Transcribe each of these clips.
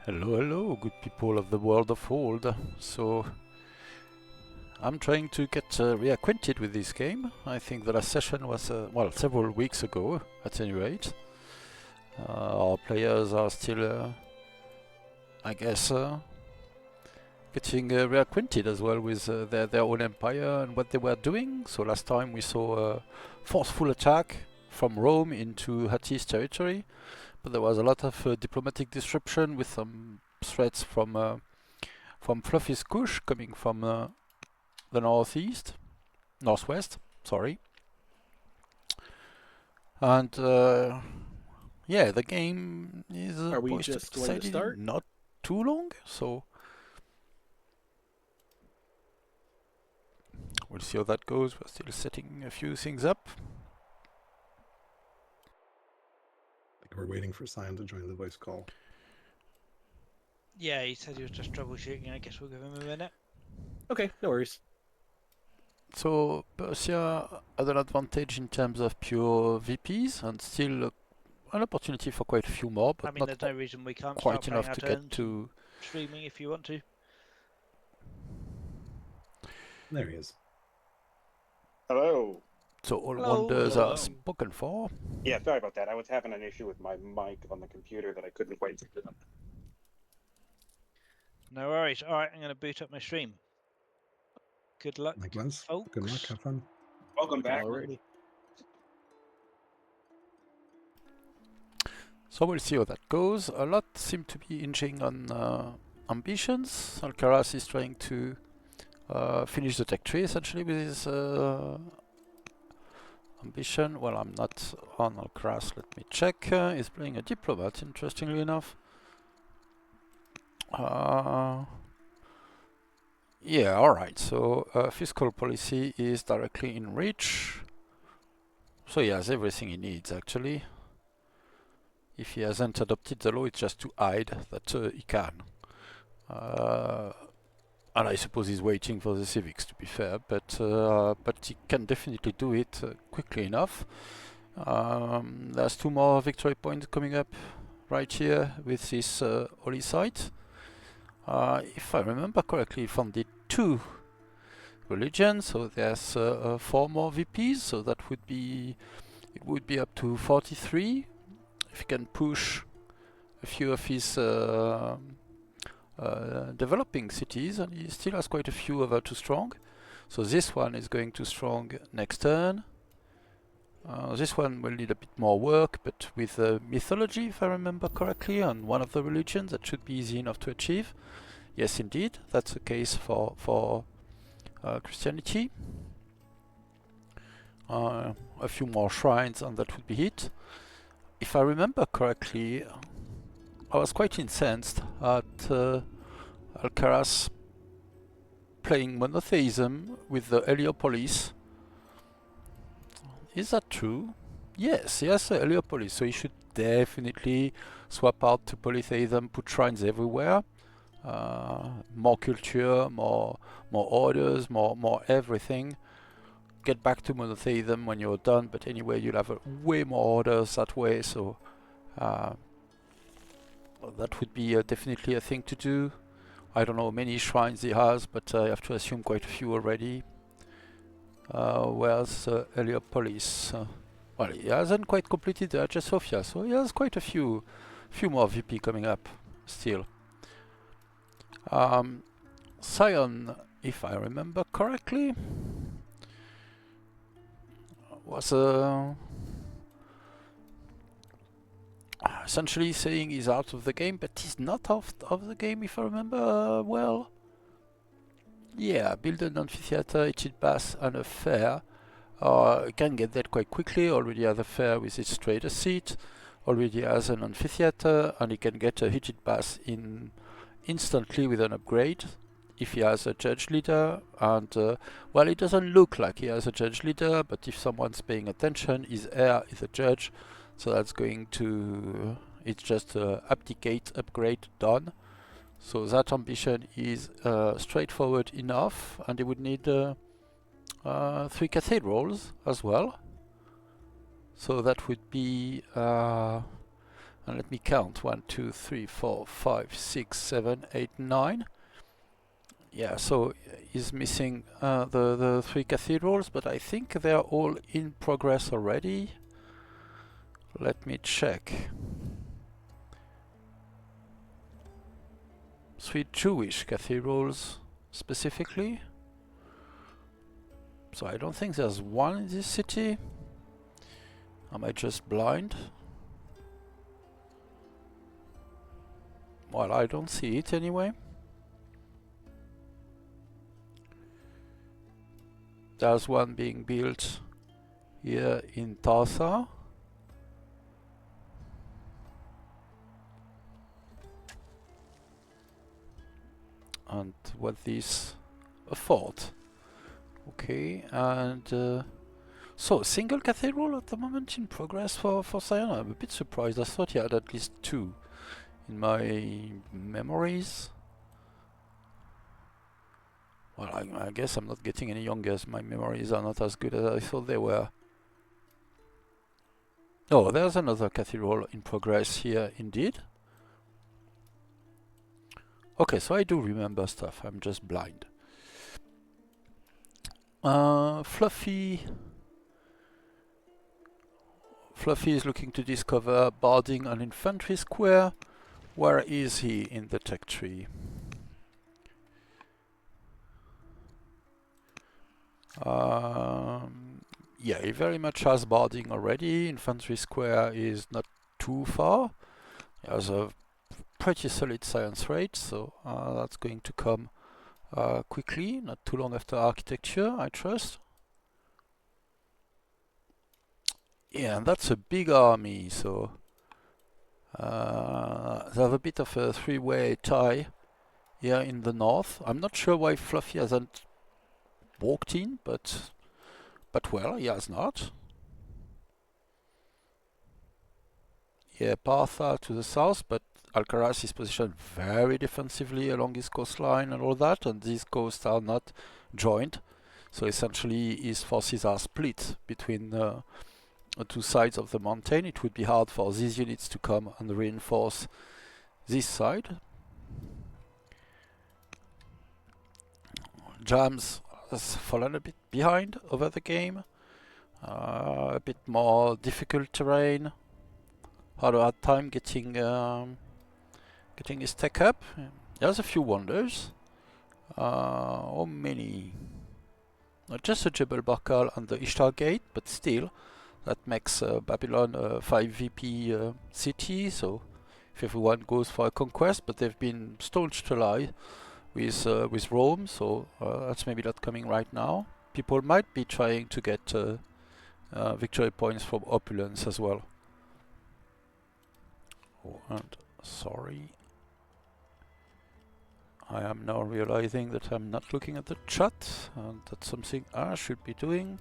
Hello, hello, good people of the world of old. So, I'm trying to get reacquainted with this game. I think the last session was, well, several weeks ago, at any rate. Our players are still, I guess, getting reacquainted as well with their own empire and what they were doing. So last time we saw a forceful attack from Rome into Hatti's territory, but there was a lot of diplomatic disruption with some threats from Fluffy's Kush coming from the northwest, sorry. And yeah, the game is Are we poised to just be going to decided start? in not too long, so we'll see how that goes. We're still setting a few things up. I think we're waiting for Sion to join the voice call. Yeah, he said he was just troubleshooting. I guess we'll give him a minute. Okay, no worries. So Persia had an advantage in terms of pure VPs and still an opportunity for quite a few more, but I mean, not there's no reason we can't quite start playing enough our to turns get to. streaming if you want to. There he is. Hello. So all Hello, wonders hello. are spoken for. Yeah, sorry about that. I was having an issue with my mic on the computer that I couldn't quite figure out. No worries. All right, I'm going to boot up my stream. Good luck, Likewise. folks. Good luck. Have fun. Welcome back. Alrighty. So we'll see how that goes. A lot seem to be hinging on ambitions. Alcaras is trying to finish the tech tree essentially with his ambition. Well, I'm not on Alcaras, let me check. He's playing a diplomat, interestingly enough. Yeah, alright, so fiscal policy is directly in reach. So he has everything he needs, actually. If he hasn't adopted the law, it's just to hide that he can. And I suppose he's waiting for the civics, to be fair, but he can definitely do it quickly enough. There's 2 more victory points coming up right here with this holy site. If I remember correctly, he founded 2 religions, so there's 4 more VPs, so that would be, it would be up to 43. If he can push a few of his developing cities, and he still has quite a few over to strong. So this one is going to strong next turn. This one will need a bit more work, but with mythology, if I remember correctly, on one of the religions, that should be easy enough to achieve. Yes, indeed, that's the case for Christianity. A few more shrines, and that would be it. If I remember correctly, I was quite incensed at Alcaras playing monotheism with the Heliopolis. Is that true? Yes, he has the Heliopolis, so he should definitely swap out to polytheism, put shrines everywhere. More culture, more orders, more everything. Get back to monotheism when you're done, but anyway, you'll have way more orders that way, so that would be definitely a thing to do. I don't know how many shrines he has, but I have to assume quite a few already. Where's Heliopolis? Well, he hasn't quite completed the Hagia Sophia, so he has quite a few more VP coming up still. Sion, if I remember correctly, was essentially saying he's out of the game, but he's not out of the game, if I remember well. Yeah, build an amphitheater, heated bath, and a fair. You can get that quite quickly. Already has a fair with its trader seat. Already has an amphitheater, and he can get a heated bath instantly with an upgrade if he has a judge leader. And well, it doesn't look like he has a judge leader, but if someone's paying attention, his heir is a judge, so that's going to, it's just abdicate, upgrade, done. So that ambition is straightforward enough, and he would need 3 cathedrals as well. So that would be an And let me count. 1, 2, 3, 4, 5, 6, 7, 8, 9. Yeah, so he's missing the 3 cathedrals, but I think they're all in progress already. Let me check. 3 Jewish cathedrals specifically. So I don't think there's one in this city. Am I just blind? Well, I don't see it anyway. There's one being built here in Tarsa. And what this? A fort. Okay, and so single cathedral at the moment in progress for Sion. I'm a bit surprised. I thought he had at least 2 in my memories. Well, I guess I'm not getting any younger. My memories are not as good as I thought they were. Oh, there's another cathedral in progress here indeed. Okay, so I do remember stuff. I'm just blind. Fluffy is looking to discover barding on Infantry Square. Where is he in the tech tree? Yeah, he very much has barding already. Infantry Square is not too far. He has a pretty solid science rate, so that's going to come quickly, not too long after architecture, I trust. Yeah, and that's a big army, so they have a bit of a 3-way tie here in the north. I'm not sure why Fluffy hasn't walked in, but well, he has not. Yeah, Partha to the south, but Alcaras is positioned very defensively along his coastline and all that, and these coasts are not joined. So essentially his forces are split between the 2 sides of the mountain. It would be hard for these units to come and reinforce this side. Jams has fallen a bit behind over the game. A bit more difficult terrain. Had a hard time getting his tech up. There's a few wonders. How many? Not just a Jebel Barkal and the Ishtar Gate, but still, that makes Babylon a 5 VP city. So if everyone goes for a conquest, but they've been staunch ally with Rome, so that's maybe not coming right now. People might be trying to get victory points from opulence as well. Oh, and sorry, I am now realizing that I'm not looking at the chat, and that's something I should be doing.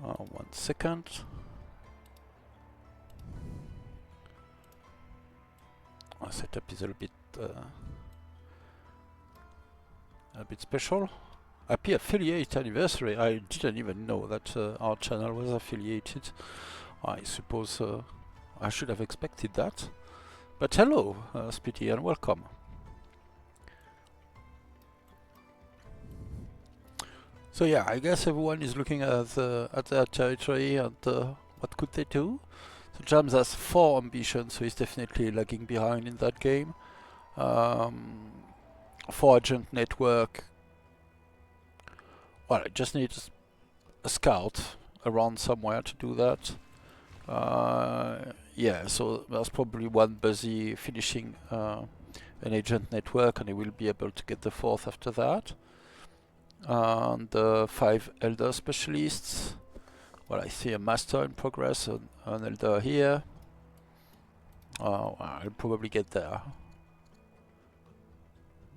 One second. Our setup is a bit special. Happy affiliate anniversary. I didn't even know that our channel was affiliated. I suppose I should have expected that. But hello, Spitty, and welcome. So yeah, I guess everyone is looking at their territory and what could they do. So Jams has 4 ambitions, so he's definitely lagging behind in that game. 4 agent network. Well, I just need a scout around somewhere to do that. Yeah, so there's probably one busy finishing an agent network, and he will be able to get the 4th after that. And 5 elder specialists. Well, I see a master in progress, an elder here. I'll probably get there.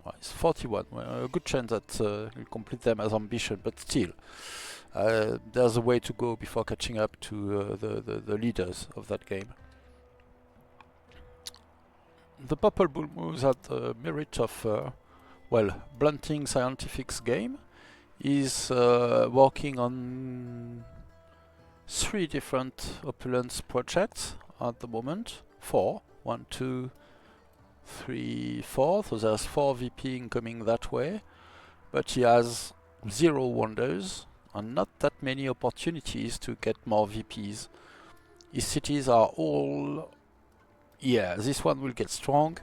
Well, it's 41. Well, a good chance that he'll complete them as ambition, but still, there's a way to go before catching up to the leaders of that game. The ThePurpleBullMoose had the merit of, well, blunting Siontific's game. He's working on 3 different opulence projects at the moment. 4. 1, 2, 3, 4. So there's 4 VP incoming that way. But he has 0 wonders and not that many opportunities to get more VPs. His cities are all... Yeah, this one will get strong.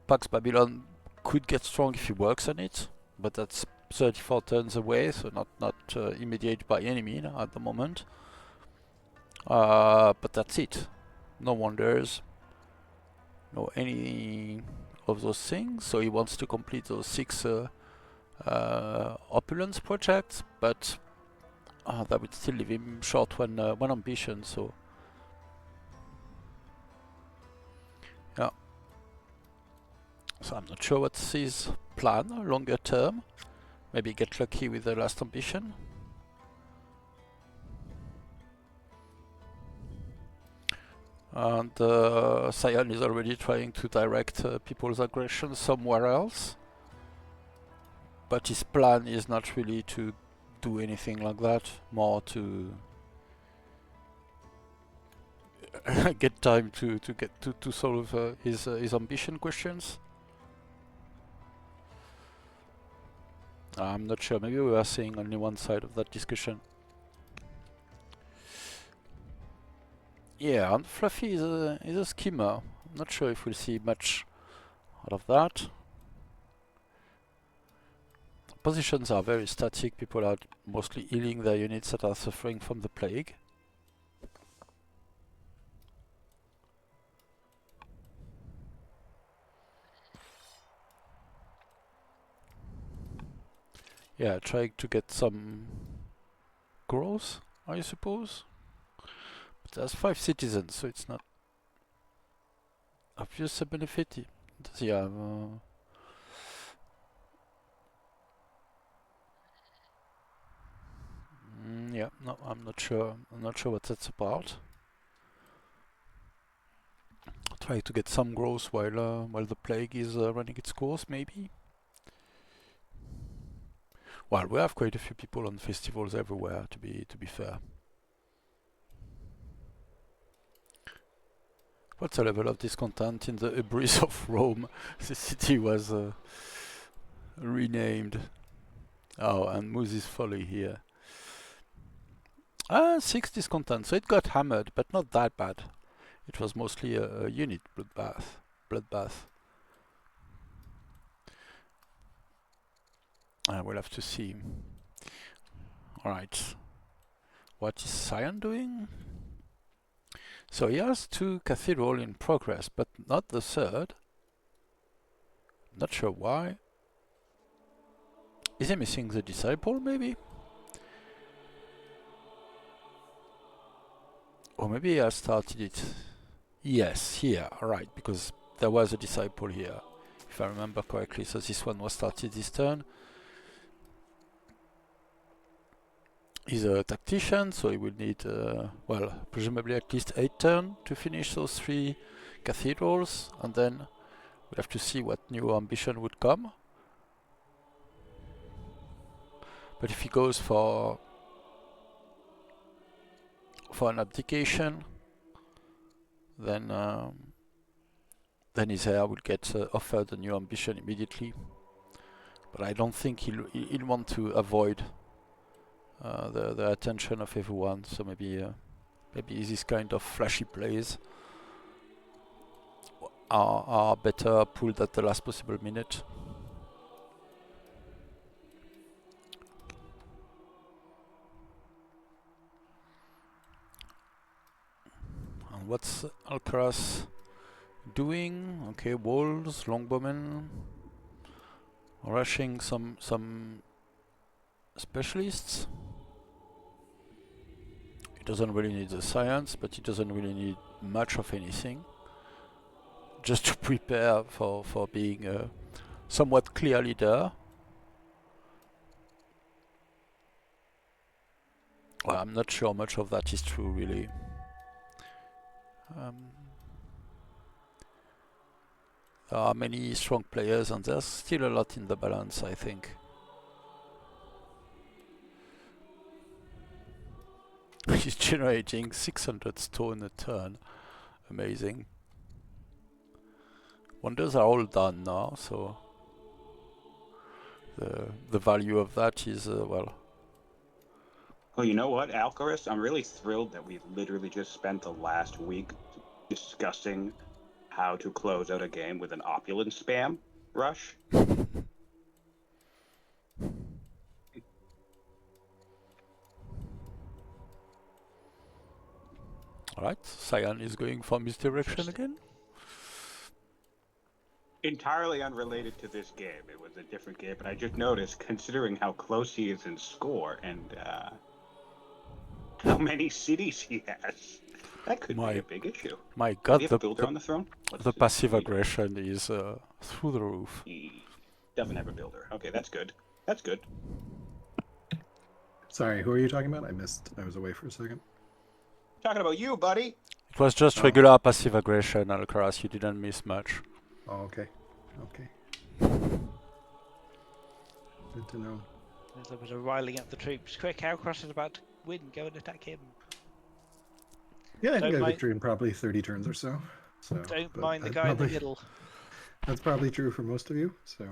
Pax Babylon could get strong if he works on it, but that's 34 turns away, so not immediate by any means at the moment. But that's it. No wonders, no any of those things. So he wants to complete those 6 opulence projects, but that would still leave him short one ambition. So yeah. So I'm not sure what's his plan longer term. Maybe get lucky with the last ambition. And Sion is already trying to direct people's aggression somewhere else. But his plan is not really to do anything like that, more to get time to get to solve his ambition questions. I'm not sure, maybe we are seeing only one side of that discussion. Yeah, and Fluffy is a schemer. I'm not sure if we'll see much out of that. Positions are very static, people are mostly healing their units that are suffering from the plague. Yeah, trying to get some growth, I suppose. But there's 5 citizens, so it's not obvious a benefit. Does he have... yeah, no, I'm not sure. I'm not sure what that's about. Try to get some growth while the plague is running its course, maybe. Well, we have quite a few people on festivals everywhere, to be fair. What's the level of discontent in the hubris of Rome? The city was renamed. Oh, and Moose's Folly here. 6 discontent, so it got hammered, but not that bad. It was mostly a unit bloodbath. We'll have to see. Alright. What is Sion doing? So he has 2 cathedral in progress, but not the 3rd. Not sure why. Is he missing the disciple, maybe? Or maybe he has started it. Yes, here, alright, because there was a disciple here, if I remember correctly. So this one was started this turn. He's a tactician, so he will need, well, presumably at least 8 turns to finish those 3 cathedrals, and then we'll have to see what new ambition would come. But if he goes for an abdication, then his heir will get offered a new ambition immediately. But I don't think he'll want to avoid the attention of everyone, so maybe this kind of flashy plays are better pulled at the last possible minute. And what's Alcaras doing? Okay, walls, longbowmen, rushing some specialists. Doesn't really need the science, but he doesn't really need much of anything. Just to prepare for being a somewhat clear leader. Well, I'm not sure much of that is true, really. There are many strong players, and there's still a lot in the balance, I think. He's generating 600 stone a turn. Amazing. Wonders are all done now, so the value of that is well. Oh, you know what, Alcaras? I'm really thrilled that we literally just spent the last week discussing how to close out a game with an opulent spam rush. Alright, Cyan is going for misdirection again. Entirely unrelated to this game. It was a different game, but I just noticed, considering how close he is in score and how many cities he has, that could be a big issue. My Does god, he have a builder on the throne? the passive aggression is through the roof. He doesn't have a builder. Okay, that's good. That's good. Sorry, who are you talking about? I missed. I was away for a second. Talking about you, buddy. It was just regular passive aggression, Alcaras. You didn't miss much. Oh, okay. Okay. Good to know. There's a little bit of riling up the troops. Quick, Alcaras is about to win. Go and attack him. Yeah, I Don't think I mind- victory in probably 30 turns or so. Don't but mind the that guy in the probably- middle. That's probably true for most of you, so.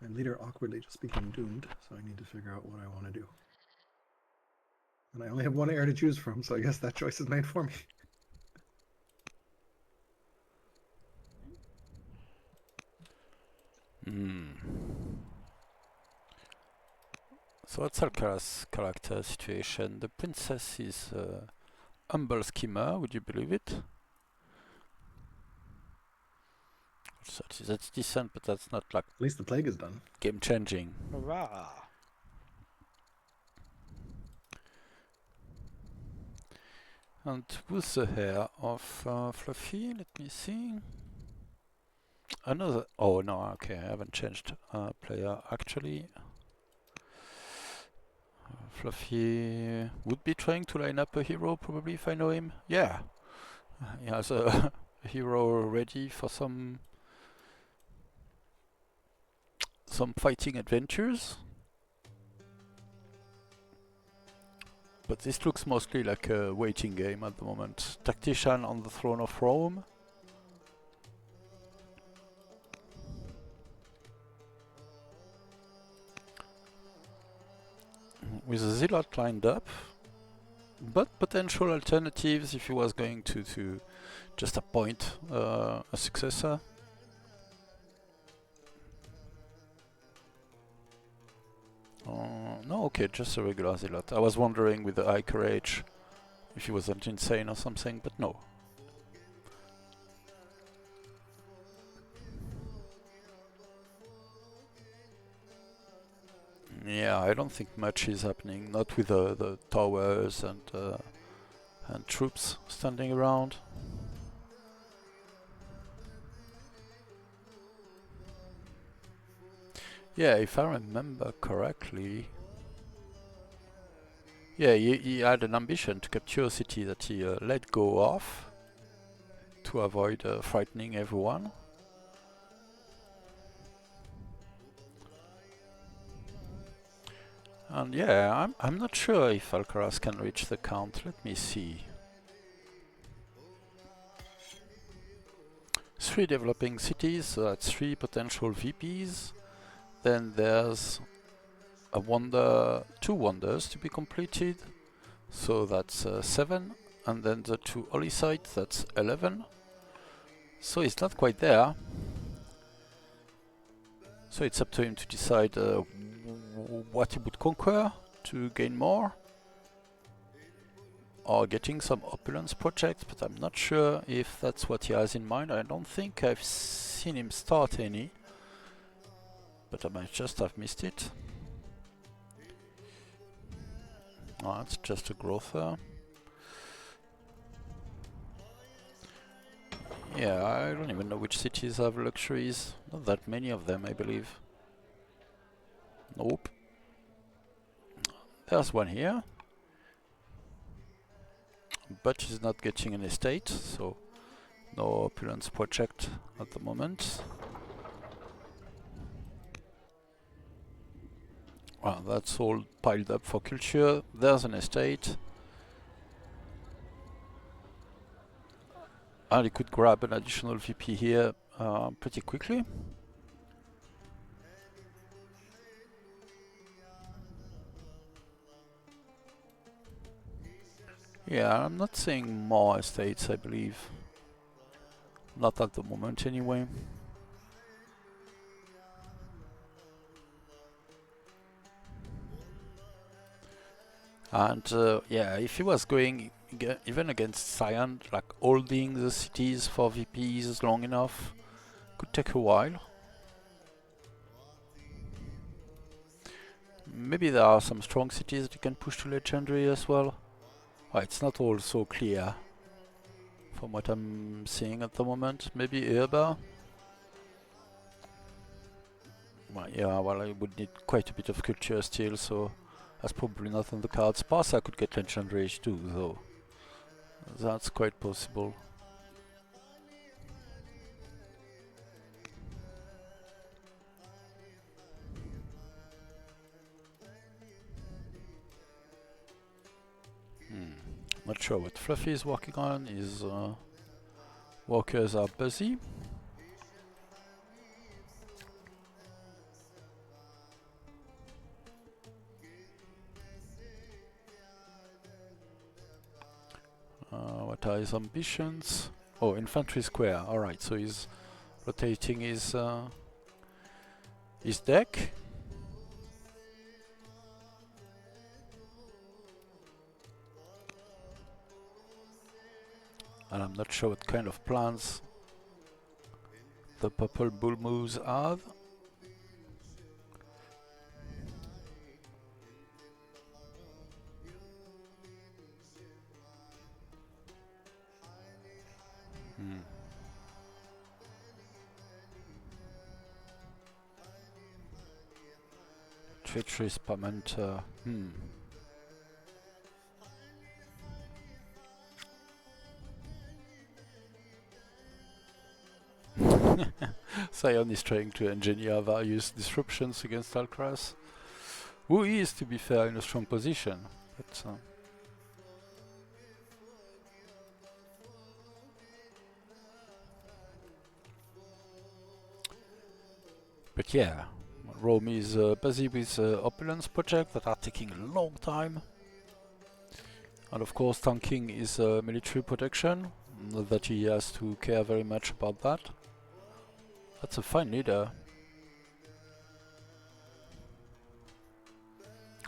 My leader awkwardly just became doomed, so I need to figure out what I want to do. And I only have one heir to choose from, so I guess that choice is made for me. So what's Alcaraz' character situation? The princess is humble schemer, would you believe it? So that's decent, but that's not like At least the plague is done. game changing. Hurrah! And who's the hair of Fluffy? Let me see. Another. Oh no, okay, I haven't changed player actually. Fluffy would be trying to line up a hero probably if I know him. Yeah, he has a hero ready for some fighting adventures. But this looks mostly like a waiting game at the moment. Tactician on the throne of Rome. With a zealot lined up, but potential alternatives if he was going to just appoint a successor. No, okay, just a regular zealot. I was wondering with the high courage if he wasn't insane or something, but no. Yeah, I don't think much is happening. Not with the towers and troops standing around. Yeah, if I remember correctly. Yeah, he had an ambition to capture a city that he let go of to avoid frightening everyone. And yeah, I'm not sure if Alcaraz can reach the count. Let me see. 3 developing cities, so that's 3 potential VPs. Then there's a 2 wonders to be completed, so that's 7. And then the 2 holy sites, that's 11. So he's not quite there. So it's up to him to decide what he would conquer to gain more, or getting some opulence projects, but I'm not sure if that's what he has in mind. I don't think I've seen him start any, but I might just have missed it. Oh, it's just a growther. Yeah, I don't even know which cities have luxuries. Not that many of them, I believe. Nope. There's one here. But he's not getting an estate, so no opulence project at the moment. Well, that's all piled up for culture. There's an estate. And you could grab an additional VP here pretty quickly. Yeah, I'm not seeing more estates, I believe. Not at the moment, anyway. And yeah, if he was going even against Sion, like holding the cities for VPs long enough, could take a while. Maybe there are some strong cities that you can push to legendary as well. Well, it's not all so clear from what I'm seeing at the moment. Maybe Urba. Well, yeah, well, I would need quite a bit of culture still, so that's probably not on the cards. Sparsa could get legendary too, though. That's quite possible. Not sure what Fluffy is working on. His workers are busy. What are his ambitions? Oh, infantry square. Alright, so he's rotating his deck. And I'm not sure what kind of plans the ThePurpleBullMoose have. Treachery Spamenter. Sion is trying to engineer various disruptions against Alcaras, who is, to be fair, in a strong position. But yeah, Rome is busy with opulence projects that are taking a long time. And of course tanking is military protection, not that he has to care very much about that. That's a fine leader.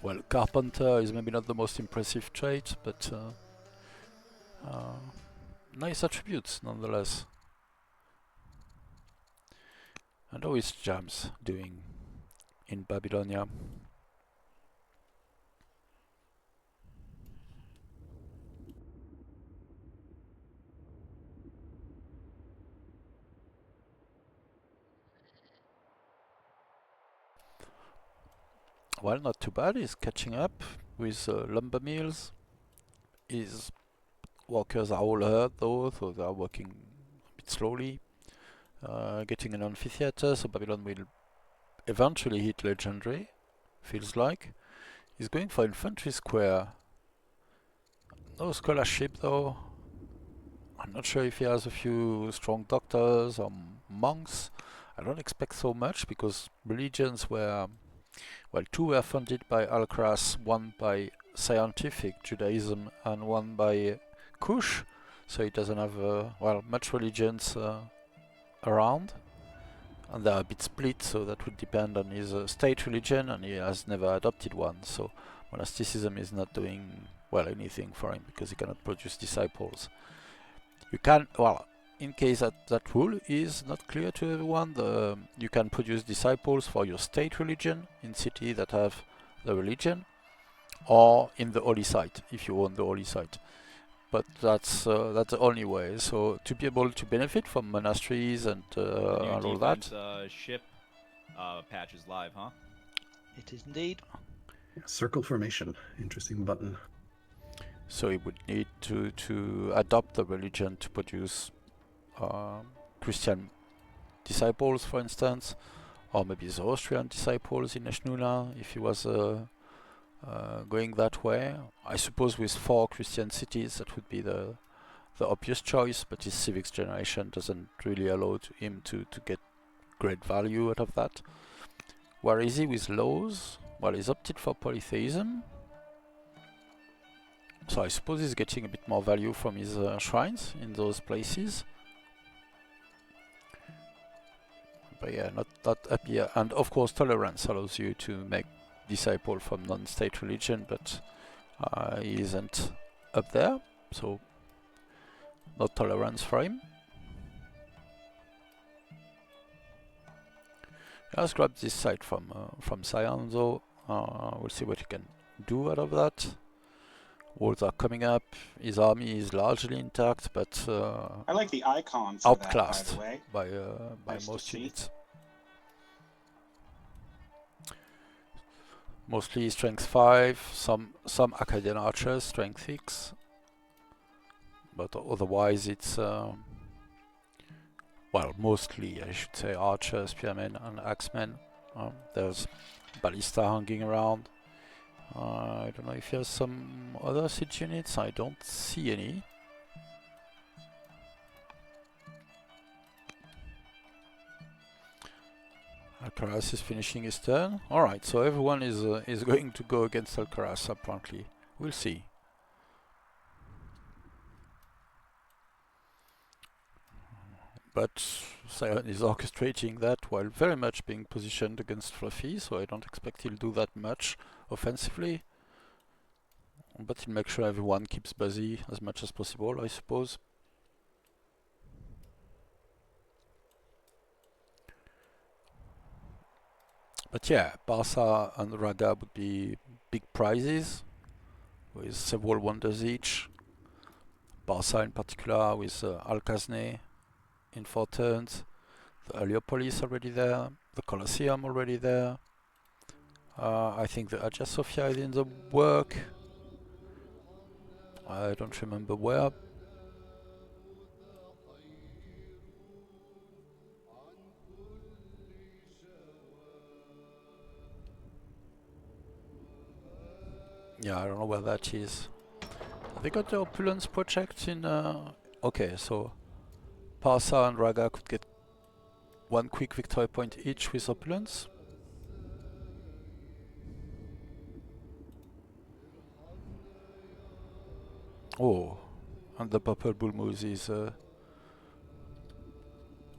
Well, Carpenter is maybe not the most impressive trait, but nice attributes nonetheless. And how is Jams doing in Babylonia? Well, not too bad. He's catching up with lumber mills. His workers are all hurt though, so they are working a bit slowly. Getting an amphitheater, so Babylon will eventually hit legendary, feels like. He's going for infantry square. No scholarship though. I'm not sure if he has a few strong doctors or monks. I don't expect so much because religions were, well, two were funded by Alcaras, one by Siontific Judaism and one by Kush, so he doesn't have, well, much religions around. And they are a bit split, so that would depend on his state religion, and he has never adopted one, so monasticism is not doing, well, anything for him because he cannot produce disciples. You can, well, in case that rule is not clear to everyone, you can produce disciples for your state religion in city that have the religion, or in the holy site if you own the holy site. But that's the only way. So to be able to benefit from monasteries and all that. Ship patch is live, huh? It is indeed. Circle formation, interesting button. So he would need to adopt the religion to produce Christian disciples, for instance, or maybe the Austrian disciples in Eshnuna, if he was going that way. I suppose with 4 Christian cities that would be the obvious choice, but his civics generation doesn't really allow him to get great value out of that. Where is he with laws? Well, he's opted for polytheism, so I suppose he's getting a bit more value from his shrines in those places. But yeah, not up here. And of course, tolerance allows you to make disciple from non-state religion, but he isn't up there, so no tolerance for him. Let's grab this site from Sion though. We'll see what he can do out of that. Walls are coming up. His army is largely intact, but I like the icon for that, by outclassed the way. by Nice to most see. units. Mostly strength 5, some Akkadian archers, strength 6, but otherwise it's well, mostly I should say archers, spearmen, and axemen. There's ballista hanging around. I don't know if he has some other siege units. I don't see any. Alcaras is finishing his turn. Alright, so everyone is going to go against Alcaras apparently. We'll see. But Sion is orchestrating that while very much being positioned against Fluffy, so I don't expect he'll do that much offensively. But he'll make sure everyone keeps busy as much as possible, I suppose. But yeah, Barca and Raga would be big prizes, with several wonders each. Barca in particular with Alcazne in 4 turns, the Heliopolis already there, the Colosseum already there. I think the Hagia Sophia is in the work. I don't remember where. Yeah, I don't know where that is. They got the Opulence project in... okay, so Parsa and Raga could get 1 quick victory point each with Opulence. Oh, and the ThePurpleBullMoose is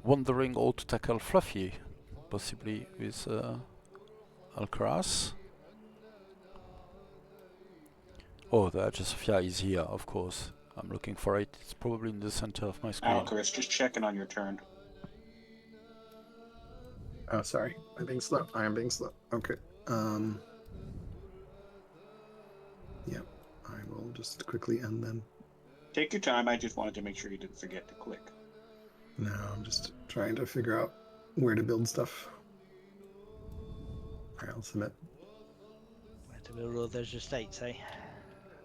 wondering how to tackle Fluffy, possibly with Alcaras. Oh, the Hagia Sophia is here, of course. I'm looking for it. It's probably in the center of my screen. Alcaras, just checking on your turn. Oh, sorry. I'm being slow. I am being slow. Okay. Yeah. I will just quickly end then. Take your time. I just wanted to make sure you didn't forget to click. No, I'm just trying to figure out where to build stuff. Alright, I'll submit. Where to build all those estates, eh?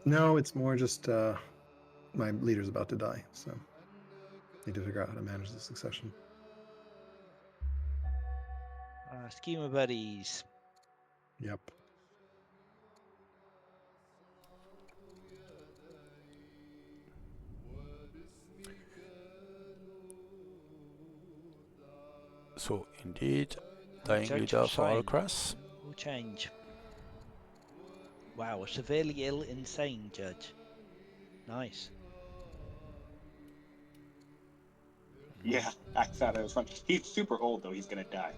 No, it's more just my leader's about to die, so need to figure out how to manage the succession. Schema buddies. Yep. So, indeed, dying Judge leader for Hussain. Alcaras. Will change. Wow, a severely ill, insane judge. Nice. Yeah, I thought it was fun. He's super old, though. He's going to die.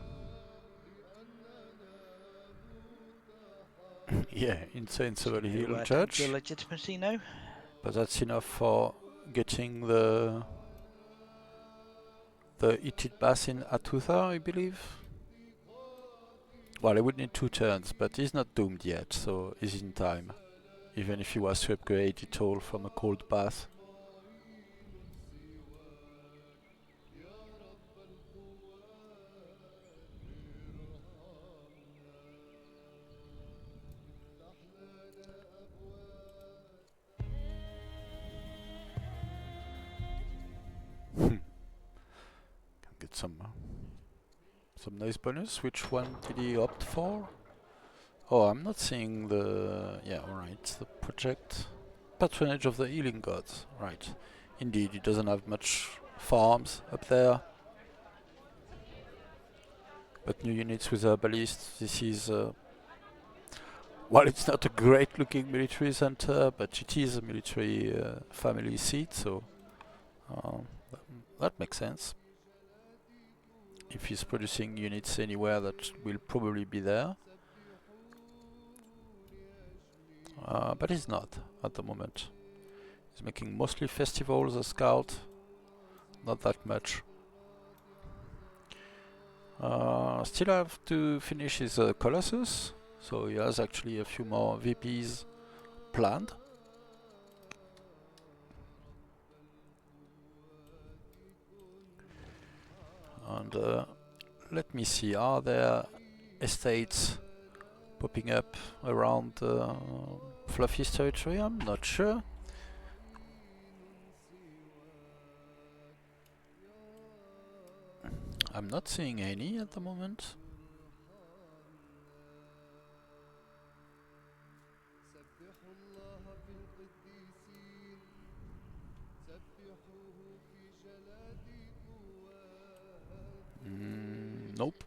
Yeah, insane severely So, ill your judge. legitimacy now? But that's enough for getting the Ichit Bass in Atutha, I believe. Well, I would need 2 turns, but he's not doomed yet, so he's in time. Even if he was to upgrade it all from a cold bath. Can get some Some nice bonus. Which one did he opt for? Oh, I'm not seeing the... Yeah, alright. The project... Patronage of the Healing Gods. Right. Indeed, he doesn't have much farms up there. But new units with Herbalist. This is... well, it's not a great looking military center, but it is a military family seat, so... that makes sense. If he's producing units anywhere, that will probably be there. But he's not at the moment. He's making mostly festivals as scout, not that much. Still have to finish his Colossus, so he has actually a few more VPs planned. And let me see, are there estates popping up around Fluffy's territory? I'm not sure. I'm not seeing any at the moment. Nope.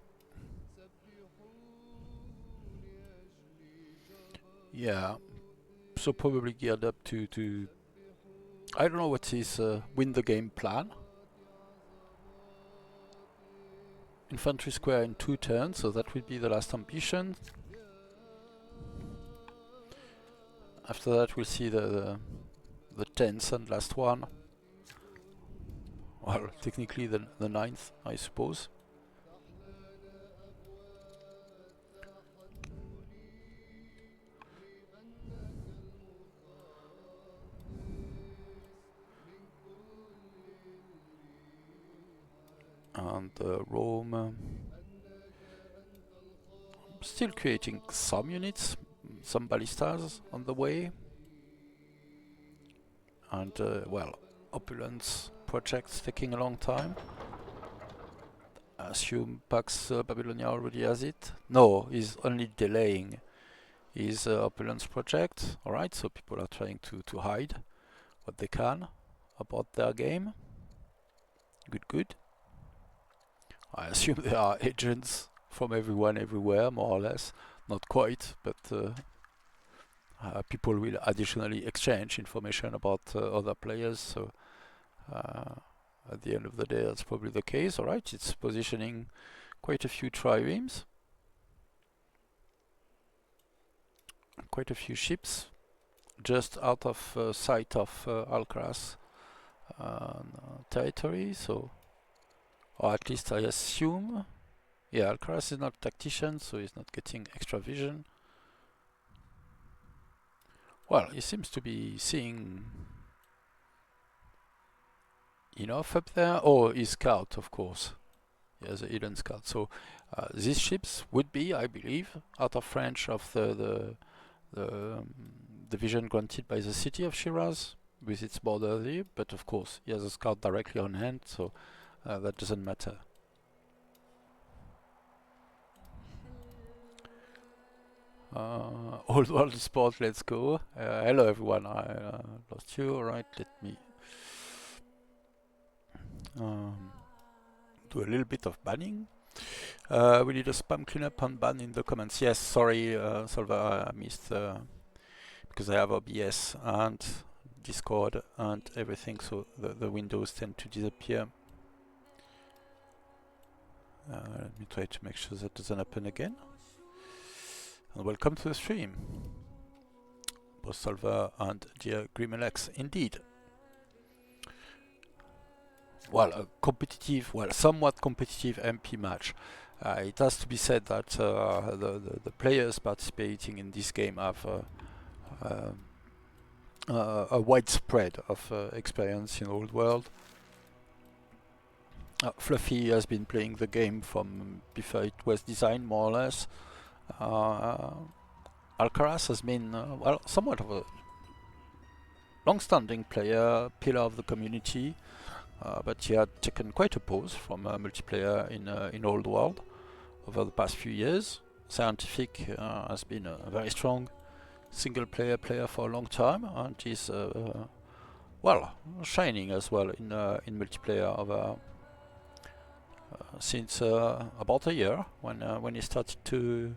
Yeah, so probably geared up to I don't know what his win the game plan. Infantry square in 2 turns, so that will be the last ambition. After that we'll see the 10th and last one. Well, technically the 9th, I suppose. And Rome still creating some units, some ballistas on the way. And well, Opulence projects taking a long time. I assume Pax Babylonia already has it. No, he's only delaying his Opulence project. Alright, so people are trying to hide what they can about their game. Good, good. I assume there are agents from everyone everywhere, more or less. Not quite, but people will additionally exchange information about other players, so at the end of the day that's probably the case. Alright, it's positioning quite a few triremes, quite a few ships just out of sight of Alcaras territory, so, or at least I assume. Yeah, Alcaras is not a tactician, so he's not getting extra vision. Well, he seems to be seeing enough up there. Oh, he's scout, of course. He has a hidden scout. So these ships would be, I believe, out of range of the vision granted by the city of Shiraz with its border there. But of course, he has a scout directly on hand, so that doesn't matter. Old World Sport, let's go. Hello everyone, I lost you. Alright, let me do a little bit of banning. We need a spam cleanup and ban in the comments. Yes, sorry, Salva, I missed because I have OBS and Discord and everything, so the windows tend to disappear. Let me try to make sure that doesn't happen again. And welcome to the stream, both Salva and dear Grimelex. Indeed. Well, a competitive, well, somewhat competitive MP match. It has to be said that the players participating in this game have a wide spread of experience in Old World. Fluffy has been playing the game from before it was designed, more or less. Alcaras has been, well, somewhat of a long-standing player, pillar of the community, but he had taken quite a pause from multiplayer in Old World. over the past few years. Siontific has been a very strong single-player player for a long time, and is well, shining as well in multiplayer over since about a year when he started to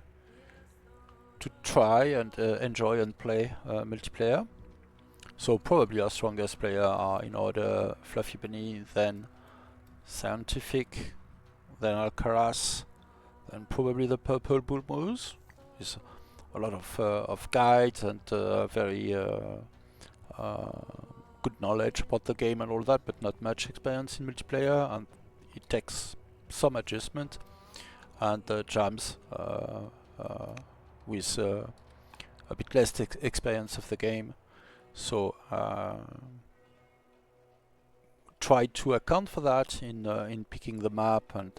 try and enjoy and play multiplayer. So probably our strongest player are in order Fluffybunny, then Siontific, then Alcaras, then probably the ThePurpleBullMoose. Is a lot of guides and very good knowledge about the game and all that, but not much experience in multiplayer, and it takes some adjustment and jams with a bit less experience of the game. So try to account for that in picking the map and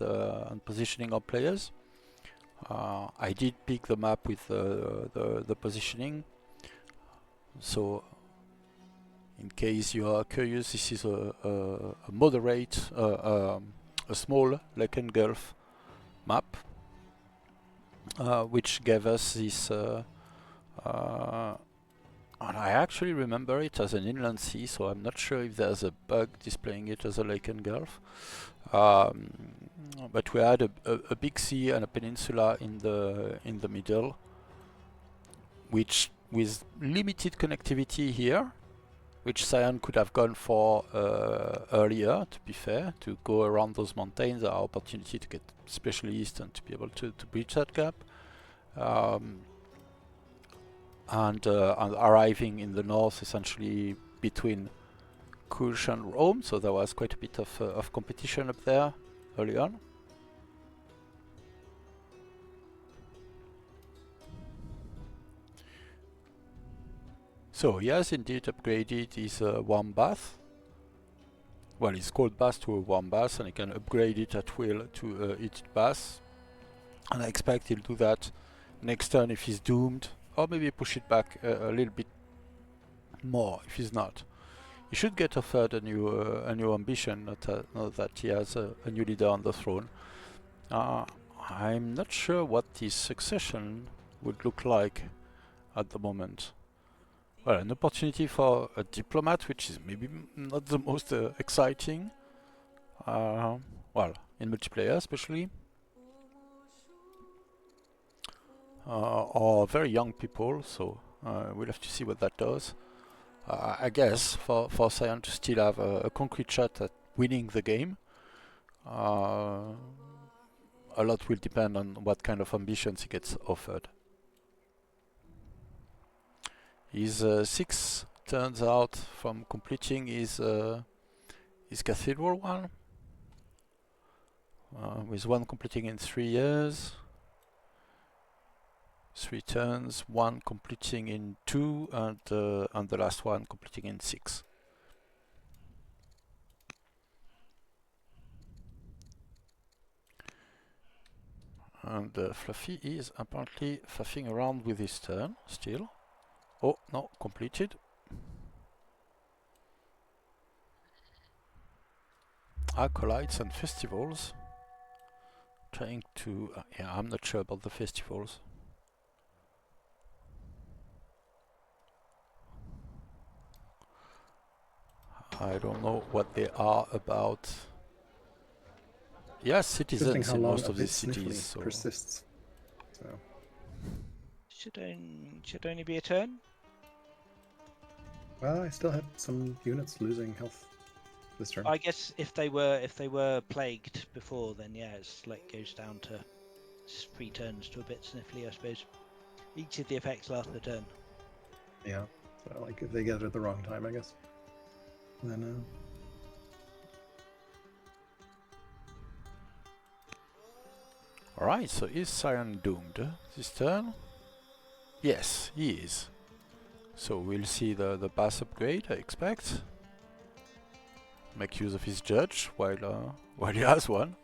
positioning our players. I did pick the map with the positioning. So in case you are curious, this is a moderate, a small lake and gulf map, which gave us this. And I actually remember it as an inland sea, so I'm not sure if there's a bug displaying it as a lake and gulf. But we had a big sea and a peninsula in the middle, which with limited connectivity here, which Sion could have gone for earlier, to be fair, to go around those mountains, our opportunity to get specialist and to be able to bridge that gap. And arriving in the north, essentially between Kush and Rome, so there was quite a bit of competition up there early on. So he has indeed upgraded his warm bath. Well, his cold bath to a warm bath, and he can upgrade it at will to a heated bath. And I expect he'll do that next turn if he's doomed, or maybe push it back a little bit more if he's not. He should get offered a new ambition, now that he has a new leader on the throne. I'm not sure what his succession would look like at the moment. Well, an opportunity for a diplomat, which is maybe not the most exciting. Well, in multiplayer especially. Or very young people, so we'll have to see what that does. I guess for Sion to still have a concrete shot at winning the game, a lot will depend on what kind of ambitions he gets offered. His 6 turns out from completing his cathedral one, with one completing in 3 years. 3 turns, 1 completing in 2, and the last one completing in 6. And Fluffy is apparently faffing around with his turn still. Oh, no, completed. Acolytes and festivals. Trying to... yeah, I'm not sure about the festivals. I don't know what they are about. Yes, citizens How in long most a of bit these cities. sniffly So. persists. So Should only be a turn. well, I still had some units losing health this turn. I guess if they were plagued before, then yeah, it's like goes down to 3 turns to a bit sniffly, I suppose. Each of the effects last a turn. Yeah. So like if they get it at the wrong time, I guess. Then Alright, so is Sion doomed this turn? Yes, he is. So we'll see the pass upgrade, I expect. Make use of his judge while he has one.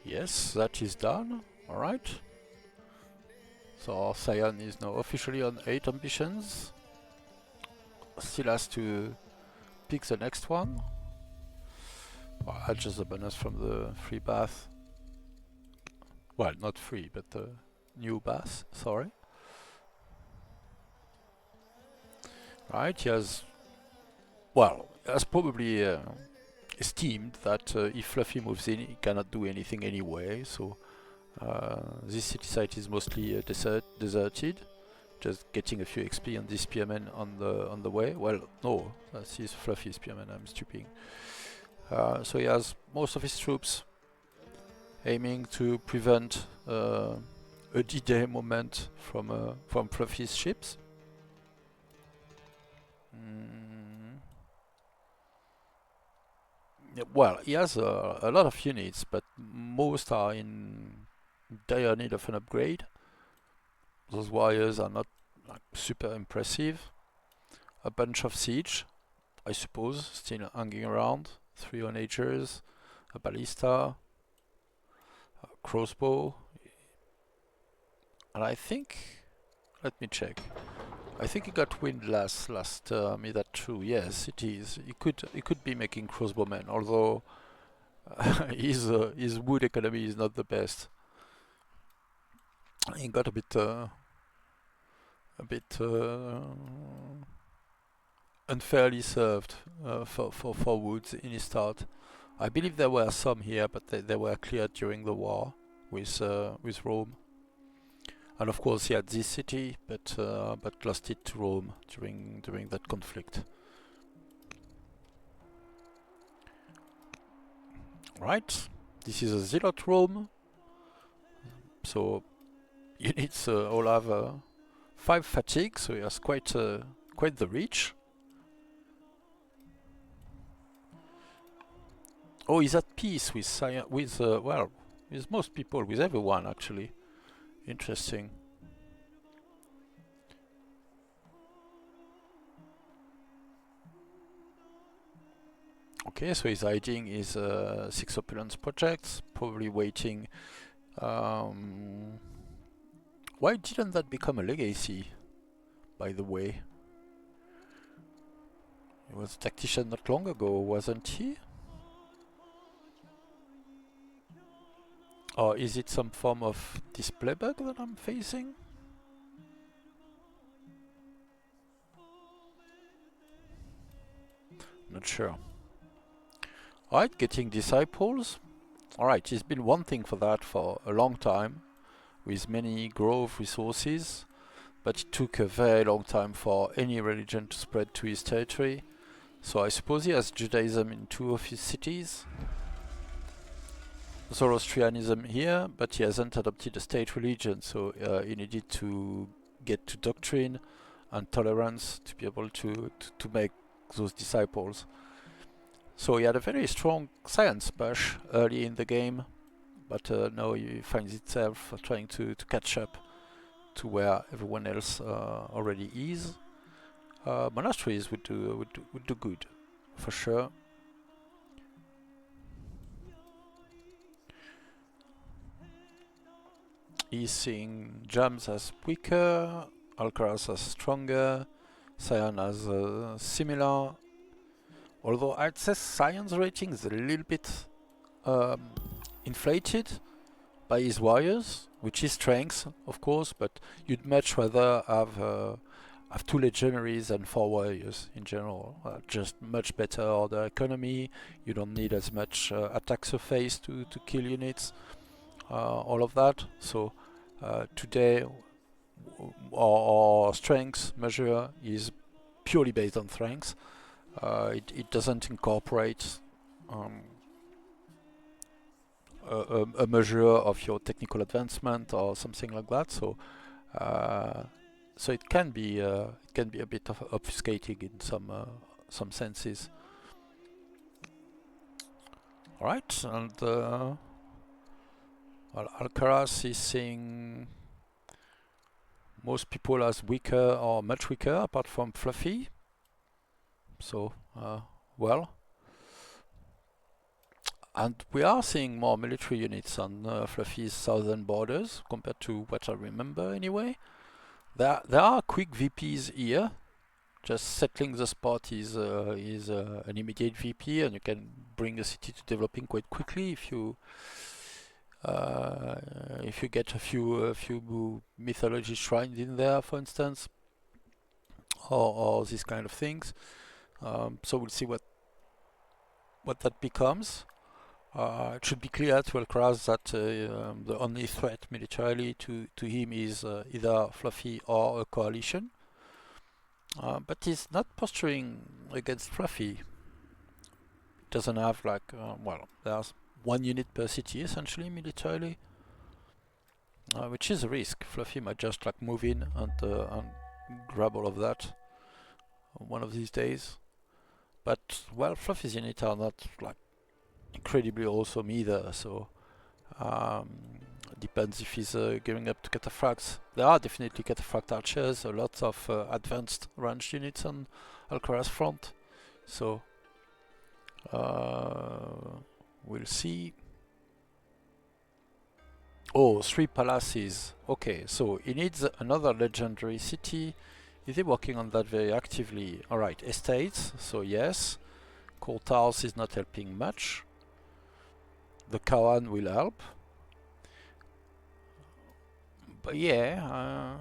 Yes, that is done. Alright. So our Cyan is now officially on 8 ambitions. Still has to pick the next one. Well, adjust the bonus from the free bath. Well, not free, but the new bath, sorry. Right, he has probably esteemed that if Fluffy moves in, he cannot do anything anyway, so this city site is mostly deserted. Just getting a few XP on this spearman on the way. Well, no, this is Fluffy's spearman, I'm stupid. So he has most of his troops aiming to prevent a D-Day moment from Fluffy's ships. Yeah, well, he has a lot of units, but most are in dire need of an upgrade. Those warriors are not like super impressive. A bunch of siege, I suppose, still hanging around. 3 onagers, a ballista, a crossbow, and I think, let me check. I think he got wind last term. Is that true? Yes, it is. He could be making crossbowmen, although his wood economy is not the best. He got a bit unfairly served for woods in his start. I believe there were some here, but they were cleared during the war with Rome. And of course he had this city, but lost it to Rome during that conflict. Right, this is a zealot Rome, so units all have 5 fatigue, so he has quite the reach. Oh, he's at peace with with most people, with everyone actually. Interesting. Okay, so he's hiding his 6 opulence projects, probably waiting. Why didn't that become a legacy, by the way? He was a tactician not long ago, wasn't he? Or is it some form of display bug that I'm facing? Not sure. Alright, getting disciples. Alright, he's been wanting for that for a long time, with many grove resources, but it took a very long time for any religion to spread to his territory. So I suppose he has Judaism in 2 of his cities. Zoroastrianism here, but he hasn't adopted a state religion, so he needed to get to doctrine and tolerance to be able to make those disciples. So he had a very strong science push early in the game, but now he finds itself trying to catch up to where everyone else already is. Monasteries would do good, for sure. He's seeing Jams as weaker, Alcaras as stronger, Cyan as similar. Although I'd say Cyan's rating is a little bit inflated by his warriors, which is strength, of course, but you'd much rather have 2 legendaries and 4 warriors in general. Just much better order economy. You don't need as much attack surface to kill units. All of that. So today our strength measure is purely based on strength. It doesn't incorporate a measure of your technical advancement or something like that. So so it can be a bit of obfuscating in some senses. All right, and well, Alcaras is seeing most people as weaker or much weaker, apart from Fluffy. So, well, And we are seeing more military units on Fluffy's southern borders compared to what I remember anyway. There are quick VPs here. Just settling the spot is an immediate VP, and you can bring a city to developing quite quickly if you get a few mythology shrines in there, for instance, or these kind of things. So we'll see what that becomes. It should be clear to Alcaras that the only threat militarily to him is either Fluffy or a coalition. But he's not posturing against Fluffy. It doesn't have like, well, there's 1 unit per city essentially militarily, which is a risk. Fluffy might just like move in and grab all of that one of these days. But well, Fluffy's units are not like incredibly awesome either, so depends if he's gearing up to cataphracts. There are definitely cataphract archers, a lot of advanced ranged units on Alcaraz front, so we'll see. Oh, 3 palaces. Okay, so he needs another legendary city. Is he working on that very actively? Alright, estates, so yes. Courthouse is not helping much. The Kawan will help. But yeah,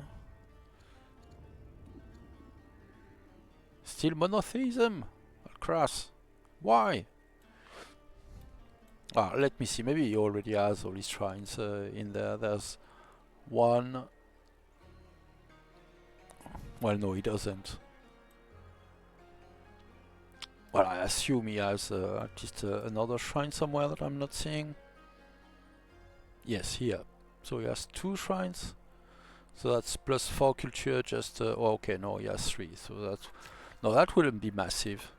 still monotheism. Alcaraz. Why? Let me see. Maybe he already has all his shrines in there. There's one. Well, no, he doesn't. Well, I assume he has at least another shrine somewhere that I'm not seeing. Yes, here. So he has 2 shrines. So that's plus 4 culture. Just okay, no, he has 3. So that's that wouldn't be massive.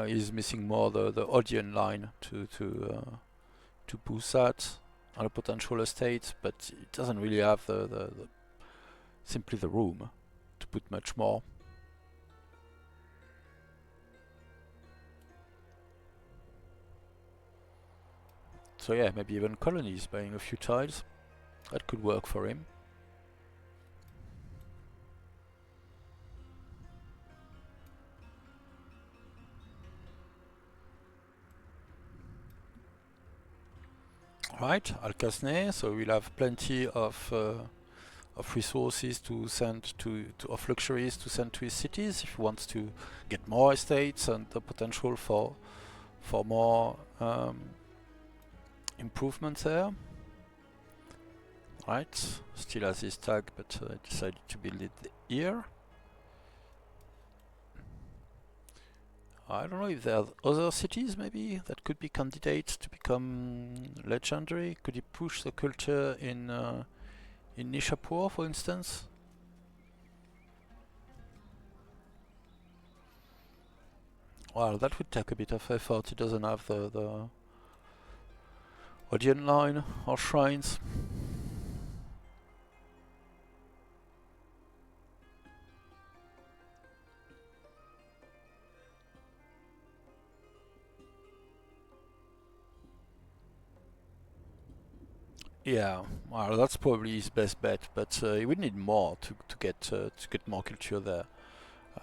He's missing more the Odeon line to boost that on a potential estate, but it doesn't really have the simply the room to put much more. So yeah, maybe even colonies, buying a few tiles. That could work for him. Right, Alcasne, so we'll have plenty of resources to send of luxuries to send to his cities if he wants to get more estates and the potential for more improvements there. Right, still has his tag, but decided to build it here. I don't know if there are other cities maybe that could be candidates to become legendary. Could he push the culture in Nishapur, for instance? Well, that would take a bit of effort. He doesn't have the Odeon line or shrines. Yeah, well, that's probably his best bet, but he would need more to get more culture there.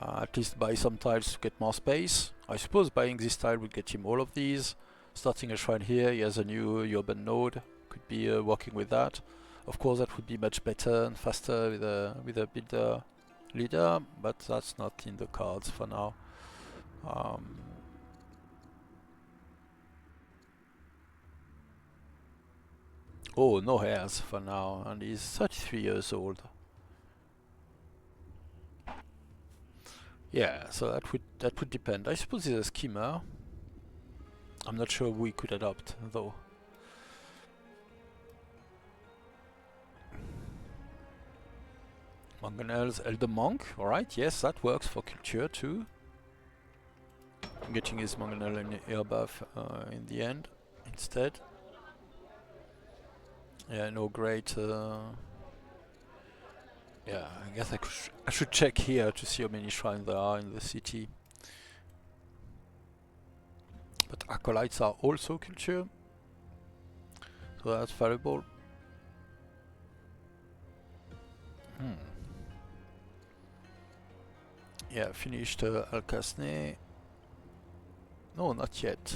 At least buy some tiles to get more space. I suppose buying this tile would get him all of these. Starting a shrine here, he has a new urban node. Could be working with that. Of course, that would be much better and faster with a builder leader, but that's not in the cards for now. Oh, no heirs for now, and he's 33 years old. Yeah, so that would depend. I suppose he's a schemer. I'm not sure we could adopt though. Mangonels Elder Monk, alright, yes, that works for culture too. I'm getting his Mangonel in air buff in the end instead. Yeah, no great. Yeah, I guess I should check here to see how many shrines there are in the city. But acolytes are also culture, so that's valuable. Yeah, finished Alcasne. No, not yet.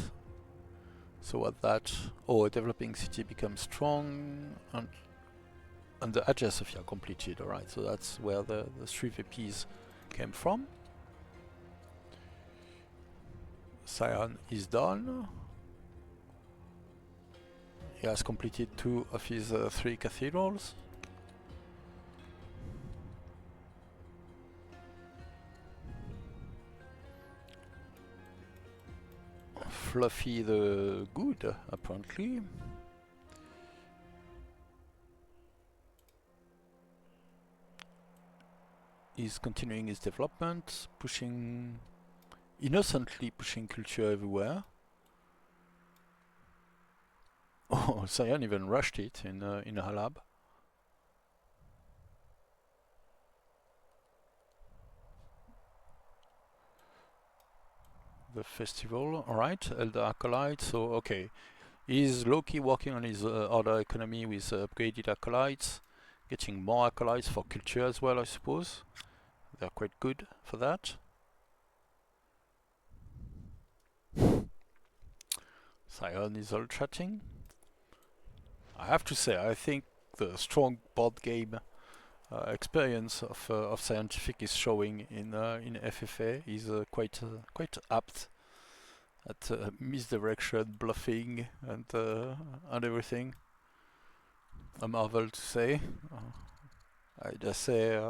So what that? Oh, a developing city becomes strong, and the Agia Sophia completed. Alright, so that's where the 3 VPs came from. Sion is done. He has completed 2 of his 3 cathedrals. Fluffy the good, apparently. He's continuing his development, innocently pushing culture everywhere. Oh, Sion even rushed it in Halab. The festival, alright, Elder Acolyte, so okay. He's low-key working on his other economy with upgraded acolytes, getting more acolytes for culture as well, I suppose. They're quite good for that. Sion is all chatting. I have to say, I think the strong board game experience of Siontific is showing in FFA is quite apt at misdirection, bluffing, and everything. A marvel to say. I just say.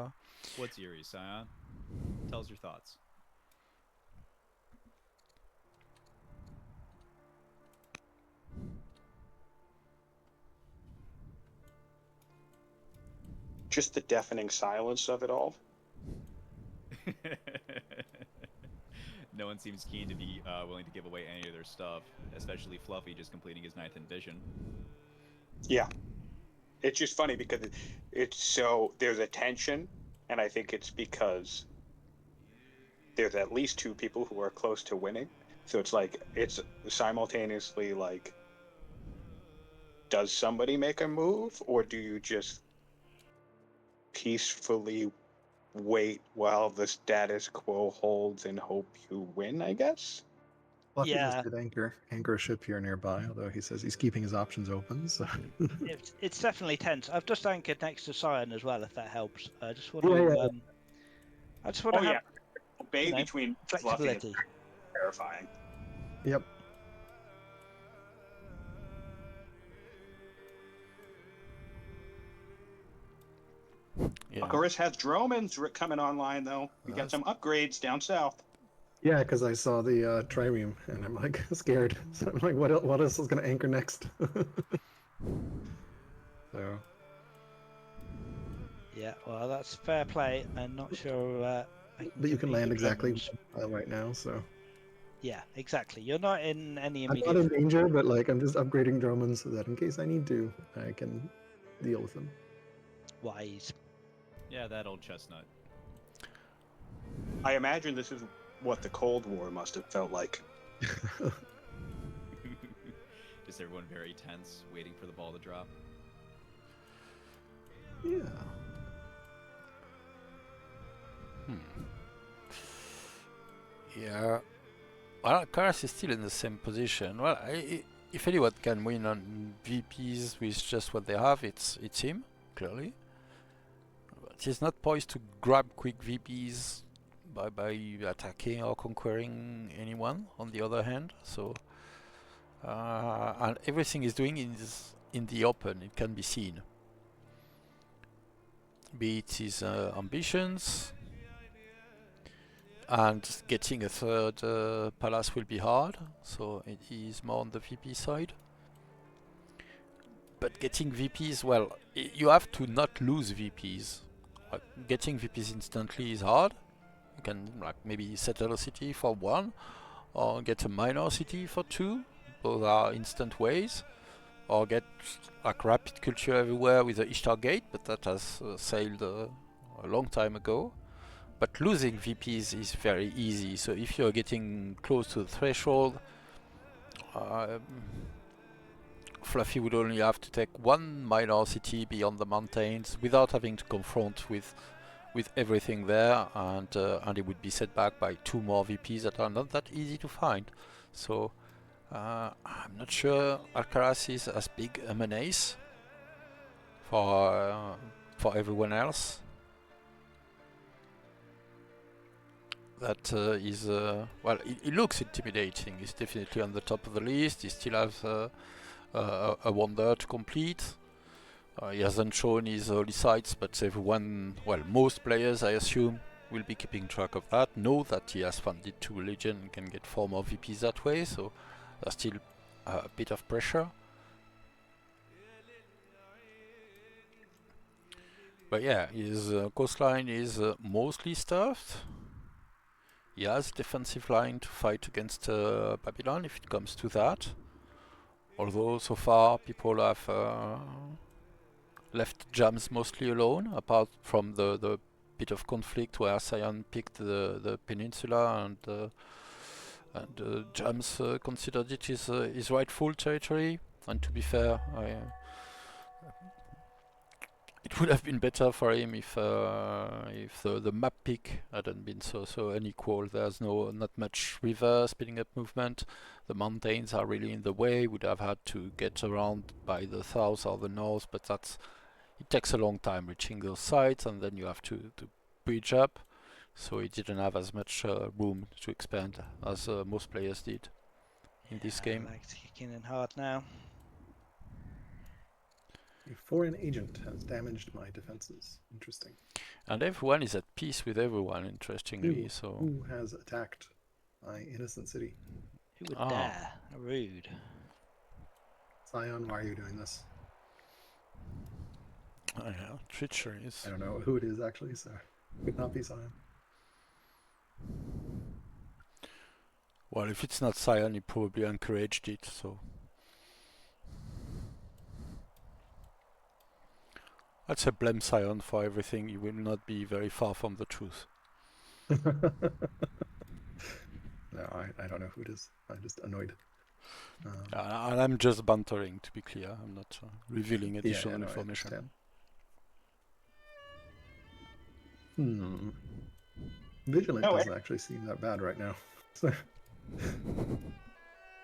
What's eerie, Sion? Tell us your thoughts. Just the deafening silence of it all. No one seems keen to be willing to give away any of their stuff, especially Fluffy just completing his 9th Envision. Yeah. It's just funny because it's so, there's a tension, and I think it's because there's at least 2 people who are close to winning. So it's like, it's simultaneously like, does somebody make a move, or do you just peacefully wait while the status quo holds and hope you win, I guess? Fluffy Yeah. just did anchor a ship here nearby, although he says he's keeping his options open, so... It's definitely tense. I've just anchored next to Sion as well, if that helps. I just want Yeah, to. yeah. I just want to have Obey you know, between Fluffy and flexibility. terrifying. Yep. Yeah. Alcaras has Dromans coming online, though. We got some upgrades down south. Yeah, because I saw the trireme, and I'm like scared. So I'm like, what else is going to anchor next? So... Yeah, well, that's fair play. I'm not sure. But you can compete land with exactly Dromans. right now, so... Yeah, exactly. You're not in any I'm immediate. not in danger, but like I'm just upgrading Drummond so that in case I need to, I can deal with them. Wise. Yeah, that old chestnut. I imagine this is what the Cold War must have felt like. Just everyone very tense, waiting for the ball to drop. Yeah. Yeah. Well, Alcaras is still in the same position. Well, if anyone can win on VPs with just what they have, it's him, clearly. But he's not poised to grab quick VPs by attacking or conquering anyone, on the other hand. So, and everything he's doing is in the open, it can be seen. Be it his ambitions, and getting a 3rd palace will be hard, so it is more on the VP side. But getting VPs, well, you have to not lose VPs. Like, getting VPs instantly is hard. You can like maybe settle a city for 1, or get a minor city for 2. Those are instant ways. Or get like rapid culture everywhere with the Ishtar Gate, but that has sailed a long time ago. But losing VPs is very easy, so if you're getting close to the threshold, Fluffy would only have to take one minor city beyond the mountains without having to confront with everything there, and it would be set back by 2 more VPs that are not that easy to find. So I'm not sure Alcaras is as big a menace for everyone else. That is well, it looks intimidating. He's definitely on the top of the list. He still has a wonder to complete. He hasn't shown his early sights, but everyone, well, most players, I assume, will be keeping track of that. Know that he has funded 2 Legion and can get 4 more VPs that way, so there's still a bit of pressure. But yeah, his coastline is mostly stuffed. He has defensive line to fight against Babylon if it comes to that. Although so far people have left Jams mostly alone, apart from the bit of conflict where Sion picked the peninsula and Jams considered it his rightful territory. And to be fair, it would have been better for him if the map pick hadn't been so unequal. There's not much river speeding up movement. The mountains are really in the way. Would have had to get around by the south or the north, but it takes a long time reaching those sites, and then you have to bridge up. So he didn't have as much room to expand as most players did in this game. Like kicking in hard now. A foreign agent has damaged my defenses. Interesting. And everyone is at peace with everyone, interestingly. Who has attacked my innocent city? Who would dare? Rude. Sion, why are you doing this? Yeah, treachery is... I don't know who it is actually, so it could not be Sion. Well, if it's not Sion, he probably encouraged it, so... I'd say blame Sion for everything. You will not be very far from the truth. No, I don't know who it is. I'm just annoyed. And I'm just bantering, to be clear. I'm not revealing additional no, information. Vigilant doesn't actually seem that bad right now. So.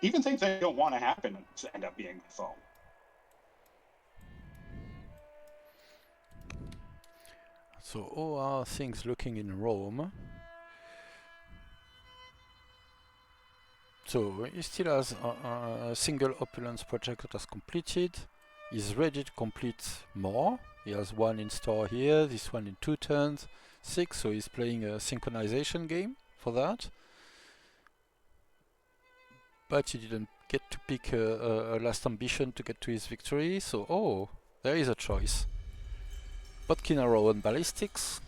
Even things that don't want to happen end up being the fault. So all are things looking in Rome. So he still has a single opulence project that has completed. He's ready to complete more. He has 1 in store here, this one in 2 turns, 6, so he's playing a synchronization game for that. But he didn't get to pick a last ambition to get to his victory, so there is a choice. Botkin Arrow and Ballistics.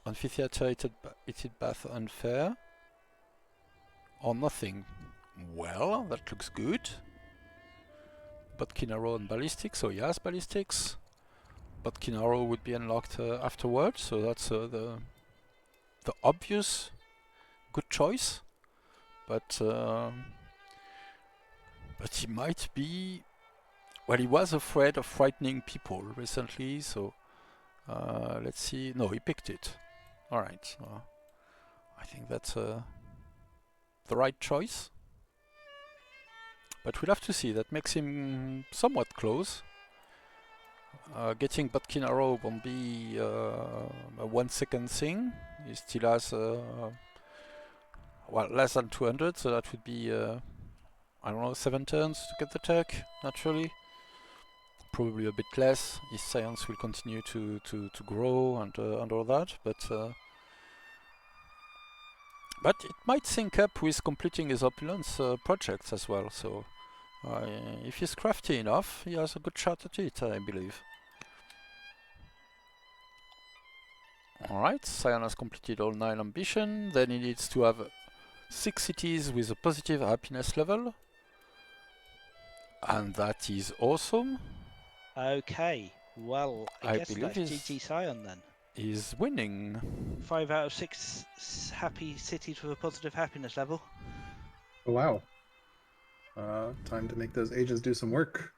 Amphitheater Heated Bath Unfair. Or nothing. Well, that looks good. Botkin Arrow and Ballistics, so he has Ballistics. Botkin Arrow would be unlocked afterwards, so that's the obvious good choice. But he might be... Well, he was afraid of frightening people recently, so let's see. No, he picked it. Alright, I think that's the right choice. But we'll have to see. That makes him somewhat close. Getting Botkin Arrow won't be a 1 second thing. He still has well, less than 200, so that would be I don't know, 7 turns to get the tech, naturally. Probably a bit less. His science will continue to grow and all that, but it might sync up with completing his opulence projects as well. So if he's crafty enough, he has a good shot at it, I believe. Alright, Sion has completed all 9 ambition. Then he needs to have 6 cities with a positive happiness level. And that is awesome. Okay, well, I guess believe that's GG Sion then. He's winning. 5 out of 6 happy cities with a positive happiness level. Oh, wow. Time to make those agents do some work.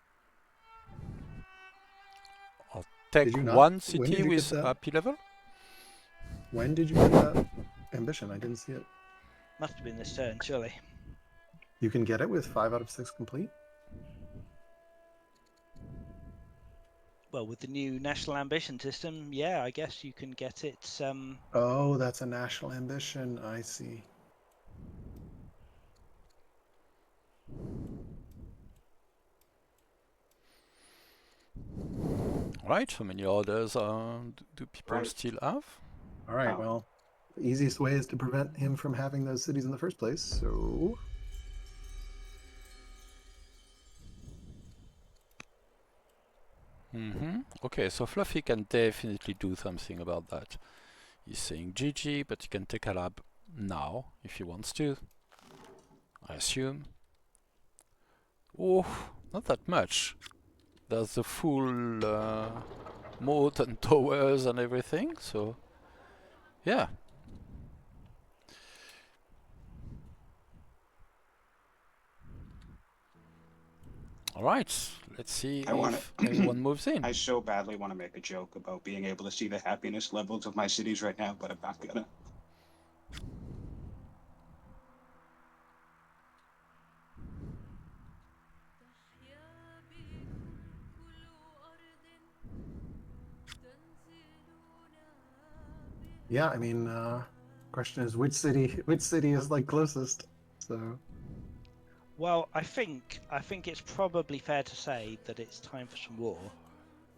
I'll take Did you not- one when city did you get with that? happy level. When did you get that ambition? I didn't see it. Must have been this turn, surely. You can get it with 5 out of 6 complete? Well, with the new national ambition system, yeah, I guess you can get it. Oh, that's a national ambition. I see. Right, how many orders do people Right. still have? All right, Oh. well, the easiest way is to prevent him from having those cities in the first place, so... Okay, so Fluffy can definitely do something about that. He's saying GG, but he can take a lab now if he wants to. I assume. Oh, not that much. There's the full moat and towers and everything, so yeah. Alright, let's see I wanna- if anyone moves in. I so badly want to make a joke about being able to see the happiness levels of my cities right now, but I'm not gonna. Yeah, I mean, question is which city is like closest? So Well, I think it's probably fair to say that it's time for some war.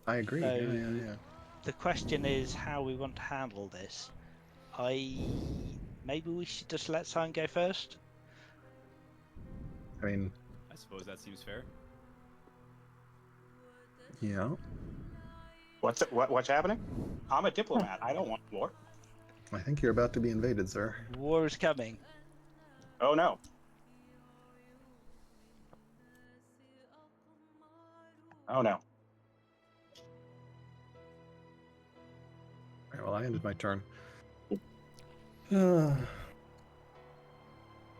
I agree. So- Yeah. The question is how we want to handle this. Maybe we should just let Sion go first. I mean, I suppose that seems fair. yeah. What's happening? I'm a diplomat. I don't want war. I think you're about to be invaded, sir. War is coming. Oh no. Oh no. All right, well, I ended my turn.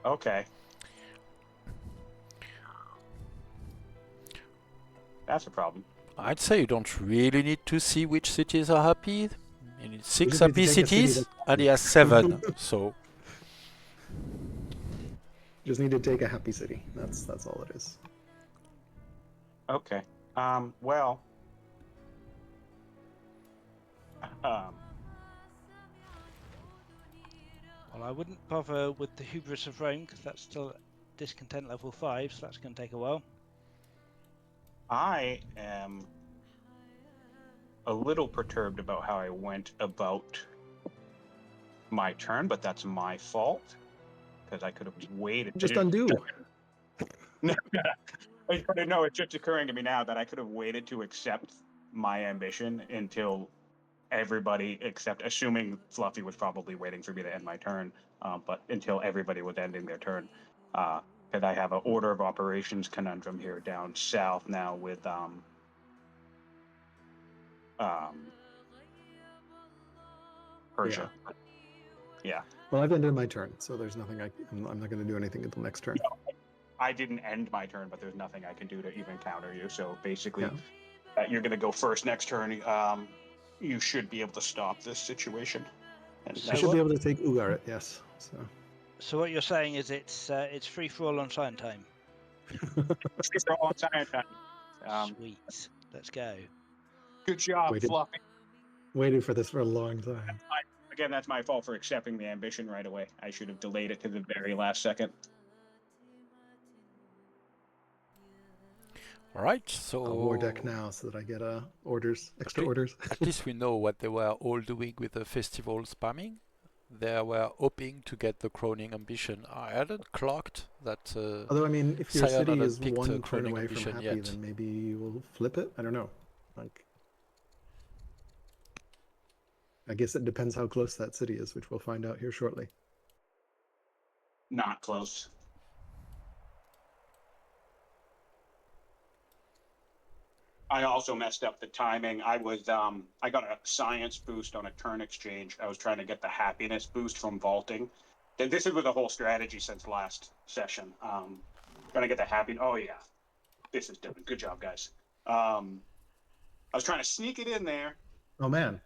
Okay. That's a problem. I'd say you don't really need to see which cities are happy. You need 6 just need to happy take a city cities, that's and he has 7, so Just need to take a happy city. That's all it is. Okay. Well. Well, I wouldn't bother with the hubris of Rome because that's still discontent level 5, so that's going to take a while. I am a little perturbed about how I went about my turn, but that's my fault because I could have waited. Just undo. No, it's just occurring to me now that I could have waited to accept my ambition until everybody except, assuming Fluffy was probably waiting for me to end my turn, but until everybody was ending their turn. Because I have an order of operations conundrum here down south now with Persia. Yeah. Well, I've ended my turn, so there's nothing I'm not going to do anything until next turn. I didn't end my turn, but there's nothing I can do to even counter you. So basically, Yeah. you're going to go first next turn. You should be able to stop this situation. And So I should be able to take Ugarit, yes. So what you're saying is it's free for all on Sion time. for all time. Sweet. Let's go. Good job, Waited. Fluffy. Waited for this for a long time. Again, that's my fault for accepting the ambition right away. I should have delayed it to the very last second. alright, so I'll war deck now so that I get extra orders. at least we know what they were all doing with the festival spamming. They were hoping to get the crowning ambition. I hadn't clocked that. Although, I mean, if your Sion city hadn't is picked one turn crowning away from ambition happy, yet. then maybe we'll flip it. I don't know. Like, I guess it depends how close that city is, which we'll find out here shortly. Not close. I also messed up the timing. I got a science boost on a turn exchange. I was trying to get the happiness boost from vaulting. This was a whole strategy since last session. Trying to get the happy. Oh yeah, this is done. Good job, guys. I was trying to sneak it in there. Oh man,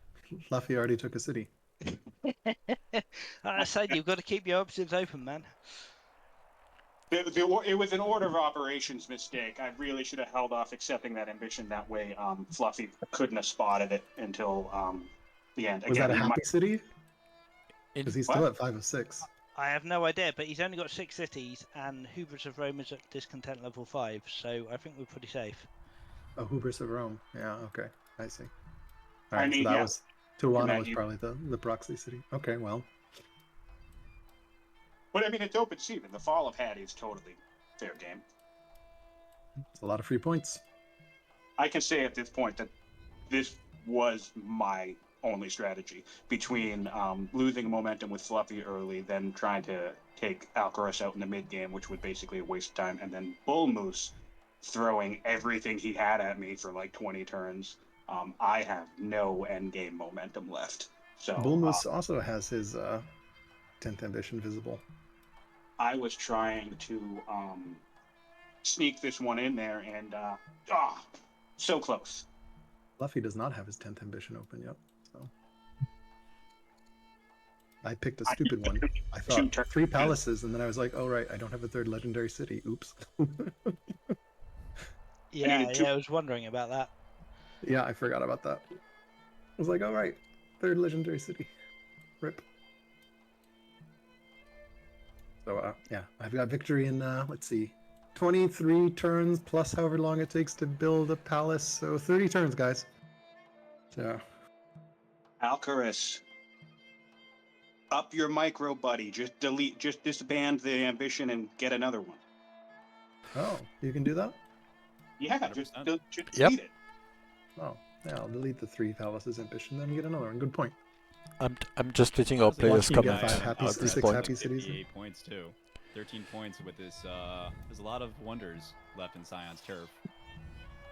Fluffy already took a city. I said you've got to keep your options open, man. It was an order of operations mistake. I really should have held off accepting that ambition. That way, Fluffy couldn't have spotted it until the end. Was Again, that a you happy might- city? In Because he's What? still at 5 of 6. I have no idea, but he's only got 6 cities, and Hubris of Rome is at discontent level 5, so I think we're pretty safe. Oh, Hubris of Rome. Yeah, okay. I see. I Alright, mean, so that yeah. was... Tijuana Matt, was probably the proxy city. Okay, well. But I mean, it's open season. The fall of Hattie is totally fair game. It's a lot of free points. I can say at this point that this was my only strategy between losing momentum with Fluffy early, then trying to take Alcaras out in the mid game, which was basically a waste of time, and then Bullmoose throwing everything he had at me for like 20 turns. I have no end game momentum left. So Bullmoose also has his 10th ambition visible. I was trying to sneak this one in there, and so close. Fluffy does not have his 10th ambition open yet, so... I picked a stupid one. I thought 3 palaces, and then I was like, oh right, I don't have a 3rd legendary city. Oops. Yeah, I was wondering about that. Yeah, I forgot about that. I was like, all right, 3rd legendary city. Rip. So, yeah, I've got victory in, let's see, 23 turns plus however long it takes to build a palace. So 30 turns, guys. So, Alcaras, up your micro, buddy. Just disband the ambition and get another one. oh, you can do that? Yeah, 100%. just Yep. delete it. Oh, yeah, I'll delete the 3 palaces ambition, then get another one. Good point. I'm just letting our Honestly, players you come get at 5 happy, at this 6 point. happy cities. 58 points too. 13 points with this. There's a lot of wonders left in Scion's turf.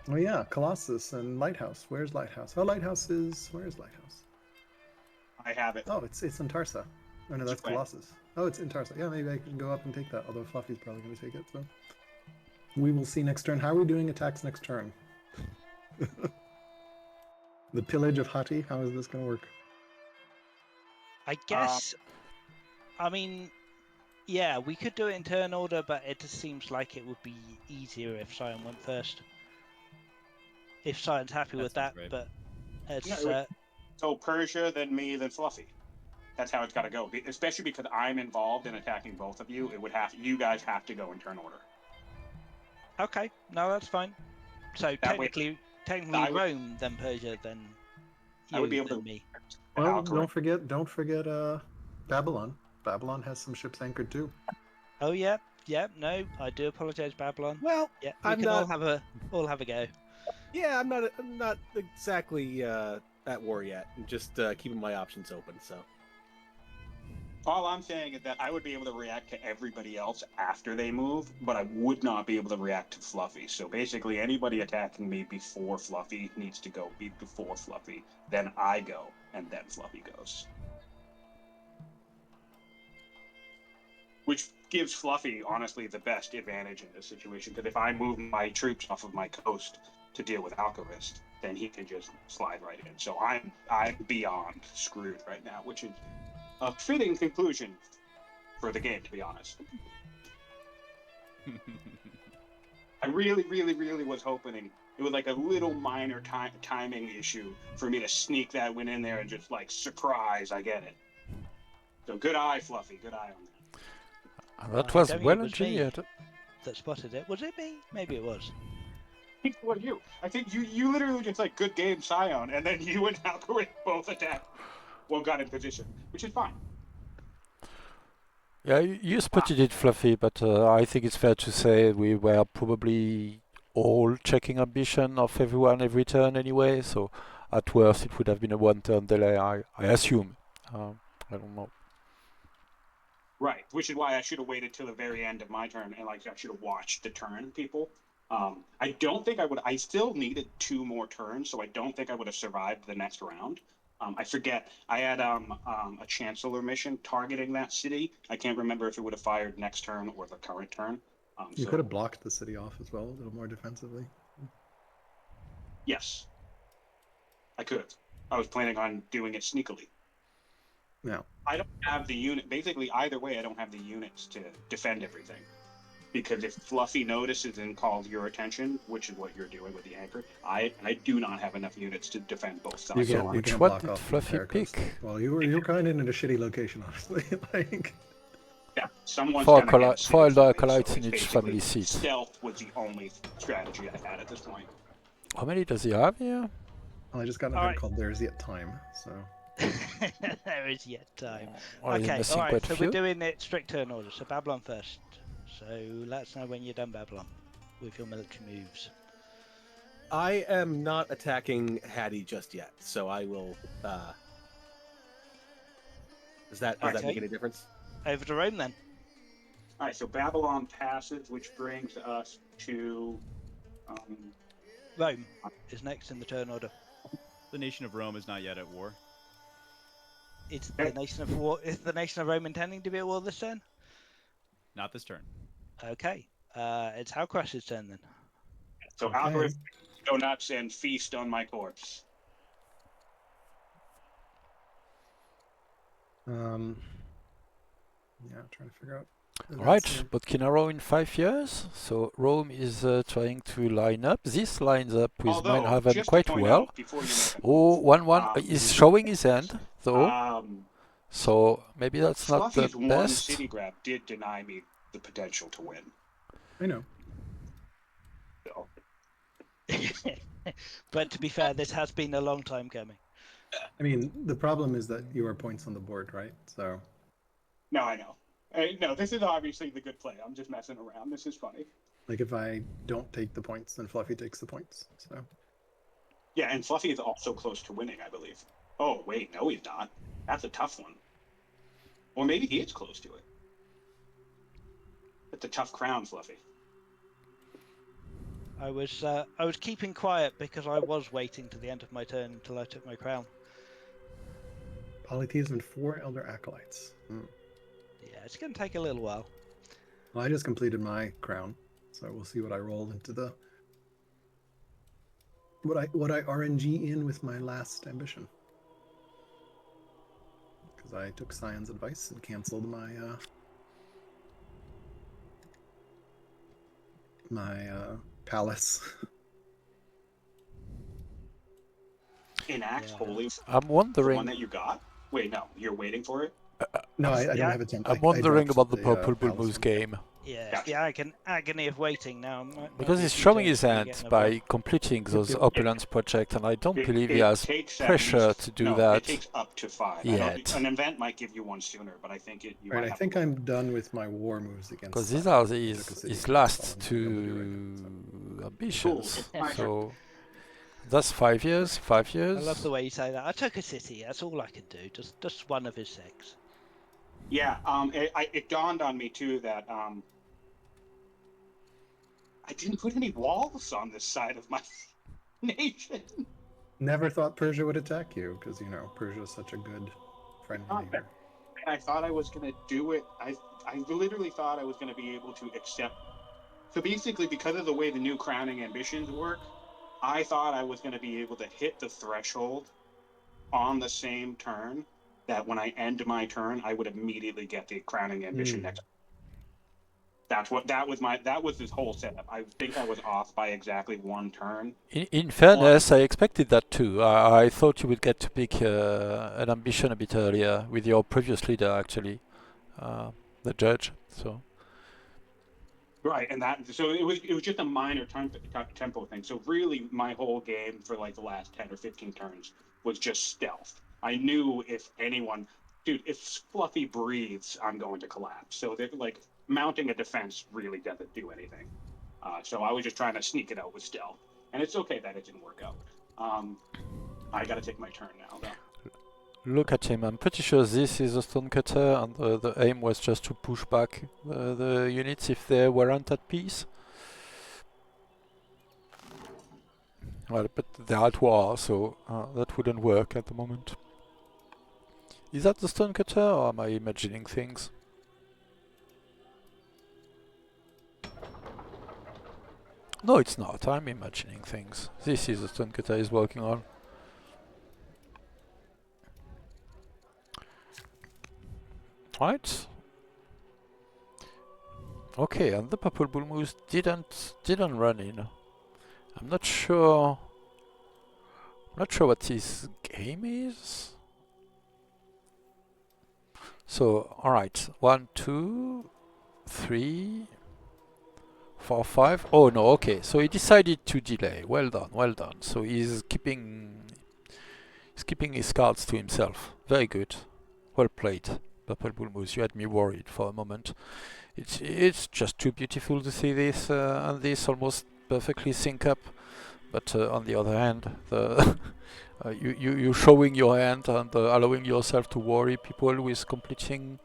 Oh yeah, Colossus and Lighthouse. Where's Lighthouse? Oh, Lighthouse is... Where's Lighthouse? I have it. Oh, it's in Tarsa. Oh no, that's Right. Colossus. Oh, it's in Tarsa. Yeah, maybe I can go up and take that, although Fluffy's probably going to take it, so... We will see next turn. How are we doing attacks next turn? The pillage of Hati, how is this going to work? I guess, I mean, yeah, we could do it in turn order, but it just seems like it would be easier if Sion went first. If Sion's happy with that, sounds great. but it's, Yeah, it would- So Persia, then me, then Fluffy. That's how it's got to go. Especially because I'm involved in attacking both of you. You guys have to go in turn order. okay, no, that's fine. So That way- technically I would- Rome, then Persia, then you, I would be able then to- me. Well, Alcaraz. don't forget Babylon. Babylon has some ships anchored too. Oh yeah, no, I do apologise, Babylon. Well, Yeah, we I'm can not- all have a go. yeah, I'm not exactly at war yet. I'm just keeping my options open. So All I'm saying is that I would be able to react to everybody else after they move, but I would not be able to react to Fluffy. So basically, anybody attacking me before Fluffy needs to go before Fluffy. Then I go, and then Fluffy goes. Which gives Fluffy, honestly, the best advantage in this situation, because if I move my troops off of my coast to deal with Alcaras, then he can just slide right in. So I'm beyond screwed right now, which is a fitting conclusion for the game, to be honest. I really, really, really was hoping it was like a little minor timing issue for me to sneak that win in there and just like, surprise, I get it. So good eye, Fluffy, good eye on that. That I was don't think well it was me. engineered. That spotted it. Was it me? Maybe it was. What are you? I think you literally just like, good game, Sion, and then you and Alcaraz both attacked. Well, got in position, which is fine. Yeah, you spotted it, Fluffy, but I think it's fair to say we were probably all checking ambition of everyone every turn anyway, so at worst it would have been a 1-turn delay, I assume. I don't know. Right, which is why I should have waited till the very end of my turn, and like I should have watched the turn, people. I don't think I would. I still needed 2 more turns, so I don't think I would have survived the next round. I forget. I had a Chancellor mission targeting that city. I can't remember if it would have fired next turn or the current turn. You could have blocked the city off as well, a little more defensively. Yes, I could have. I was planning on doing it sneakily. Yeah. I don't have the unit. Basically, either way, I don't have the units to defend everything. Because if Fluffy notices and calls your attention, which is what you're doing with the anchor, I do not have enough units to defend both You sides. can't, So you which can't one block did off the Fluffy entire coast. pick? Well, you were kind of in a shitty location, honestly. Like, Yeah, someone's Four gonna get four city Elder from me, acolytes so in it's each basically family seat. stealth was the only strategy I had at this point. How many does he have here? well, I just got an All event right. called There's Yet Time, so... There is yet time. Oh, he's Okay, missing alright, quite a so few. we're doing it strict turn order. So Babylon first. So let us know when you're done, Babylon, with your military moves. I am not attacking Hattie just yet, so I will. Does that make Okay. any difference? Over to Rome then. All right, so Babylon passes, which brings us to. Rome is next in the turn order. The nation of Rome is not yet at war. Is the nation of Rome intending to be at war this turn? Not this turn. Okay. It's Alcaras' turn then. So Okay. Alcaras go nuts and feast on my corpse. Yeah, I'm trying to figure out... Right, but Kinaro in 5 years. So Rome is trying to line up. This lines up with Although, Minehaven just to quite point well. out before you make a Oh, move, 1-1 is showing his end, though. So maybe that's not the Fluffy's one best. city grab did deny me the potential to win. I know. So, But to be fair, this has been a long time coming. I mean, the problem is that you are points on the board, right? So... no, I know. No, this is obviously the good play. I'm just messing around. This is funny. Like, if I don't take the points, then Fluffy takes the points, so... Yeah, and Fluffy is also close to winning, I believe. Oh, wait, no, he's not. That's a tough one. Or maybe he is close to it. It's a tough crown, Fluffy. I was keeping quiet because I was waiting to the end of my turn until I took my crown. Polytheism and 4 Elder Acolytes. Yeah, it's going to take a little while. Well, I just completed my crown, so we'll see what I roll into the... What I RNG in with my last ambition. Because I took Sion's advice and canceled my palace. Enact Holy. I'm The one wondering. that you got? Wait, no, you're waiting for it? No, I Yeah. don't have a template. I'm wondering I about the dropped Purple palace Bullmoose one. game. Yeah, the agony of waiting now. Because he's showing his hand by completing those opulence projects, and I don't believe he has takes at pressure least- to do no, that It takes up to 5. yet. An event might give you one sooner, but I think you Right, might I have think to- I'm done with my war moves against. Because these Sion. are I took a his city his from last Scotland, so I'm gonna do it, two ambitions. Cool. So that's 5 years. 5 I years. love the way you say that. I took a city. That's all I could do. Just one of his 6. Yeah, it dawned on me too that I didn't put any walls on this side of my nation. Never thought Persia would attack you because Persia is such a good friend Not neighbor. And I thought I was gonna do it. I literally thought I was gonna be able to accept. So basically, because of the way the new crowning ambitions work, I thought I was gonna be able to hit the threshold on the same turn. That when I end my turn, I would immediately get the crowning ambition next. That was this whole setup. I think I was off by exactly 1 turn. In fairness, I expected that too. I thought you would get to pick an ambition a bit earlier with your previous leader, actually, the judge. So. Right, and so it was just a minor tempo thing. So really, my whole game for like the last 10 or 15 turns was just stealth. I knew if Fluffy breathes, I'm going to collapse. So mounting a defense really doesn't do anything. So I was just trying to sneak it out with stealth, and it's okay that it didn't work out. I got to take my turn now, though. Look at him. I'm pretty sure this is a stonecutter, and the aim was just to push back the units if they weren't at peace. Well, but they're at war, so that wouldn't work at the moment. Is that the stonecutter, or am I imagining things? No, it's not. I'm imagining things. This is the Stonecutter is working on. Right. Okay, and the ThePurpleBullMoose didn't run in. I'm not sure. Not sure what his game is. So, alright. 1, 2, 3, 4, 5. Oh no, okay. So he decided to delay. Well done, well done. So he's keeping his cards to himself. Very good. Well played, ThePurpleBullMoose. You had me worried for a moment. It's just too beautiful to see this and this almost perfectly sync up. But on the other hand, the you showing your hand and allowing yourself to worry people with completing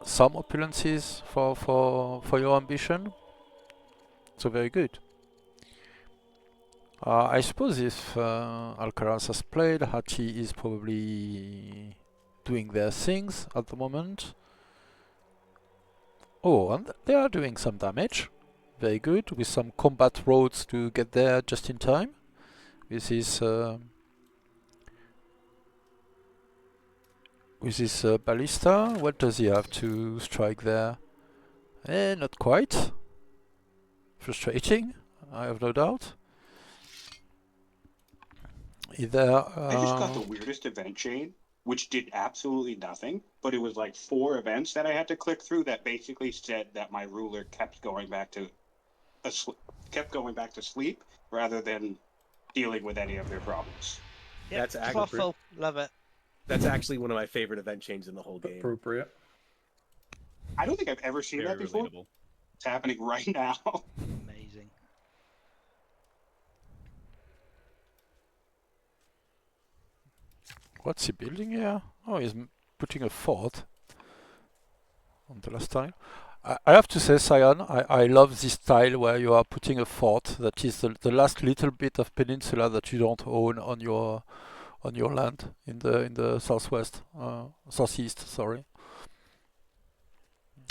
some opulences for your ambition. So very good. I suppose if Alcaras has played, Hachi is probably doing their things at the moment. Oh, and they are doing some damage. Very good, with some combat roads to get there just in time. With his ballista, what does he have to strike there? Not quite. Frustrating, I have no doubt. Either I just got the weirdest event chain, which did absolutely nothing, but it was like 4 events that I had to click through that basically said that my ruler kept going back to sleep rather than dealing with any of their problems. Yep, That's actually Fluffle, love it. That's actually one of my favorite event chains in the whole game. Appropriate. I don't think I've ever seen Very that before. relatable. It's happening right now. Amazing. what's he building here? Oh, he's putting a fort on the last tile. I have to say, Sion, I love this tile where you are putting a fort that is the last little bit of peninsula that you don't own on your land in the southwest, southeast. Sorry,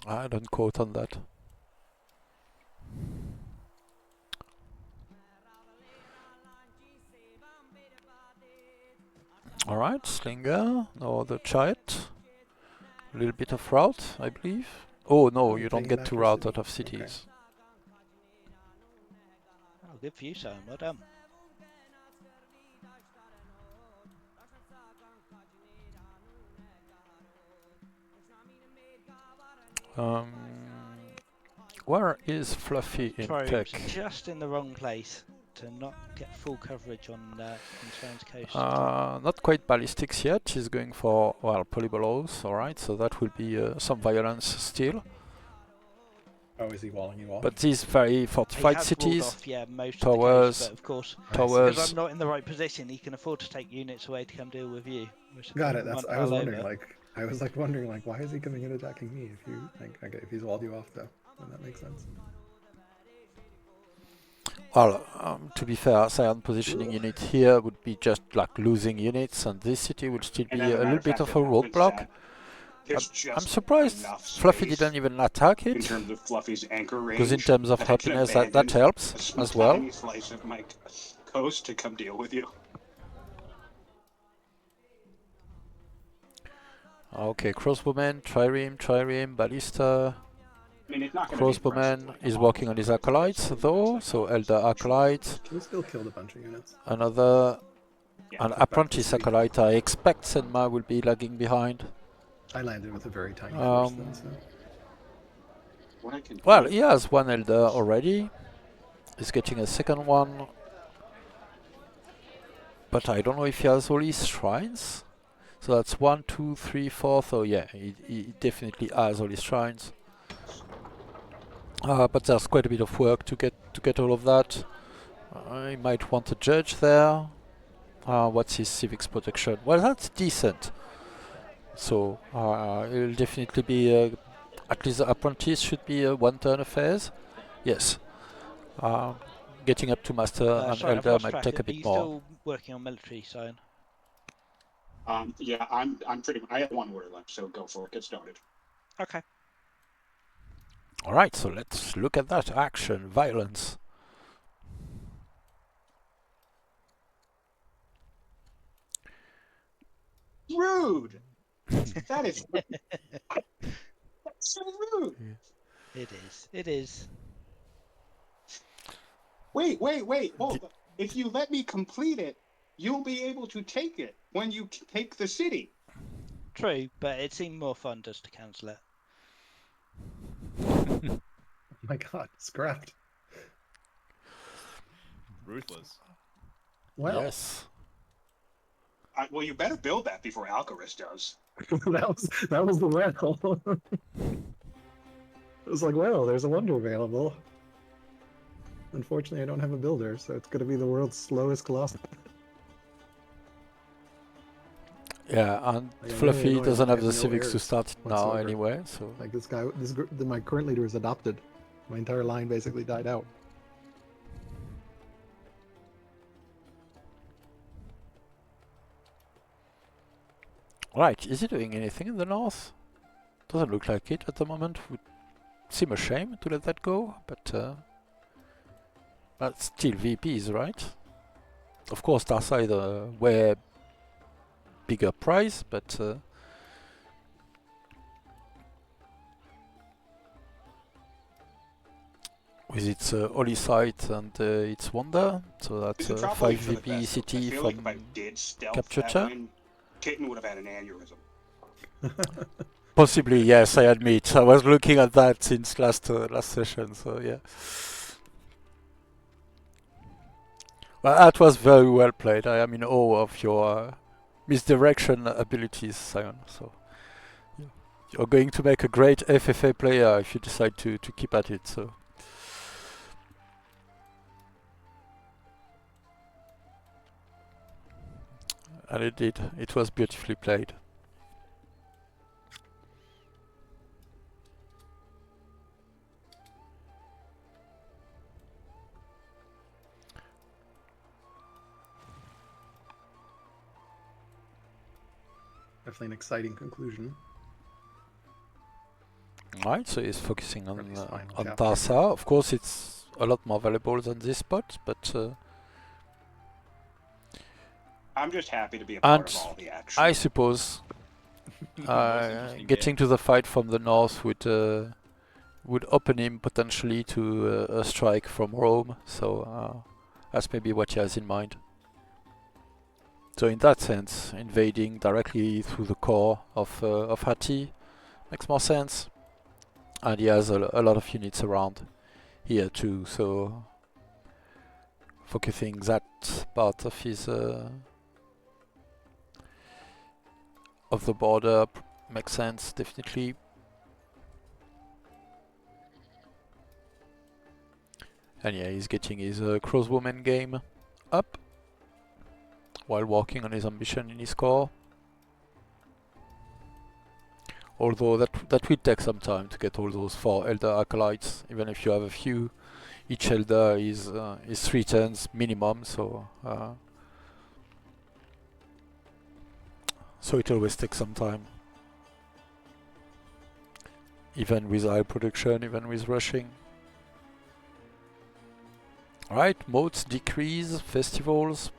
I don't quote on that. All right, Slinger, no other chariot. A little bit of route, I believe. Oh no, you don't get to route out of cities. Oh, good for you, Simon. Well done. Where is Fluffy in Troves tech? just in the wrong place to not get full coverage on Sloan's coast. Not quite ballistics yet. She's going for, well, polybolos. Alright, so that will be some violence still. Oh, is he walling you off? But these very He fortified has walled cities, off, yeah, most towers, of the coast, but of course, towers. because I'm not in the right position, he can afford to take units away to come deal with you. Got it. That's. I was wondering, wondering, why is he coming in attacking me? If you, okay, if he's walled you off, though, then that makes sense. Well, to be fair, Sion positioning unit here would be just like losing units, and this city would still be a little bit of a roadblock. I'm surprised Fluffy didn't even attack In it, terms of Fluffy's anchor range, because in terms of that I can happiness, that abandon helps a as well. tiny slice of my coast to come deal with you. Okay, crossbowman, trireme, ballista. I mean, it's not going to be Crossbowman is working on his acolytes though, so Elder Acolyte, He still killed a bunch of units. another, Yeah, an apprentice acolyte. I expect Senma will be lagging behind. I landed with a very tiny force then, so. what I can Well, do- he has one Elder already. He's getting a second one. But I don't know if he has all his shrines. So that's 1, 2, 3, 4. So yeah, he definitely has all his shrines. But there's quite a bit of work to get all of that. He might want a judge there. What's his civics protection? Well, that's decent. So it'll definitely be at least the apprentice should be a 1 turn affairs. Yes. Getting up to master and Sorry, I've elder lost might track. take a Are bit you more. still working on military, Sion? Yeah, I'm pretty. I have 1 order left, so go for it. Get started. Okay. All right, so let's look at that action, violence. rude. That is that's so rude. It is. It is. Wait. Hold on. If you let me complete it, you'll be able to take it when you take the city. True, but it seemed more fun just to cancel it. Oh my god, scrapped. Ruthless. Well, Yes. Well, you better build that before Alcaras does. that was the well. It was like, well, there's a wonder available. Unfortunately, I don't have a builder, so it's going to be the world's slowest colossus. Yeah, and Like, I'm really Fluffy annoyed doesn't I have have the no civics to heirs start it now whatsoever. anyway, so... Like this guy, my current leader is adopted. My entire line basically died out. Right, is he doing anything in the north? Doesn't look like it at the moment. Would seem a shame to let that go, but still VPs, right? Of course, Starside way bigger prize, but with its holy site and its wonder, so that's This is a probably 5 for the VP best. city I feel from like if I did stealth Capture. that win, Kitten would have had an aneurysm. Possibly, yes, I admit. I was looking at that since last session, so yeah. Well, that was very well played. I am in awe of your misdirection abilities, Sion. So you're going to make a great FFA player if you decide to keep at it. So. And it did. It was beautifully played. Definitely an exciting conclusion. Right, so he's focusing on least final on chapter. Tarsa. Of course, it's a lot more valuable than this spot, but I'm just happy to be a part and of all the action. I suppose Most interesting getting game. to the fight from the north would open him potentially to a strike from Rome. So that's maybe what he has in mind. So in that sense, invading directly through the core of Hati makes more sense. And he has a lot of units around here too, so focusing that part of his of the border makes sense, definitely. And yeah, he's getting his crossbowman game up while working on his ambition in his core. Although that will take some time to get all those 4 Elder Acolytes, even if you have a few. Each Elder is 3 turns minimum, so it always takes some time. Even with high production, even with rushing. Alright, modes decrease, festivals.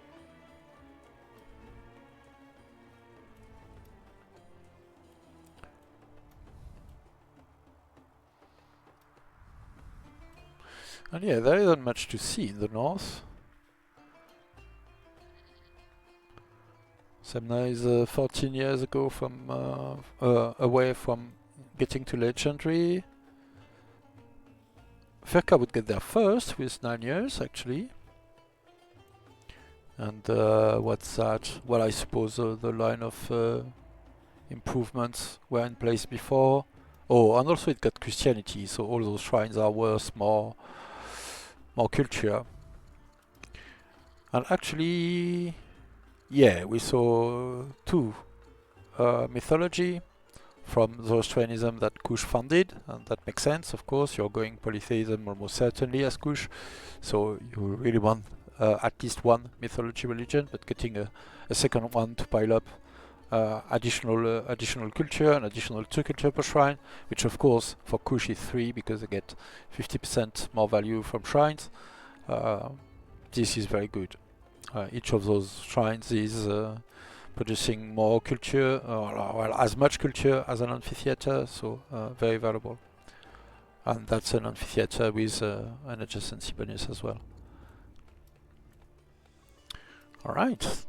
And yeah, there isn't much to see in the north. Semna is 14 years ago from away from getting to legendary. Ferka would get there first with 9 years actually. And what's that? Well, I suppose the line of improvements were in place before. Oh, and also it got Christianity, so all those shrines are worth more culture. And actually, yeah, we saw 2 mythology from those Trainism that Kush funded, and that makes sense, of course. You're going polytheism almost certainly as Kush, so you really want at least 1 mythology religion, but getting a second one to pile up additional culture and additional 2 culture per shrine, which of course for Kush is 3 because they get 50% more value from shrines. This is very good. Each of those shrines is producing more culture, or well, as much culture as an amphitheater, so very valuable. And that's an amphitheater with an adjacency bonus as well. Alright.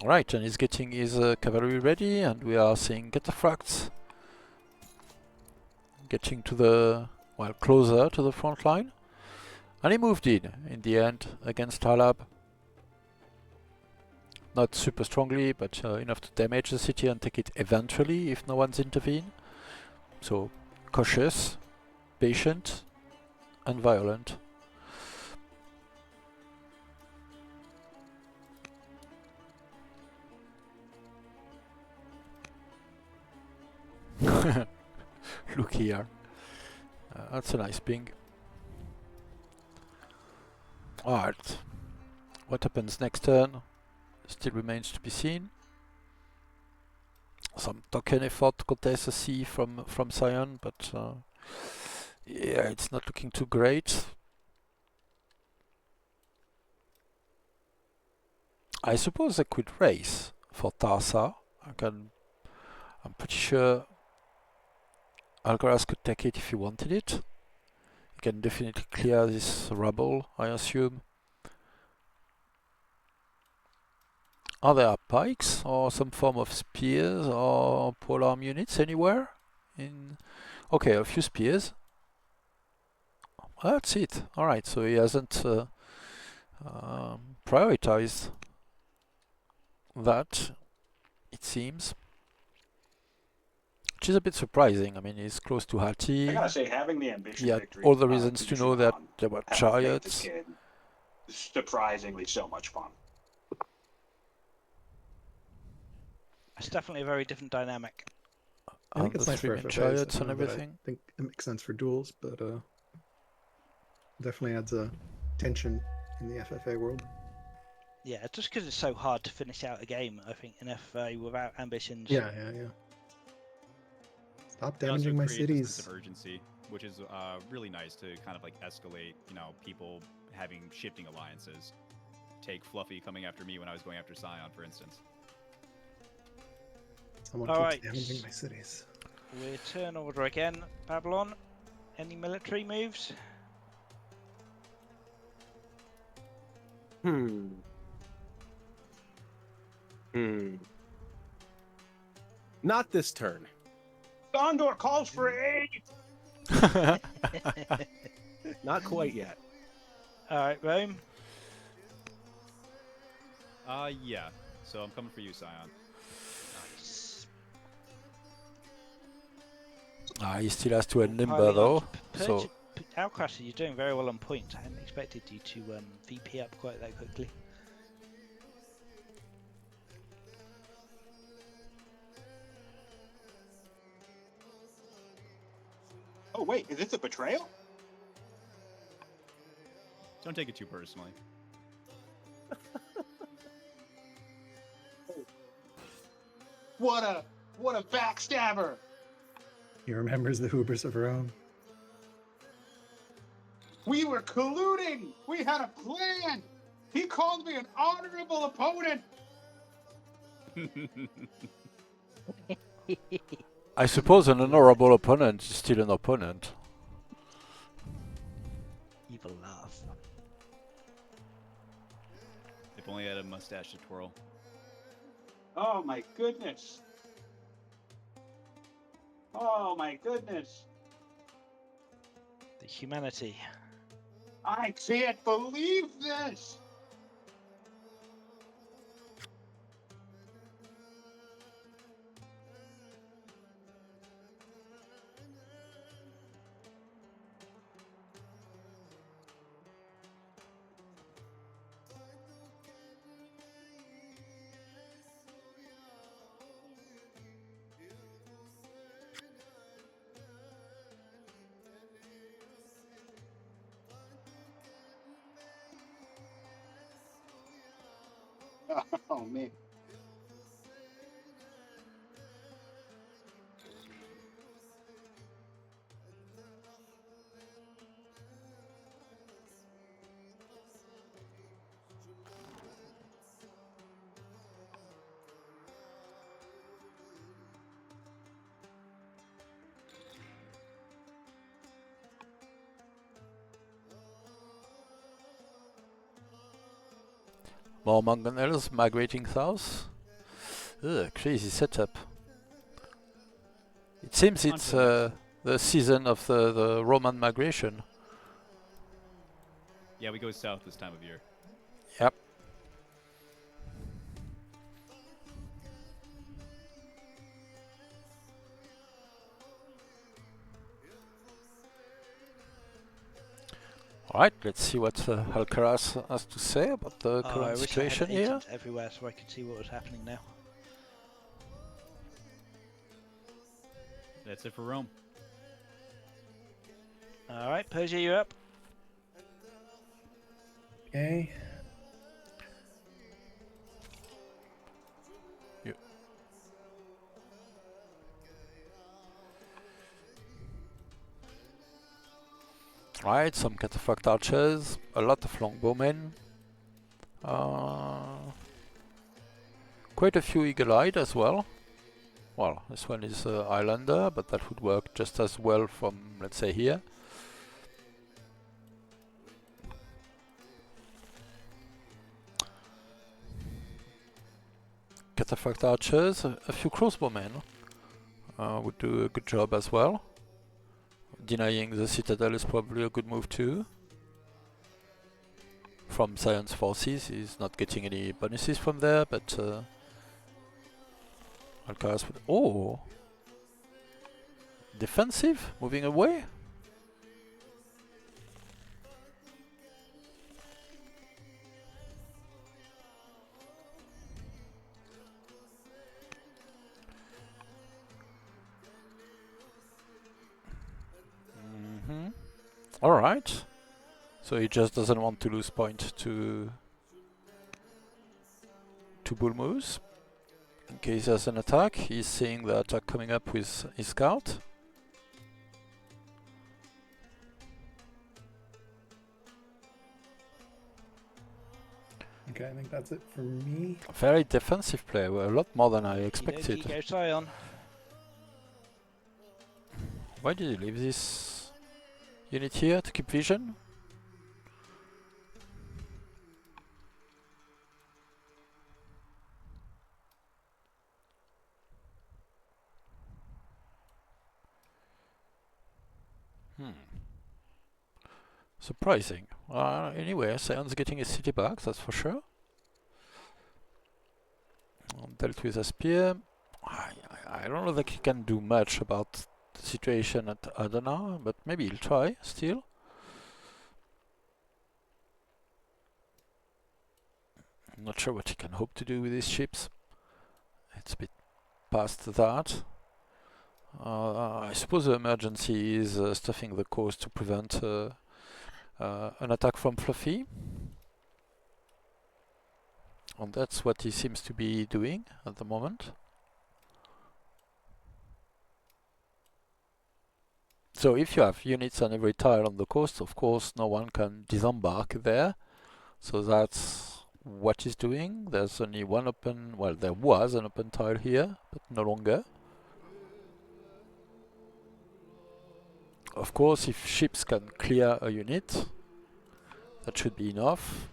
Alright, and he's getting his cavalry ready, and we are seeing cataphracts getting to the, well, closer to the front line. And he moved in the end against Talab. Not super strongly, but enough to damage the city and take it eventually if no one's intervened. So, cautious, patient, and violent. Look here. That's a nice ping. Alright. What happens next turn still remains to be seen. Some token effort to contest a C from Sion, but yeah, it's not looking too great. I suppose I could race for Tarsa. I'm pretty sure Alcaras could take it if he wanted it. He can definitely clear this rubble, I assume. Are there pikes or some form of spears or polearm units anywhere? Okay, a few spears. That's it. Alright, so he hasn't prioritized that, it seems. Which is a bit surprising. I mean, he's close to Hati. I gotta say, having the ambition He had victory, all the reasons to know that on there were Have a Faith chariots. Kid is surprisingly so much fun. It's definitely a very different dynamic. I think it's nice for FFAs, chariots and everything. I think it makes sense for duels, but definitely adds a tension in the FFA world. Yeah, just because it's so hard to finish out a game, I think, in FFA without ambitions. Yeah. Stop damaging my cities. A sense of urgency, which is really nice to kind of like escalate, people having shifting alliances. Take Fluffy coming after me when I was going after Sion, for instance. Someone All keeps right. damaging my cities. We turn order again. Babylon, any military moves? Not this turn. Gondor calls for aid! Not quite yet. All right, Rome. Yeah. So I'm coming for you, Sion. Nice. He still has to unlimber Piling though, up. so Alcaras, you're doing very well on point. I hadn't expected you to VP up quite that quickly. Oh wait, is this a betrayal? Don't take it too personally. What a backstabber! He remembers the Hoobers of Rome. We were colluding! We had a plan! He called me an honorable opponent! I suppose an honorable opponent is still an opponent. Evil laugh. If only I had a mustache to twirl. Oh my goodness! Oh my goodness! The humanity. I can't believe this! Oh man. More mangonels migrating south. Ugh, crazy setup. It seems it's the season of the Roman migration. Yeah, we go south this time of year. Yep. Alright, let's see what Alcaras has to say about the I current wish I had situation here. agents everywhere so I could see what was happening now. That's it for Rome. Alright, Persia, you're up. Okay. Right, some cataphract archers, a lot of longbowmen. Quite a few eagle-eyed as well. Well, this one is Islander, but that would work just as well from, let's say, here. Cataphract archers, a few crossbowmen would do a good job as well. Denying the citadel is probably a good move too. From Science Forces, he's not getting any bonuses from there, but Alcaras would... Oh! Defensive? Moving away? Alright. So he just doesn't want to lose point to BullMoose. In case there's an attack, he's seeing the attack coming up with his scout. Okay, I think that's it for me. Very defensive play, well, a lot more than I expected. Okey-dokey, go Sion. Why did he leave this unit here to keep vision? Surprising. Anyway, Sion's getting his city back, that's for sure. Dealt with a spear. I don't know that he can do much about the situation at Adana, but maybe he'll try still. I'm not sure what he can hope to do with his ships. It's a bit past that. I suppose the emergency is stuffing the coast to prevent an attack from Fluffy. And that's what he seems to be doing at the moment. So if you have units on every tile on the coast, of course no one can disembark there. So that's what he's doing. There's only one open, well, there was an open tile here, but no longer. Of course, if ships can clear a unit, that should be enough.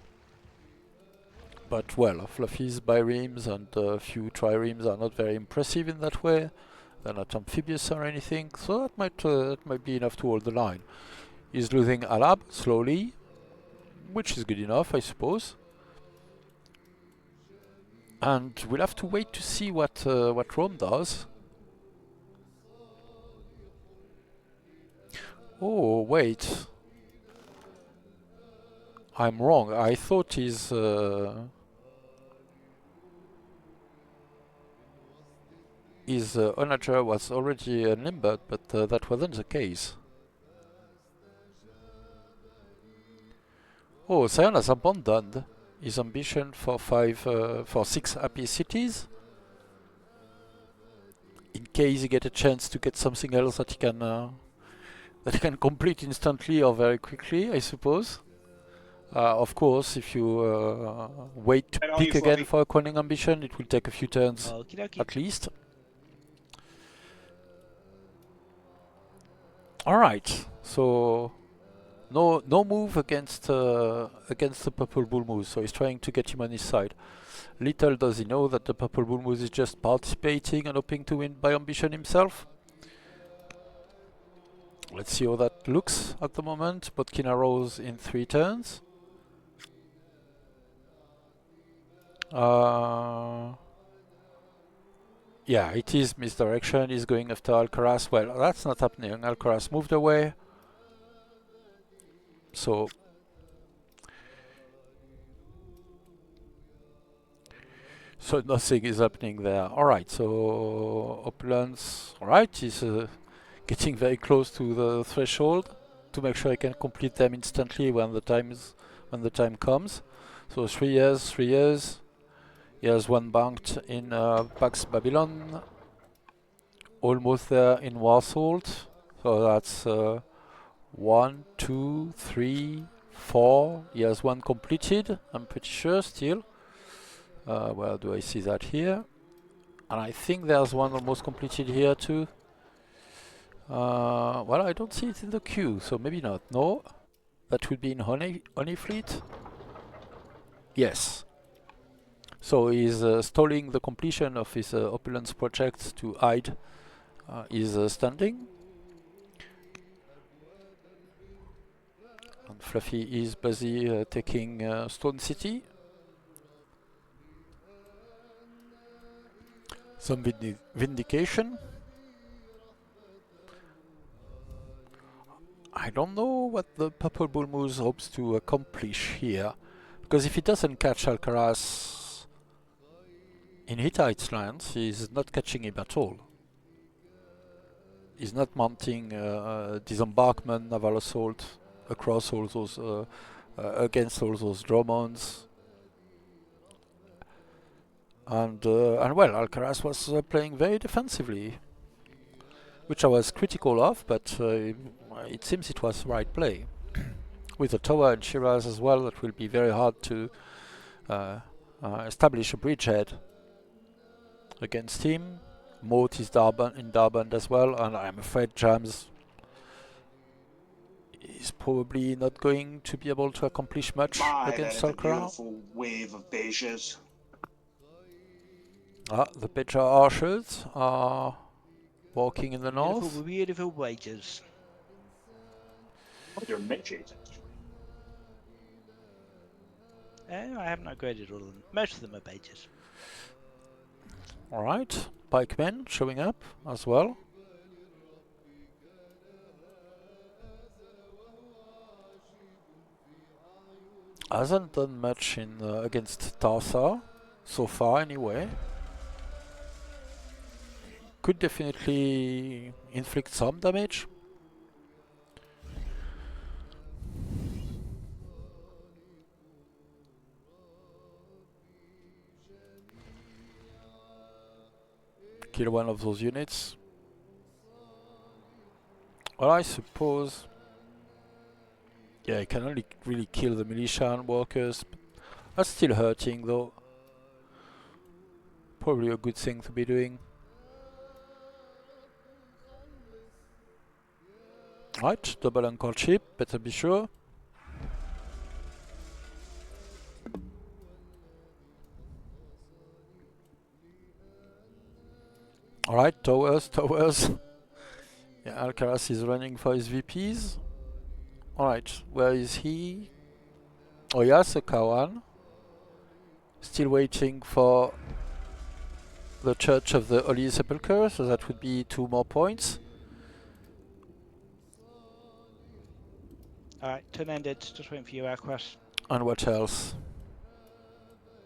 But well, Fluffy's biremes and a few triremes are not very impressive in that way. They're not amphibious or anything, so that might be enough to hold the line. He's losing Alab slowly, which is good enough, I suppose. And we'll have to wait to see what Rome does. Oh wait, I'm wrong. I thought his onager was already unlimbered, but that wasn't the case. Oh, Sion has abandoned his ambition for 6 happy cities. In case he get a chance to get something else that he can complete instantly or very quickly, I suppose. Of course, if you wait to pick again for a crowning ambition, it will take a few turns at least. Alright, so no move against the Purple Bull Moose, so he's trying to get him on his side. Little does he know that the Purple Bull Moose is just participating and hoping to win by ambition himself. Let's see how that looks at the moment. Botkin arrows in 3 turns. Yeah, it is misdirection. He's going after Alcaras. Well, that's not happening. Alcaras moved away. So nothing is happening there. Alright, so Opulence, alright, he's getting very close to the threshold to make sure he can complete them instantly when the time comes. So 3 years, 3 years. He has 1 banked in Pax Babylon, almost there in Warsalt. So that's 1, 2, 3, 4. He has 1 completed, I'm pretty sure still. Where do I see that here? And I think there's 1 almost completed here too. Well, I don't see it in the queue, so maybe not. No, that would be in Honeyfleet. Yes. So he's stalling the completion of his Opulence project to hide his standing. And Fluffy is busy taking Stone City. Some vindication. I don't know what the Purple Bull Moose hopes to accomplish here, because if he doesn't catch Alcaraz in Hittite's lands, he's not catching him at all. He's not mounting disembarkment, naval assault across all those against all those Dromons. And well, Alcaraz was playing very defensively, which I was critical of, but it seems it was the right play. With the tower and Shiraz as well, that will be very hard to establish a bridgehead against him. Moat is in Darband as well, and I'm afraid Jams is probably not going to be able to accomplish much against Alcaraz. Beautiful wave of beiges. The Beja archers are walking in the north. Beautiful, beautiful wages. Oh, they're midges, actually. I haven't upgraded all of them. Most of them are pages. Alright, pikemen showing up as well. Hasn't done much in against Tarsa so far anyway. Could definitely inflict some damage. Kill 1 of those units. Well, I suppose. Yeah, I can only really kill the militia and workers. That's still hurting though. Probably a good thing to be doing. Right, double anchor ship, better be sure. Alright, towers. Yeah, Alcaraz is running for his VPs. Alright, where is he? Oh yes, a Kawan. Still waiting for the Church of the Holy Sepulchre, so that would be 2 more points. Alright, turn ended. Just waiting for you, Alcaraz. And what else?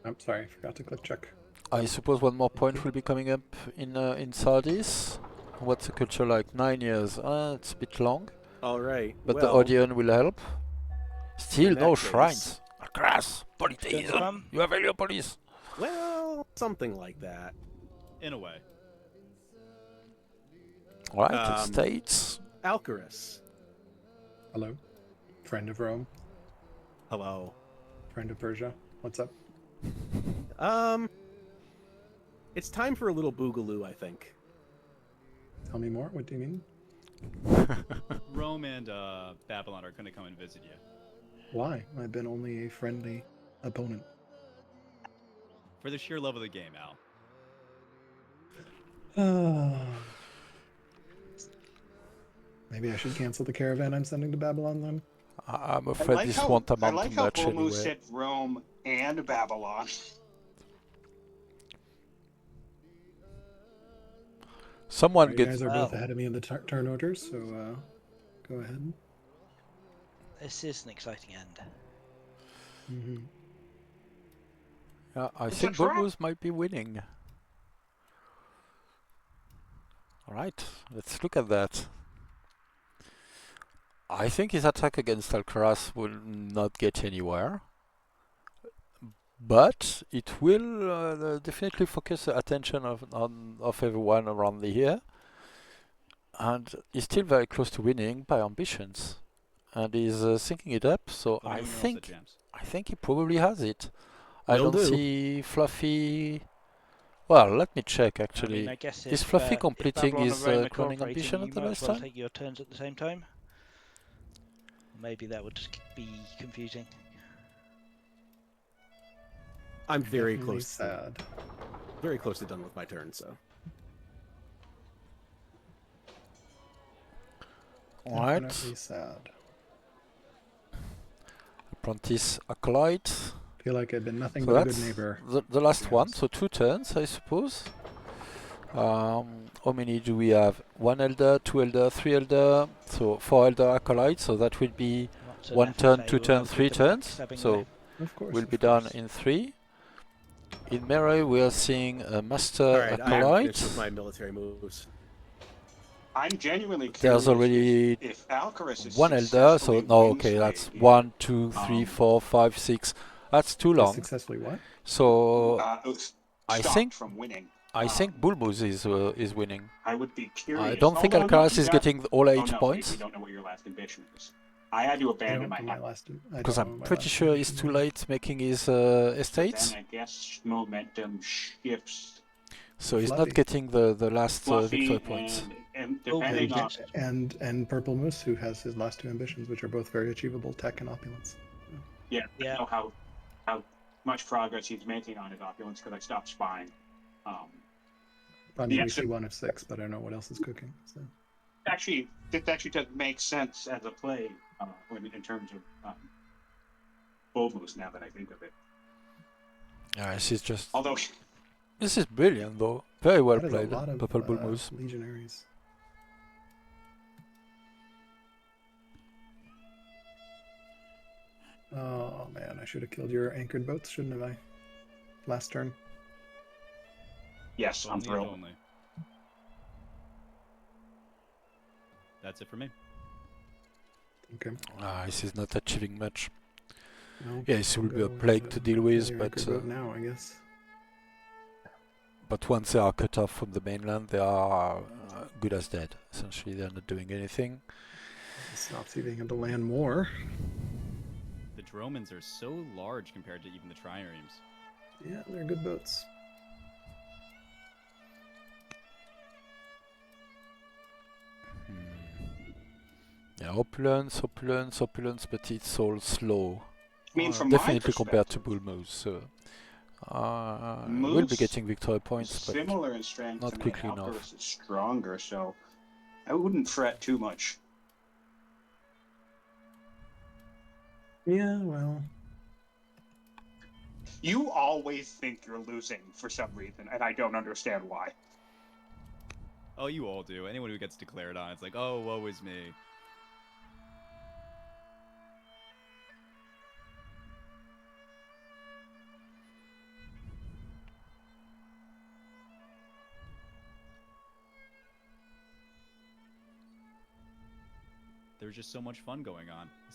I'm sorry, I forgot to click check. I suppose 1 more point will be coming up in Sardis. What's the culture like? 9 years. It's a bit long. All right. But well, the Odeon will help. Still in no that case- shrines. Alcaraz! Polytheism! Come. You have Heliopolis! Well, something like that. In a way. Alright, states. Alcaras. Hello, friend of Rome, Hello. friend of Persia. What's up? It's time for a little boogaloo, I think. Tell me more. What do you mean? Rome and Babylon are going to come and visit you. Why? I've been only a friendly opponent. For the sheer love of the game, Al. Maybe I should cancel the caravan I'm sending to Babylon then. I'm I afraid like this how won't I amount like to how much Bull Moose anyway. said Rome and Babylon. Someone You gets. guys are both Wow. ahead of me in the turn orders, so go ahead. This is an exciting end. Mm-hmm. Yeah, I It's a think trap. Bulbous might be winning. Alright, let's look at that. I think his attack against Alcaras will not get anywhere. But it will definitely focus the attention of everyone around here. And he's still very close to winning by ambitions. And he's syncing it up, so Let me I know when you're all set, think James. he probably has it. I Will don't do. see Fluffy. Well, let me check I actually. mean, I guess Is if, Fluffy if completing Babylon his and Rome are crowning cooperating, ambition you at the might last as well time? take your turns at the same time. Maybe that would just be confusing. I'm very Definitely close. sad. Very close to done with my turn. So Alright. Definitely sad. Apprentice Acolyte. Feel like I've been nothing So but a good that's neighbor. the last be one, honest. so 2 turns, I suppose. How many do we have? 1 Elder, 2 Elder, 3 Elder, so 4 Elder Acolytes, so that will be Not an 1 turn, FFA 2 without turns, 3 the turns. backstabbing So Of course. we'll of be done course. in 3. In melee, we are seeing a Master all right, I'm Acolyte. finished with my military moves. I'm genuinely There's curious already if Alcaras is 1 Elder, so successfully no, okay, that's win-siding 1, 2, 3, Um, 4, 5, 6. That's too Is long. successfully what? So I stopped think from winning. I think Bulbous is winning. I would be curious. I don't think Oh, no, Alcaras you is got- getting all 8 oh, no, points. We don't know what your last ambition is. I had to I abandon don't my know my house. last. I Because don't know I'm my pretty last sure he's ambition too yet. late making his Then estates. I guess momentum shifts. So he's Fluffy. not getting the last Fluffy victory points. and Oh, depending on And Purple Moose, who has his last 2 ambitions, which are both very achievable: tech and opulence. I Yeah. don't know how much progress he's making on his opulence because I stopped spying. I mean, Yeah, we so- see 1 of 6, but I don't know what else is cooking. So. This actually does make sense as a play in terms of Bull Moose. Now that I think of it, Yeah, this is just. although This is brilliant though. Very well That is played, a lot of Purple Bull Moose. legionaries. Oh man, I should have killed your anchored boats, shouldn't have I? Last turn. yes, I'm Only and thrilled. only. That's it for me. Okay. This is not achieving much. No, Yeah, this will be a go plague to deal with, your but anchored boat now, I guess. once they are cut off from the mainland, they are good as dead. Essentially, they're not doing anything. Stops being able to land more. The Dromans are so large compared to even the triremes. Yeah, they're good boats. Yeah, opulence, but it's all slow. I mean, from my Definitely compared to perspective, Bull Moose. So, we'll be Moose getting victory points, but similar in strength not to me, quickly and enough. Alcaras is stronger, so I wouldn't fret too much. Yeah, well, You always think you're losing for some reason, and I don't understand why. Oh, you all do. Anyone who gets declared on, it's like, oh, woe is me. There's just so much fun going on. It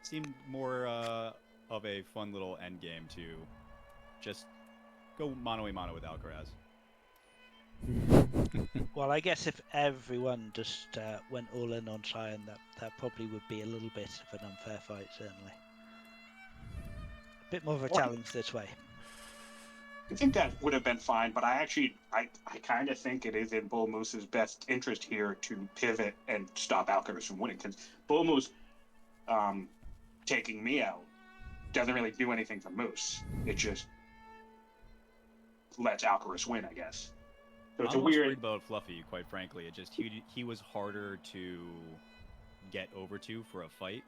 seemed more of a fun little end game to just go mano a mano with Alcaraz. Well, I guess if everyone just went all in on Sion, that probably would be a little bit of an unfair fight, certainly. A bit more of a What? challenge this way. I think that would have been fine, but I kind of think it is in Bull Moose's best interest here to pivot and stop Alcaras from winning, because Bull Moose taking me out doesn't really do anything for Moose. It just lets Alcaras win, I guess. So it's I'm a less weird. worried about Fluffy, quite frankly. It just he was harder to get over to for a fight.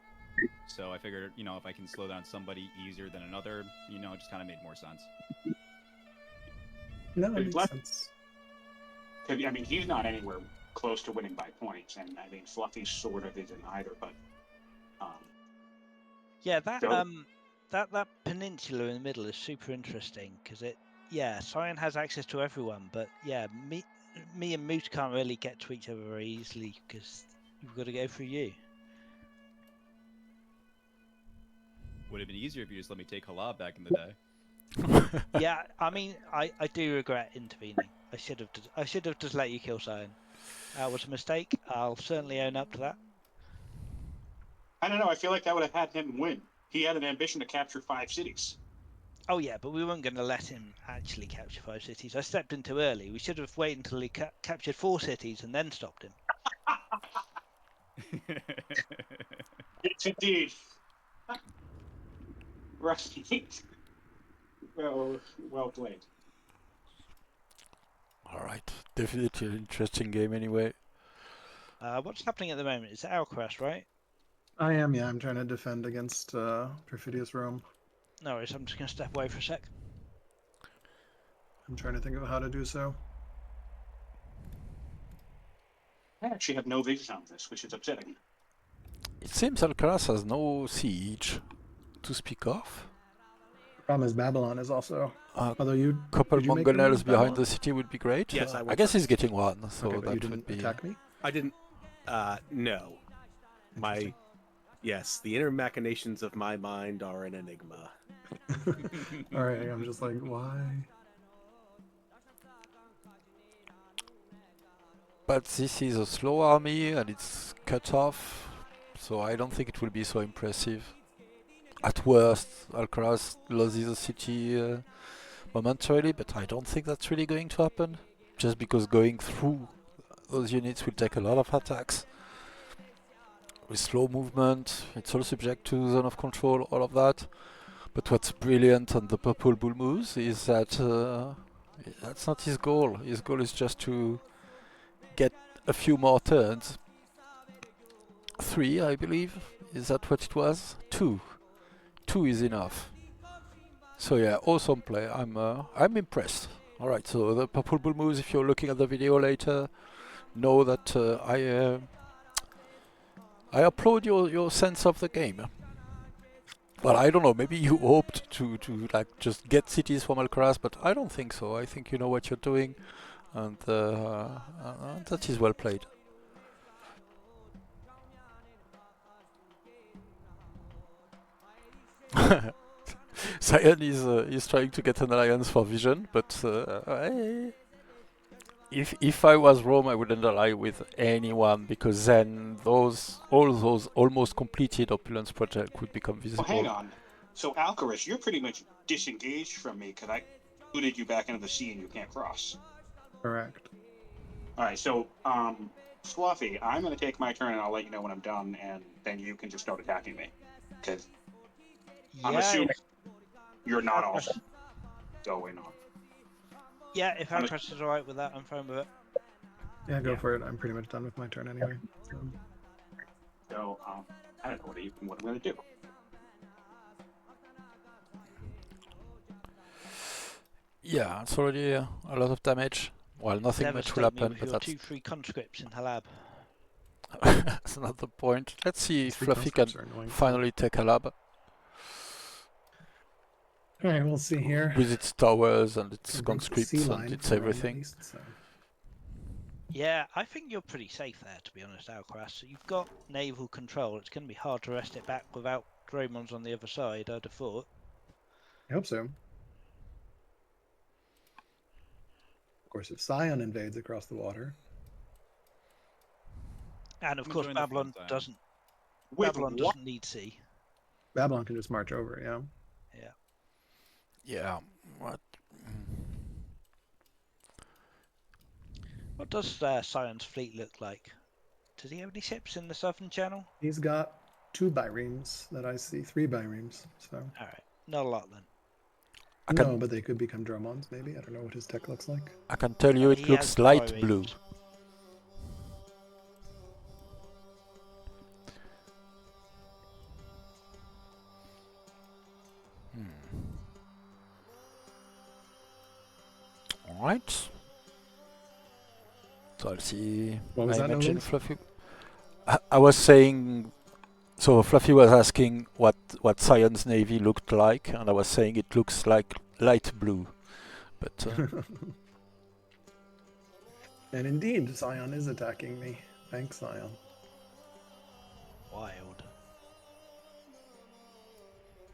So I figured, if I can slow down somebody easier than another, it just kind of made more sense. No, that makes Fluff- sense. I mean, he's not anywhere close to winning by points, and I mean, Fluffy sort of isn't either. But Yeah, that So- that peninsula in the middle is super interesting because Sion has access to everyone, but me and Moose can't really get to each other very easily because you've got to go through you. Would have been easier if you just let me take Halab back in the day. Yeah, I mean, I do regret intervening. I should have just let you kill Sion. That was a mistake. I'll certainly own up to that. I don't know. I feel like that would have had him win. He had an ambition to capture 5 cities. Oh yeah, but we weren't going to let him actually capture 5 cities. I stepped in too early. We should have waited until he captured 4 cities and then stopped him. Yes, indeed. Right. Well played. Alright, definitely an interesting game anyway. What's happening at the moment? It's Alcaras, right? I am, yeah. I'm trying to defend against Perfidious Rome. No worries, I'm just going to step away for a sec. I'm trying to think of how to do so. I actually have no vision on this, which is upsetting. It seems Alcaraz has no siege to speak of. Problem is Babylon is also. A Although you couple did you make the mangonels move, behind Babylon? the city would be great. Yes, I I went guess he's first. getting one, so Okay, but that you didn't would be. attack me. I didn't. No. Interesting. Yes, the inner machinations of my mind are an enigma. All right, I'm just like, why? But this is a slow army and it's cut off, so I don't think it will be so impressive. At worst, Alcaraz loses the city momentarily, but I don't think that's really going to happen. Just because going through those units will take a lot of attacks. With slow movement, it's all subject to zone of control, all of that. But what's brilliant on the ThePurpleBullMoose is that that's not his goal. His goal is just to get a few more turns. 3, I believe. Is that what it was? 2. 2 is enough. So yeah, awesome play. I'm impressed. All right, so the ThePurpleBullMoose. If you're looking at the video later, know that I applaud your sense of the game. Well, I don't know. Maybe you hoped to like just get cities from Alcaraz, but I don't think so. I think you know what you're doing, and that is well played. Sion is trying to get an alliance for Vision, but if I was Rome, I wouldn't ally with anyone because then all those almost completed opulence projects would become visible. Well, hang on. So, Alcaras, you're pretty much disengaged from me because I booted you back into the sea and you can't cross. Correct. All right, so, Fluffy, I'm going to take my turn and I'll let you know when I'm done, and then you can just start attacking me. Because I'm assuming you're not also going on. Yeah, if Alcaraz is alright with that, I'm fine with it. Yeah, go for it. I'm pretty much done with my turn anyway. So, I don't know what I'm going to do. Yeah, it's already a lot of damage. Well, nothing much will happen, but that's 2 free conscripts in Halab. that's not the point. Let's see if Three Fluffy can conscripts are annoying. finally take a lab All right, we'll see here. with its towers and its Can break the conscripts sea and line its for Rome at everything. least, so. Yeah, I think you're pretty safe there, to be honest, Alcaraz. You've got naval control. It's going to be hard to wrest it back without Dromons on the other side, I'd have thought. I hope so. Of course, if Sion invades across the water, And of I'm course, enjoying the fun Babylon time. doesn't. With Babylon what? doesn't need sea. Babylon can just march over. Yeah. Yeah, what? What does Sion's fleet look like? Does he have any ships in the Southern Channel? He's got 2 biremes that I see, 3 biremes. So All right, not a lot then. no, but they could become Dromons maybe. I don't know what his tech looks like. I can tell you it He looks has light biremes. blue. Alright. So I'll see. What was I that, imagine Nolex? Fluffy. I was saying. So Fluffy was asking what Sion's navy looked like, and I was saying it looks like light blue. But And indeed, Sion is attacking me. Thanks, Sion. Wild.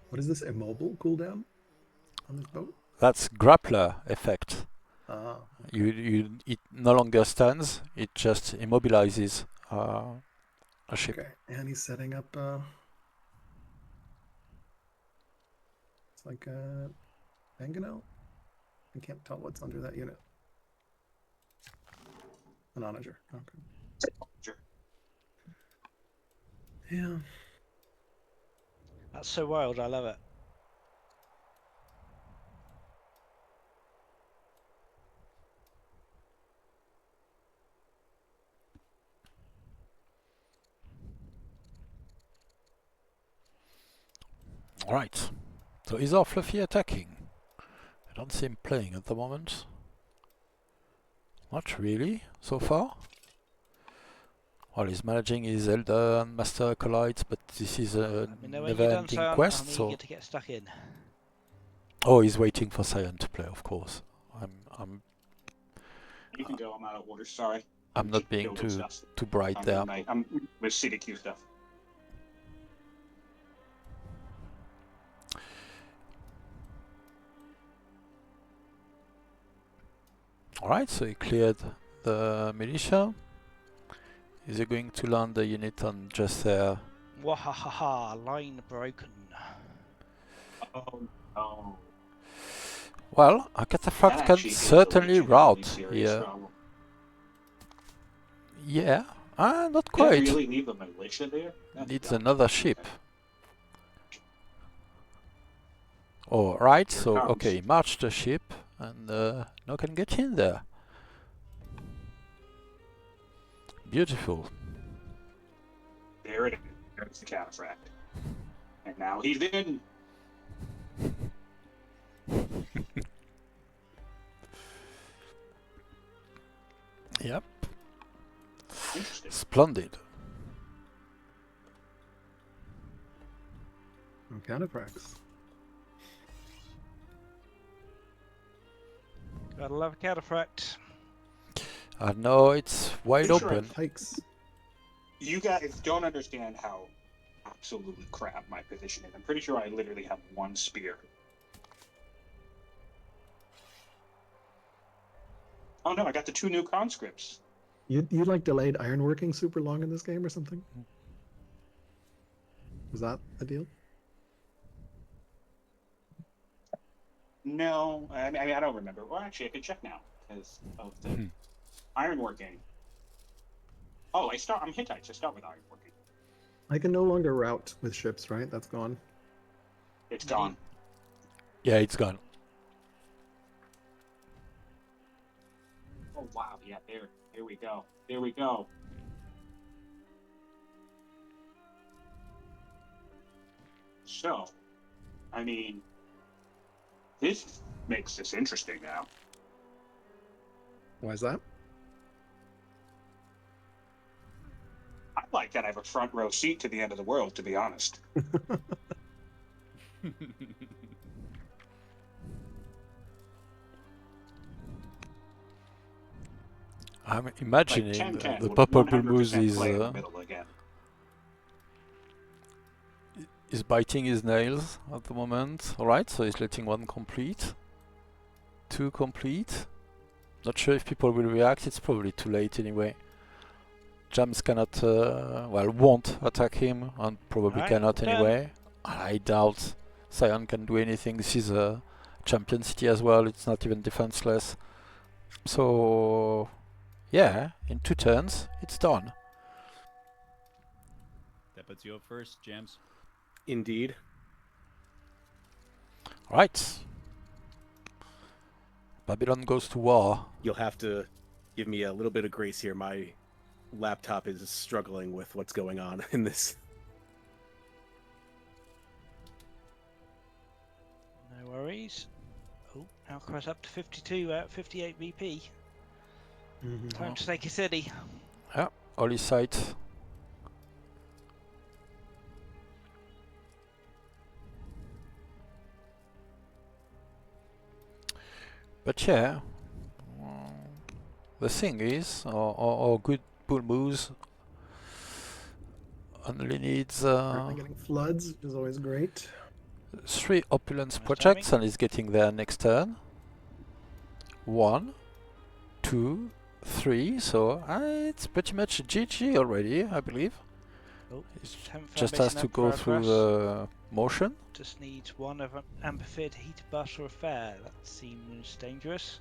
What is this immobile cooldown on this boat? that's grappler effect. Ah, It no longer stands. It just immobilizes a ship. okay. And he's setting up. It's like a mangonel. I can't tell what's under that unit. An onager. Okay. Sure. Yeah. That's so wild. I love it. Alright. So is our Fluffy attacking? I don't see him playing at the moment. Not really, so far. Well, he's managing his Elder and Master Collides, but this is a When you're done, never-ending Sion, quest, I'm so... eager to get stuck in. Oh, he's waiting for Sion to play, of course. You can go. I'm out of order. Sorry. I'm not being Building stuff. too bright there. I'm with CDQ stuff. Alright, so he cleared the militia. Is he going to land the unit on just there? Wahahaha, line broken. Oh, oh. Well, a cataphract That can actually is a certainly legitimately route serious here. problem. Yeah, not Did quite. they really leave a militia there? That's Needs dumb. another ship. Oh, right, Here so, comes. okay, march the ship, and no can get in there. Beautiful. There it is. There's the cataphract. And now he's in. Yep, Interesting. splendid. Cataphracts. Gotta love a cataphract. I know it's wide Pretty sure open. Pikes. You guys don't understand how absolutely crap my position is. I'm pretty sure I literally have 1 spear. Oh no, I got the 2 new conscripts. You like delayed ironworking super long in this game or something? Was that the deal? No, I mean I don't remember. Well, actually, I can check now because of the ironworking. Oh, I'm Hittites. I start with ironworking. I can no longer route with ships, right? That's gone. It's gone. Yeah, it's gone. Oh wow, yeah, here we go. There we go. So, I mean, this makes this interesting now. Why is that? I like that I have a front row seat to the end of the world, to be honest. I'm imagining Like 10-10 the would ThePurpleBullMoose 100% play in the middle again. is biting his nails at the moment. Alright, so he's letting 1 complete. 2 complete. Not sure if people will react, it's probably too late anyway. Jams cannot, won't attack him, and probably Alright, cannot done. anyway. I doubt Sion can do anything. This is a champion city as well, it's not even defenseless. So, Yeah, in 2 turns, it's done. That puts you up first, Jams. Indeed. Right. Babylon goes to war. You'll have to give me a little bit of grace here. My laptop is struggling with what's going on in this. No worries. Oh, Alcaras up to 52 out of 58 VP. Time to take a city. Yeah, Holy Site. But yeah, the thing is, our good bull-moose only needs Currently getting floods, which is always great. 3 opulence Nice projects and is getting there next turn. 1, 2, 3, so it's pretty much GG already, I believe. Oh, It 10th just has ambition to go Emperor through Alcaras. the motion. Just needs one of an amphitheater, heated bus, or a fair. That seems dangerous.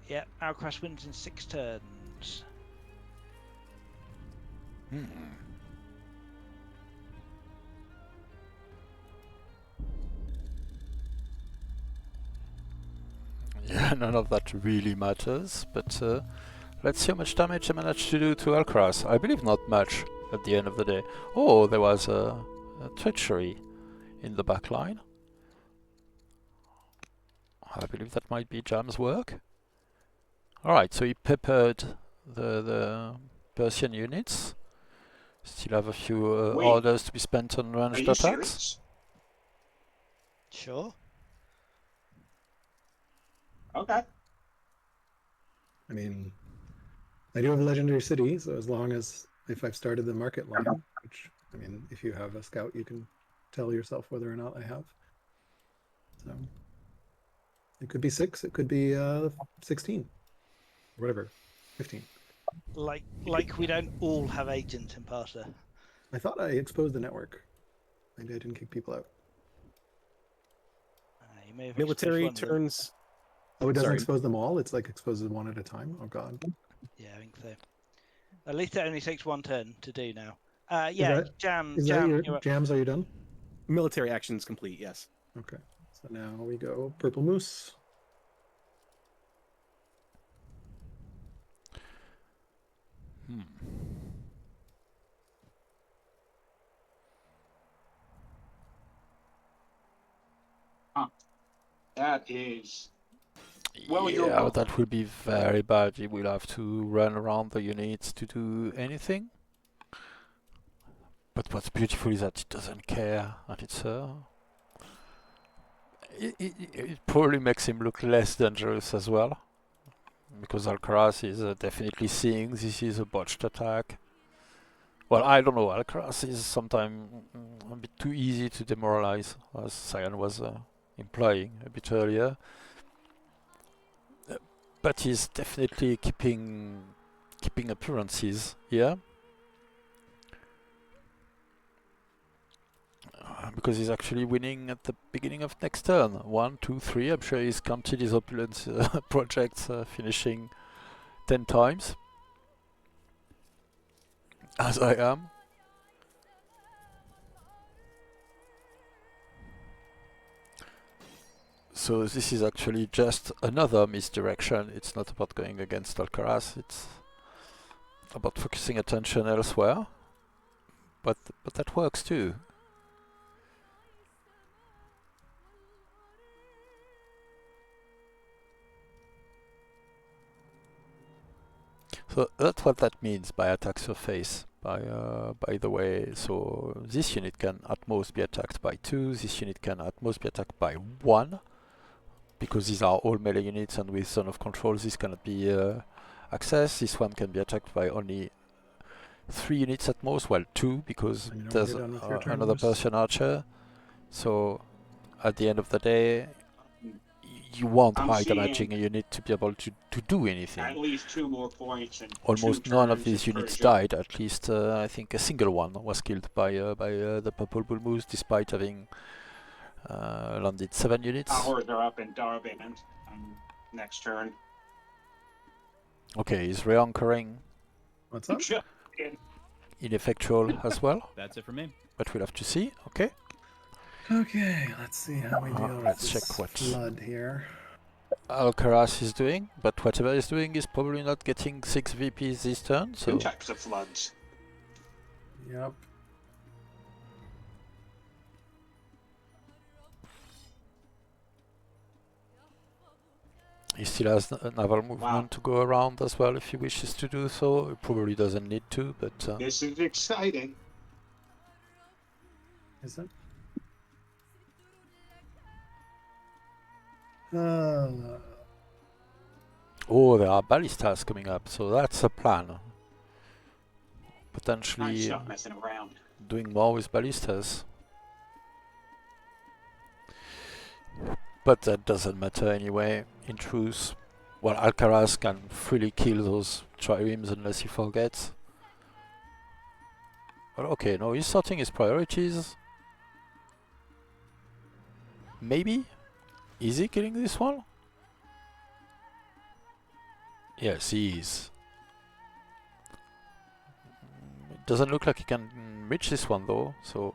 Yep, Alcaraz wins in 6 turns. Yeah, none of that really matters, but let's see how much damage I managed to do to Alcaraz. I believe not much at the end of the day. Oh, there was a treachery in the back line. I believe that might be Jam's work. Alright, so he peppered the Persian units. Still have a few Wait. orders to be spent on Are ranged you attacks. serious? Sure. Okay. I mean, I do have a legendary city, so as long as if I've started the market line, which I mean, if you have a scout, you can tell yourself whether or not I have. So it could be 6, it could be 16, whatever, 15. Like we don't all have agents in Parser. I thought I exposed the network. Maybe I didn't kick people out. You may have Military exposed one of them. turns. Oh, it doesn't Sorry. expose them all? It's like exposes one at a time? Oh, God. Yeah, I think so. At least it only takes 1 turn to do now. Jam, Is that your you're up. Jams? Are you done? Military actions complete, yes. Okay. So now we go Purple Moose. That is. Well, you're Yeah, welcome. that will be very bad. You will have to run around the units to do anything. But what's beautiful is that it doesn't care, and it's it probably makes him look less dangerous as well, because Alcaraz is definitely seeing this is a botched attack. Well, I don't know. Alcaraz is sometimes a bit too easy to demoralize, as Cyan was implying a bit earlier. But he's definitely keeping appearances here. Because he's actually winning at the beginning of next turn. 1, 2, 3. I'm sure he's counted his opulence projects finishing 10 times. As I am. So this is actually just another misdirection. It's not about going against Alcaraz. It's about focusing attention elsewhere. But that works too. So that's what that means by attack surface. By the way, so this unit can at most be attacked by 2. This unit can at most be attacked by 1, because these are all melee units, and with Zone of Control this cannot be accessed. This one can be attacked by only 3 units at most, well 2, because And you know, there's you're done with your turn, another Moose. Persian archer. So at the end of the day, you want I'm high seeing damaging a unit to be able to do anything. At least 2 more points and Almost 2 none of turns these in units Persia. died. At least I think a single one was killed by the Purple Bull Moose, despite having Landed 7 units. Powers are up in Darby next turn. Okay, he's re-anchoring What's up? Just in. ineffectual as well, That's it for me. but we'll have to see. Okay. Okay, let's see how we deal with Let's this check what flood here. Alcaras is doing, but whatever he's doing is probably not getting 6 VPs this turn, Two so types of floods. Yep. he still has a naval movement to go around as well if he wishes to do so. He probably doesn't need to, but This is exciting. Is it? oh, there are ballistas coming up, so that's a plan. I Potentially stop messing around. doing more with ballistas. But that doesn't matter anyway, in truth. Well, Alcaraz can freely kill those triremes unless he forgets. But okay, no, he's sorting his priorities. Maybe? Is he killing this one? Yes, he is. It doesn't look like he can reach this one though, so...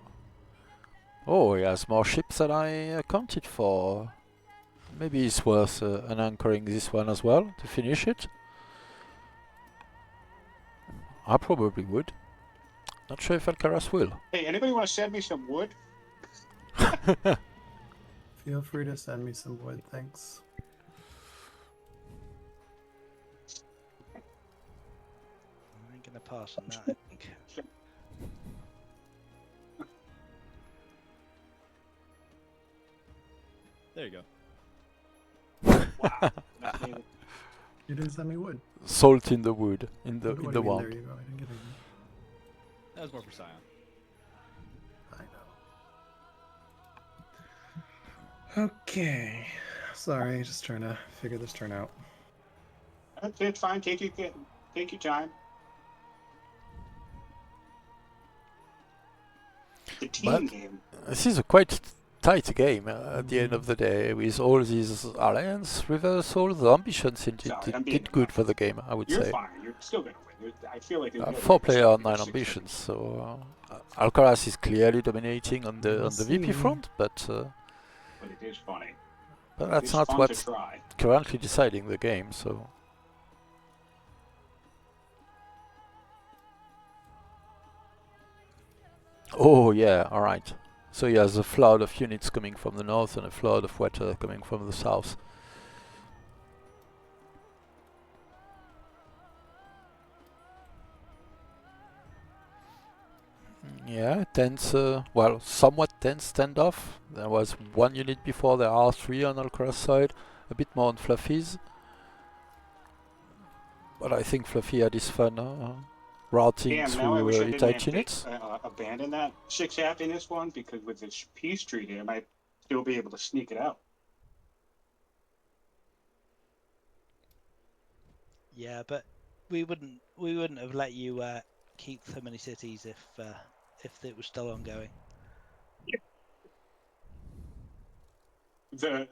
Oh, he has more ships than I accounted for. Maybe it's worth anchoring this one as well to finish it. I probably would. Not sure if Alcaraz will. Hey, anybody want to send me some wood? Feel free to send me some wood, thanks. I ain't gonna pass on that, I think. There you go. Wow. That's amazing. You didn't send me wood. Salt in the wood, in the What do in you the mean? wand. There you go. I didn't get anything. That was more for Sion. I know. Okay. Sorry, just trying to figure this turn out. It's fine. Take your time. The team But- game. This is a quite tight game at the end of the day, with all these alliance reversals. The ambitions Sorry, I'm being did good for the game, I would You're say. fine. You're still gonna win. I feel like 4-player on 9 ambitions, so Alcaraz is clearly dominating on the We'll VP see. front, but But it is funny. that's It's not fun what's to try. currently deciding the game. So oh yeah, all right. So he has a flood of units coming from the north and a flood of water coming from the south. Yeah, tense, well, somewhat tense standoff. There was 1 unit before, there are 3 on Alcaraz side, a bit more on Fluffy's. But I think Fluffy had his fun routing Damn, now I wish through I didn't Elite units. abandon that 6 happiness one, because with this peace treaty, I might still be able to sneak it out. Yeah, but we wouldn't have let you keep so many cities if it was still ongoing. The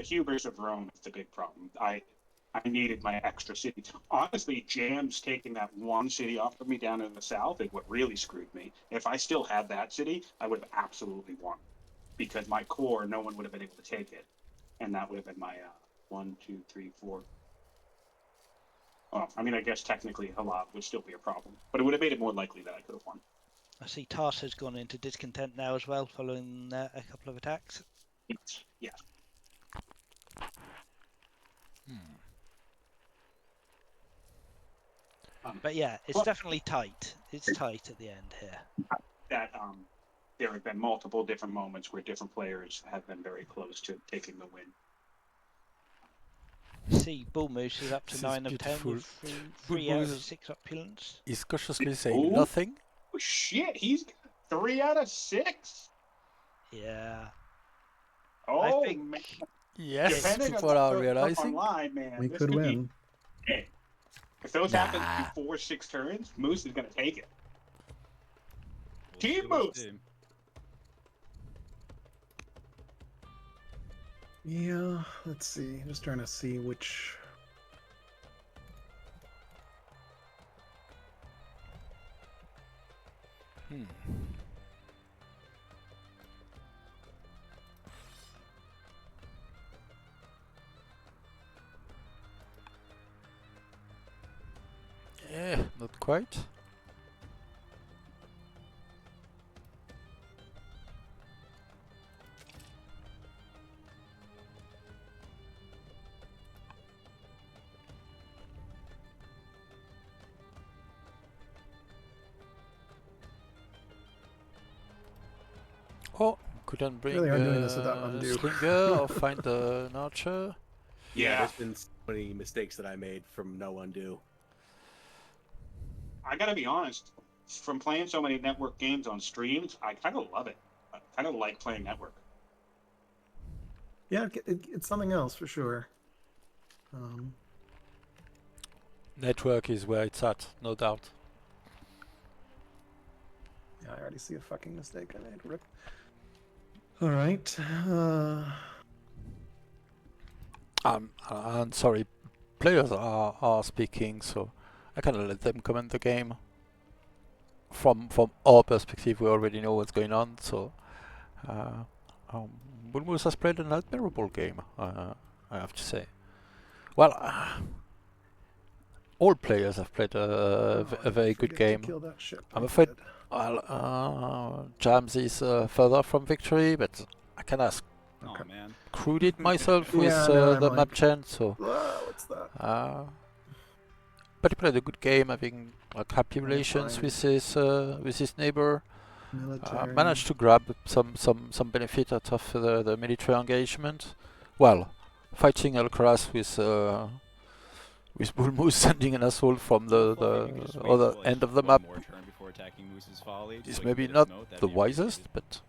hubris of Rome is the big problem. I needed my extra cities. Honestly, Jam's taking that one city off of me down in the south is what really screwed me. If I still had that city, I would have absolutely won, because my core, no one would have been able to take it, and that would have been my 1, 2, 3, 4. Well, I mean, I guess technically a lot would still be a problem, but it would have made it more likely that I could have won. I see Tars has gone into discontent now as well, following a couple of attacks. Yeah. But yeah, it's Well- definitely tight. It's tight at the end here. That there have been multiple different moments where different players have been very close to taking the win. See, BullMoose is up to This is 9 of 10 beautiful. with 3 out of BullMoose- 6 opulence. He's cautiously saying Ooh. nothing. Oh, shit, he's got 3 out of 6. Yeah. Oh, I think man. Yes, Depending on people what are goes up realizing. online, man, We this could be- win. Hey, if those happen Nah. before 6 turns, Moose is gonna take it. We'll Team see what we moves. do. Yeah, let's see. Just trying to see which. Hmm. Yeah, not quite. Oh, couldn't bring Really hard doing this without a undo. slinger or find an archer. Yeah, Yeah. there's been so many mistakes that I made from no undo. I gotta be honest. From playing so many network games on streams, I kind of love it. I kind of like playing network. Yeah, it's something else for sure. Network is where it's at, no doubt. Yeah, I already see a fucking mistake I made. Rip. All right. I'm sorry, players are speaking, so I kind of let them comment the game. From our perspective, we already know what's going on, so BullMoose has played an admirable game, I have to say. Well, all players have played a very good game. Kill that ship. I'm afraid Jams is further from victory, but I kind of Oh man. screwed it myself with Yeah, no, the I'm map like- change, so What's that? but he played a good game, having like happy Yeah, relations fine. with his neighbor. Military. Managed to grab some benefit out of the military engagement. Well, fighting Alcaras with BullMoose sending an assault from the Fluffy, we could just wait other till, like, end of the one map more turn before attacking Moose's folly, just is so he can maybe get his not note. That'd the be wisest, appreciated. but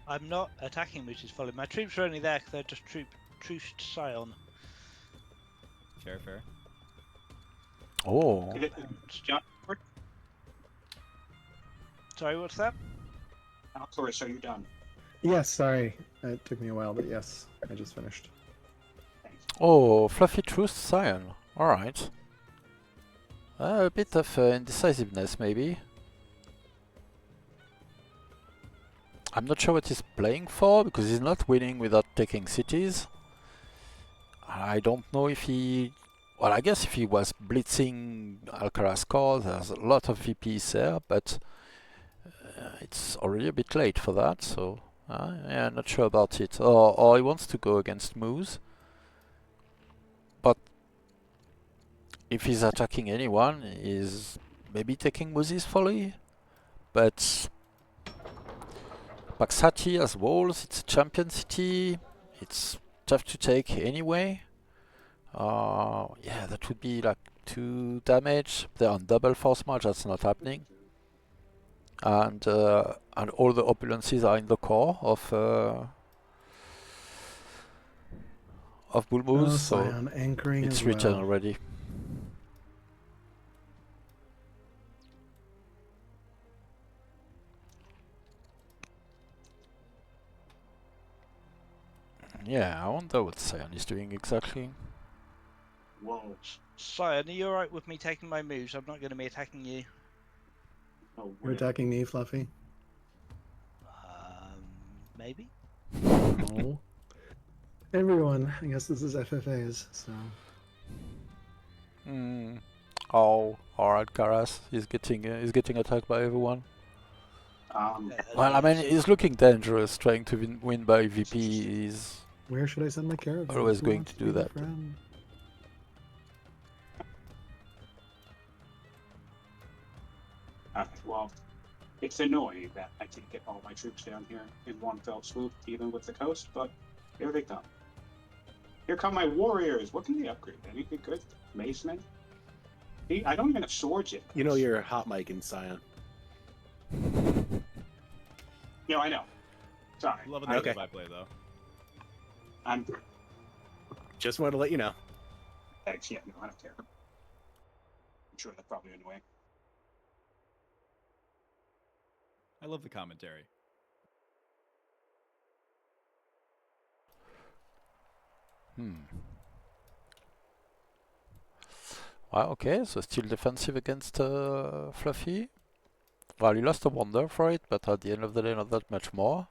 I'm not attacking Moose's folly. My troops are only there because they're just truced Sion. Fair, fair. oh, John, Sorry, what's that? Alcaras, are you done? Yes, sorry. It took me a while, but yes, I just finished. Thanks. oh, Fluffy truth Sion. All right, a bit of indecisiveness maybe. I'm not sure what he's playing for, because he's not winning without taking cities. I don't know if he... Well, I guess if he was blitzing Alcaraz core, there's a lot of VPs there, but it's already a bit late for that, so... yeah, not sure about it. Or he wants to go against Moose. But if he's attacking anyone, he's maybe taking Moose's folly. But Paxati has walls, it's a champion city, it's tough to take anyway. Yeah, that would be like 2 damage. They're on double force march, that's not happening. And all the opulences are in the core of BullMoose, so Sion anchoring it's as written well. already. Yeah, I wonder what Sion is doing exactly. Whoa. Sion, are you alright with me taking my moves? I'm not going to be attacking you. Oh, You're attacking me, Fluffy? Maybe? No. Everyone. I guess this is FFAs, so... Oh, Alcaraz is getting attacked by everyone. Well, I mean, he's looking dangerous, trying to win by VP. Is Where should I send my caravan? always Who going wants to do be my that. friend? Well, it's annoying that I can't get all my troops down here in one fell swoop, even with the coast, but here they come. Here come my warriors. What can they upgrade? Anything good? Macemen? I don't even have swords yet. You know you're hot mic in Sion. Yeah, I know. Sorry. Loving the Okay. I play though. I'm Just wanted to let you know. thanks. Yeah, no, I don't care. I'm sure that's probably annoying. I love the commentary. Well, okay, so still defensive against Fluffy. Well, he lost a wonder for it, but at the end of the day, not that much more.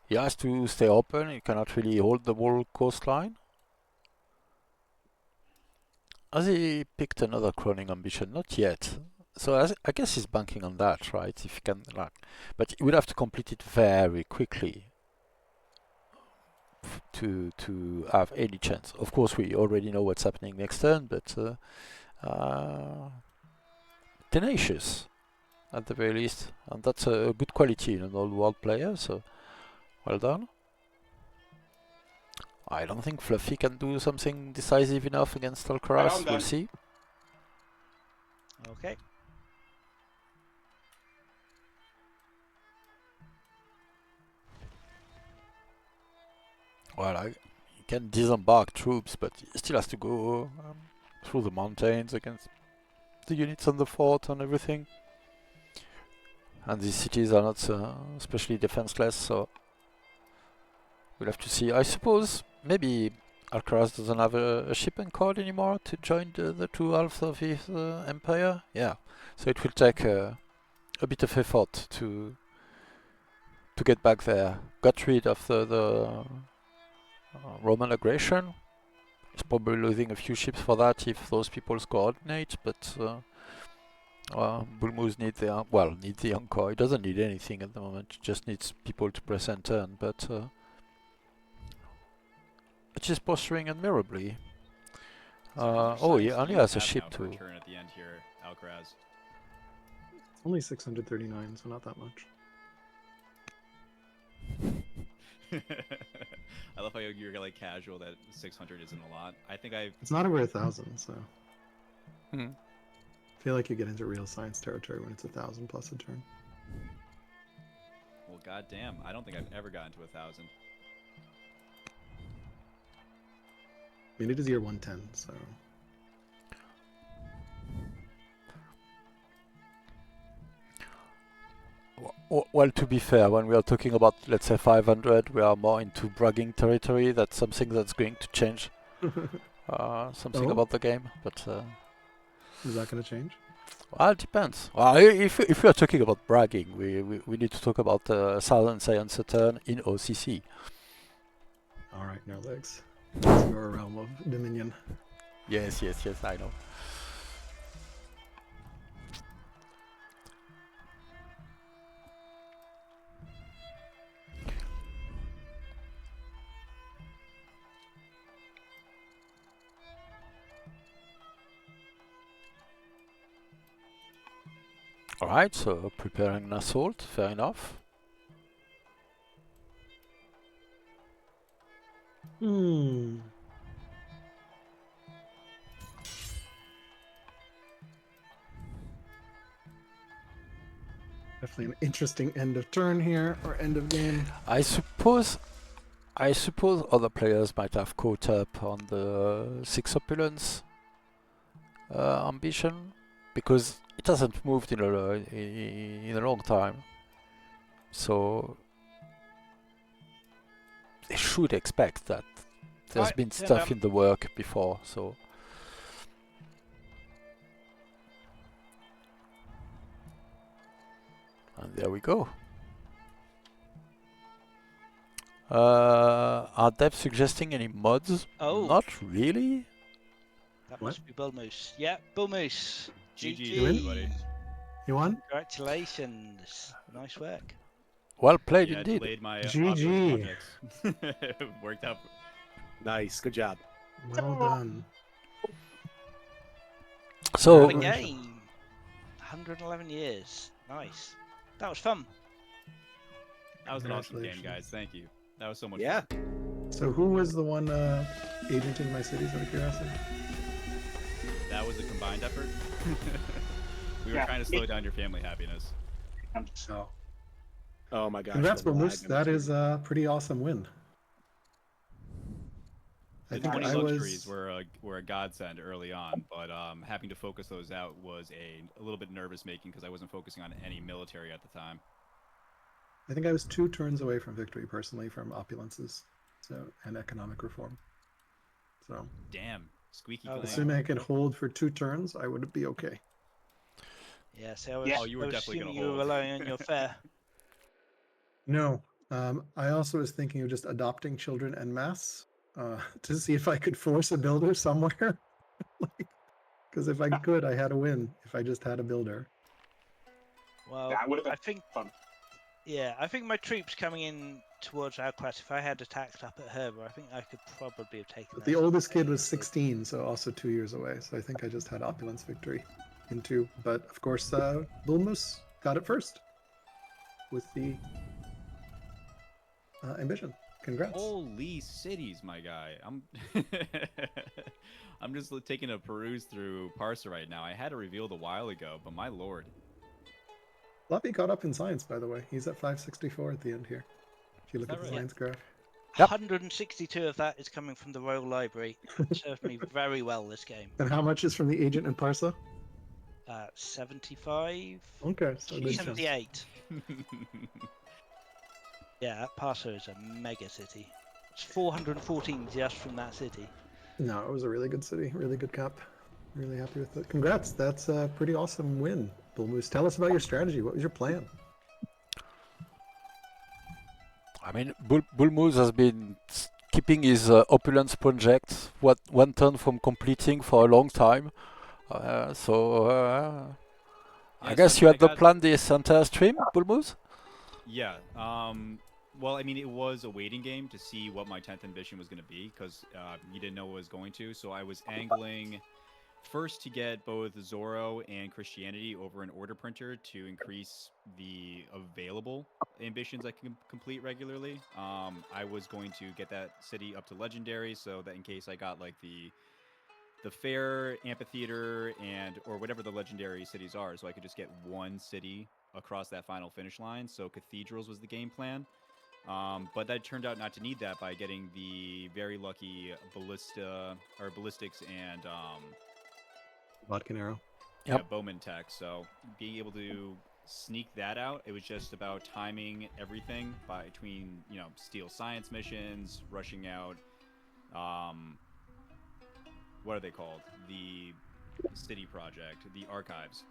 He has to stay open. He cannot really hold the whole coastline. Has he picked another cloning ambition? Not yet. So I guess he's banking on that, right? If he can, like, but he would have to complete it very quickly to have any chance. Of course, we already know what's happening next turn, but tenacious at the very least, and that's a good quality in an old world player. So well done. I don't think Fluffy can do something decisive enough against Alcaras. We'll see. Okay. Well, he can disembark troops, but he still has to go through the mountains against the units on the fort and everything. And these cities are not especially defenseless, so we'll have to see. I suppose maybe Alcaraz doesn't have a shipping card anymore to join the two halves of his empire. Yeah, so it will take a bit of effort to get back there. Got rid of the Roman aggression. He's probably losing a few ships for that if those peoples coordinate, but Bullmoose needs the Encore. He doesn't need anything at the moment, he just needs people to press and turn, but it is posturing admirably. He only has a ship too. Turn at the end here, Alcaraz. Only 639, so not that much. I love how you're like casual that 600 isn't a lot. I think It's not over 1,000, so. Hmm. I feel like you get into real science territory when it's 1,000 plus a turn. Well, goddamn, I don't think I've ever gotten to 1,000. I mean, it is year 110, so. Well, to be fair, when we are talking about, let's say, 500, we are more into bragging territory. That's something that's going to change something about the game. But is that going to change? Well, it depends. Well, if we are talking about bragging, we need to talk about Southern Science Saturn in OCC. All right, no legs. That's your realm of dominion. Yes, I know. Alright, so preparing an assault, fair enough. Definitely an interesting end of turn here, or end of game. I suppose other players might have caught up on the 6 opulence ambition, because it hasn't moved in a long time. So they should expect that there's been stuff in the work before, so. And there we go. Are devs suggesting any mods? Oh. Not really. That must be BullMoose. Yeah, BullMoose. GG, everybody. You won? Congratulations. Nice work. Well played Yeah, indeed. delayed my GG. objects. Worked out. Nice, good job. Well done. So, What a game. 111 years. Nice. That was fun. That was an awesome game, Congratulations. guys. Thank you. That was so much Yeah. fun. So who was the one agenting my cities out of curiosity? That was a combined effort. We were Yeah. trying to slow down your family happiness. Oh. Oh my gosh. Congrats, the lag BullMoose. on That the is a pretty awesome win. I The think 20 I luxuries was. were a godsend early on, but having to focus those out was a little bit nervous making because I wasn't focusing on any military at the time. I think I was 2 turns away from victory personally from opulences, and economic reform. So Damn. Squeaky Oh, clean. assuming I can hold for 2 turns, I would be okay. Yeah, so I was, Yeah. Oh, you were I was definitely assuming gonna you were hold. relying on your fare. No, I also was thinking of just adopting children en masse to see if I could force a builder somewhere. Because if I could, I had a win if I just had a builder. Well, That would have been I think, fun. yeah, I think my troops coming in towards Alcaras, if I had attacked up at Herber, I think I could probably have taken But that the oldest kid fairly was easily. 16, so also 2 years away. So I think I just had opulence victory in 2. But of course, Bullmoose got it first with the ambition. Congrats. Holy cities, my guy. I'm I'm just taking a peruse through Parser right now. I had it revealed a while ago, but my lord. Fluffy got up in science, by the way. He's at 564 at the end here. If you look that at the right? science graph. Yep. 162 of that is coming from the Royal Library. Served me very well this game. And how much is from the agent and Parsa? 75? Okay, so a good chunk. 78. Yeah, Parser is a mega city. It's 414 just from that city. No, it was a really good city, really good cap. Really happy with it. Congrats, that's a pretty awesome win. Bullmoose, tell us about your strategy. What was your plan? I mean, Bullmoose has been keeping his opulence project one turn from completing for a long time. Yeah, I so guess I you had the got- plan this entire stream, Bullmoose? Yeah. Well, I mean, it was a waiting game to see what my 10th ambition was going to be because you didn't know what was going to. So I was angling first to get both Zorro and Christianity over an order printer to increase the available ambitions I can complete regularly. I was going to get that city up to legendary so that in case I got like the fair, amphitheater, and or whatever the legendary cities are, so I could just get one city across that final finish line. So cathedrals was the game plan. But that turned out not to need that by getting the very lucky ballistics and Vodka arrow. Yep. yeah, Bowman tech. So being able to sneak that out, it was just about timing everything between steel science missions, rushing out. What are they called? The city project, the archives.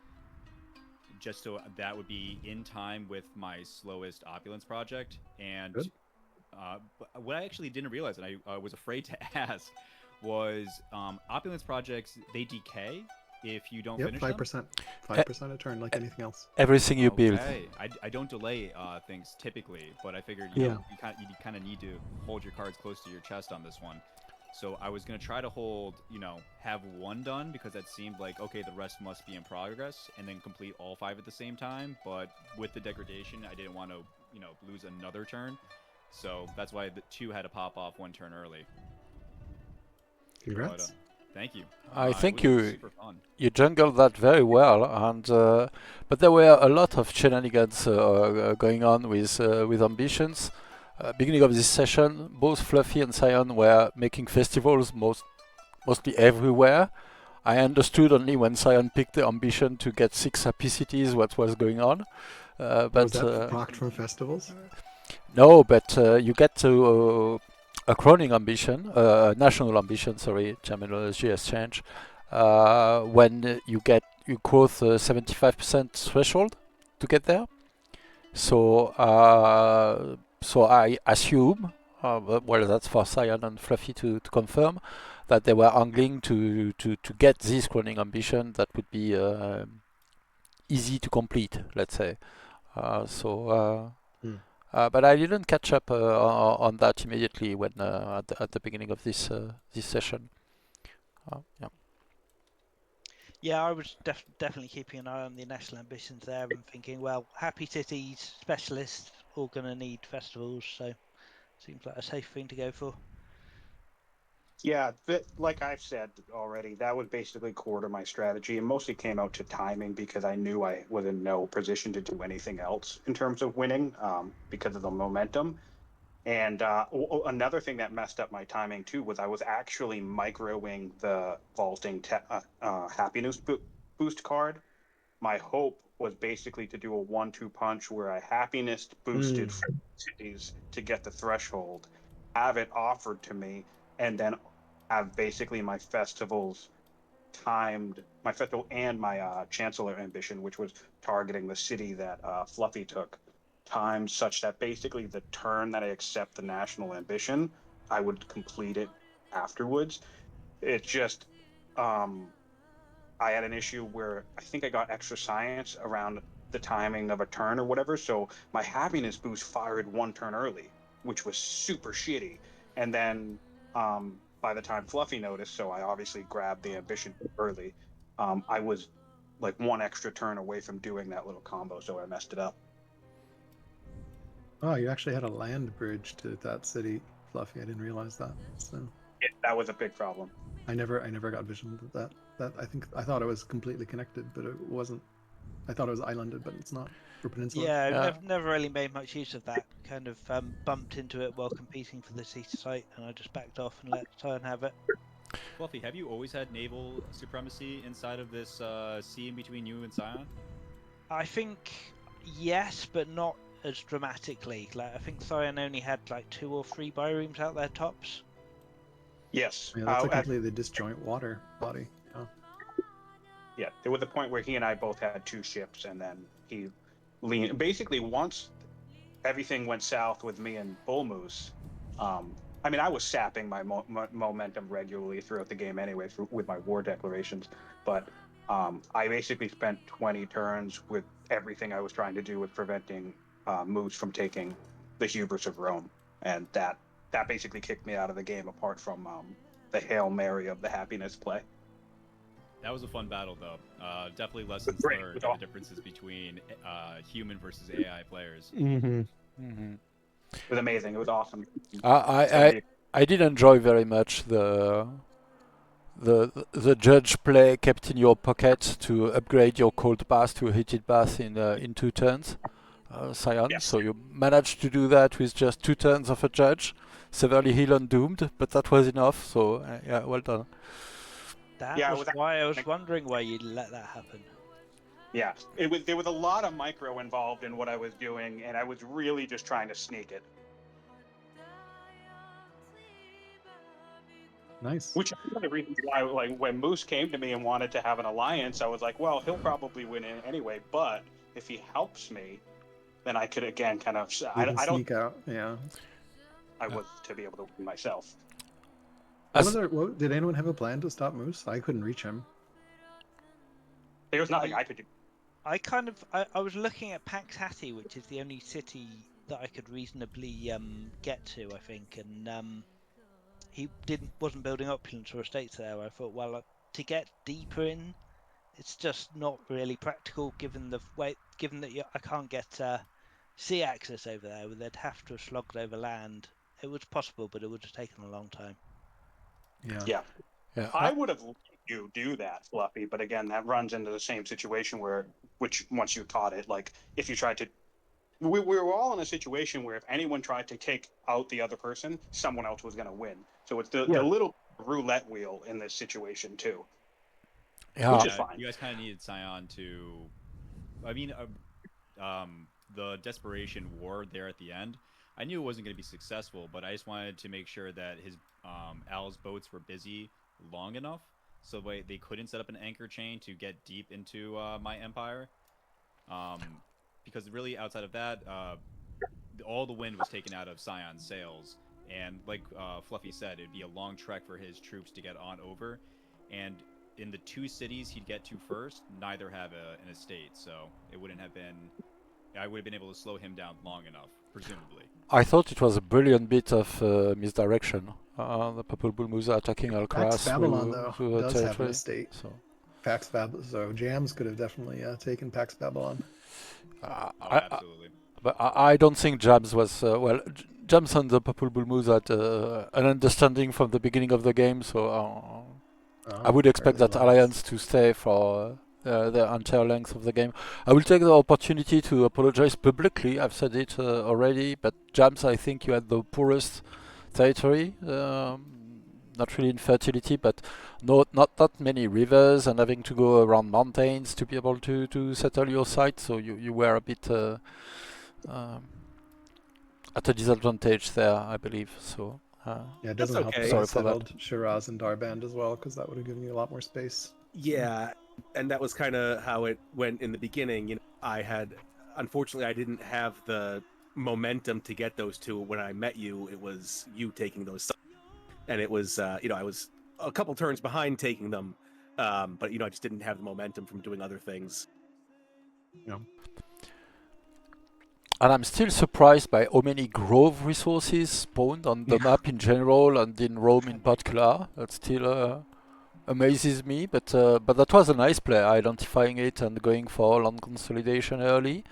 Just so that would be in time with my slowest opulence project. And Good. what I actually didn't realize, and I was afraid to ask, was opulence projects, they decay if you don't Yep, finish them. 5%. 5% a turn, like anything else. Everything you build. Okay. I don't delay things typically, but I figured Yeah. you kind of need to hold your cards close to your chest on this one. So I was going to try to hold, have one done because that seemed like, okay, the rest must be in progress and then complete all 5 at the same time. But with the degradation, I didn't want to, lose another turn. So that's why the 2 had to pop off 1 turn early. Congrats. But, thank you. I think it was you super fun. you jungled that very well, and but there were a lot of shenanigans going on with ambitions. Beginning of this session, both Fluffy and Sion were making festivals mostly everywhere. I understood only when Sion picked the ambition to get 6 happy cities what was going on. But Was that blocked from festivals? no, but you get to a crowning ambition, national ambition, sorry, terminology has changed, when you cross 75% threshold to get there. So I assume, well, that's for Sion and Fluffy to confirm, that they were angling to get this crowning ambition that would be easy to complete, let's say. But I didn't catch up on that immediately when at the beginning of this session. Yeah. Yeah, I was definitely keeping an eye on the national ambitions there and thinking, well, happy cities, specialists, all going to need festivals, so seems like a safe thing to go for. Yeah, like I've said already, that was basically core to my strategy, and mostly came out to timing because I knew I was in no position to do anything else in terms of winning because of the momentum. And another thing that messed up my timing too was I was actually microing the vaulting happiness boost card. My hope was basically to do a 1-2 punch where I happiness boosted cities to get the threshold, have it offered to me, and then have basically my festivals timed, my festival and my Chancellor ambition, which was targeting the city that Fluffy took, timed such that basically the turn that I accept the national ambition, I would complete it afterwards. It's just, I had an issue where I think I got extra science around the timing of a turn or whatever. So my happiness boost fired one turn early, which was super shitty. And then by the time Fluffy noticed, so I obviously grabbed the ambition early. I was like one extra turn away from doing that little combo, so I messed it up. Oh, you actually had a land bridge to that city, Fluffy. I didn't realize that. So That was a big problem. I never got vision of that. I thought it was completely connected, but it wasn't. I thought it was islanded, but it's not for peninsula. Yeah, Yeah. never really made much use of that. Kind of bumped into it while competing for the city site, and I just backed off and let Sion have it. Fluffy, have you always had naval supremacy inside of this sea in between you and Sion? I think yes, but not as dramatically. Like I think Sion only had like 2 or 3 biremes out their tops. Yes. Yeah, that's a completely disjoint water body. Oh. Yeah, there was a point where he and I both had 2 ships, and then he leaned. Basically, once everything went south with me and BullMoose, I mean, I was sapping my momentum regularly throughout the game anyway with my war declarations, but I basically spent 20 turns with everything I was trying to do with preventing Moose from taking the hubris of Rome, and that basically kicked me out of the game, apart from the Hail Mary of the happiness play. That was a fun battle, though. Definitely lessons Great. learned on the differences between human versus AI players. Mm-hmm. Mm-hmm. It was amazing. It was awesome. I did enjoy very much the judge play kept in your pocket to upgrade your cold bath to a heated bath in 2 turns, Sion. Yes. So you managed to do that with just 2 turns of a judge, severely heal and doomed, but that was enough. So yeah, well done. That Yeah, was why I was wondering why you let that happen. Yeah, there was a lot of micro involved in what I was doing, and I was really just trying to sneak it. Nice. Which is one of the reasons why, like, when Moose came to me and wanted to have an alliance, I was like, well, he'll probably win it anyway, but if he helps me, then I could again kind of I don't sneak out. Yeah. I was to be able to win myself. Did anyone have a plan to stop Moose? I couldn't reach him. There was nothing I could do. I was looking at Pax Hattie, which is the only city that I could reasonably get to, I think, and he wasn't building opulence or estates there. I thought, well, to get deeper in, it's just not really practical given that I can't get sea access over there. They'd have to have slogged over land. It was possible, but it would have taken a long time. Yeah. I would have let you do that, Fluffy, but again, that runs into the same situation which once you caught it, like if you tried to, we were all in a situation where if anyone tried to take out the other person, someone else was going to win. So it's the little roulette wheel in this situation too. Yeah. Which is fine. You guys kind of needed Sion to. I mean, the desperation war there at the end. I knew it wasn't going to be successful, but I just wanted to make sure that his Al's boats were busy long enough so they couldn't set up an anchor chain to get deep into my empire. Because really, outside of that, all the wind was taken out of Sion's sails, and like Fluffy said, it'd be a long trek for his troops to get on over, and in the 2 cities he'd get to first, neither have an estate, so it wouldn't have been. I would have been able to slow him down long enough, presumably. I thought it was a brilliant bit of misdirection. The ThePurpleBullMoose attacking Alcaras Pax Babylon, though, through does territory. have an estate. So. Pax Babylon. So Jams could have definitely taken Pax Babylon. Absolutely. But I don't think Jams was Jams and the ThePurpleBullMoose had an understanding from the beginning of the game, so I would expect that alliance to stay for the entire length of the game. I will take the opportunity to apologize publicly. I've said it already, but Jams, I think you had the poorest territory. Not really in fertility, but not that many rivers and having to go around mountains to be able to settle your site. So you were a bit at a disadvantage there, I believe. So Yeah, it doesn't help okay. that I Sorry for that. settled Shiraz and Darband as well, because that would have given you a lot more space. Yeah, and that was kind of how it went in the beginning. You know, unfortunately, I didn't have the momentum to get those two. When I met you, it was you taking those, and it was, I was a couple turns behind taking them, but I just didn't have the momentum from doing other things. Yeah. And I'm still surprised by how many grove resources spawned on the map in general and in Rome in particular. That still amazes me, but that was a nice play, identifying it and going for land consolidation early.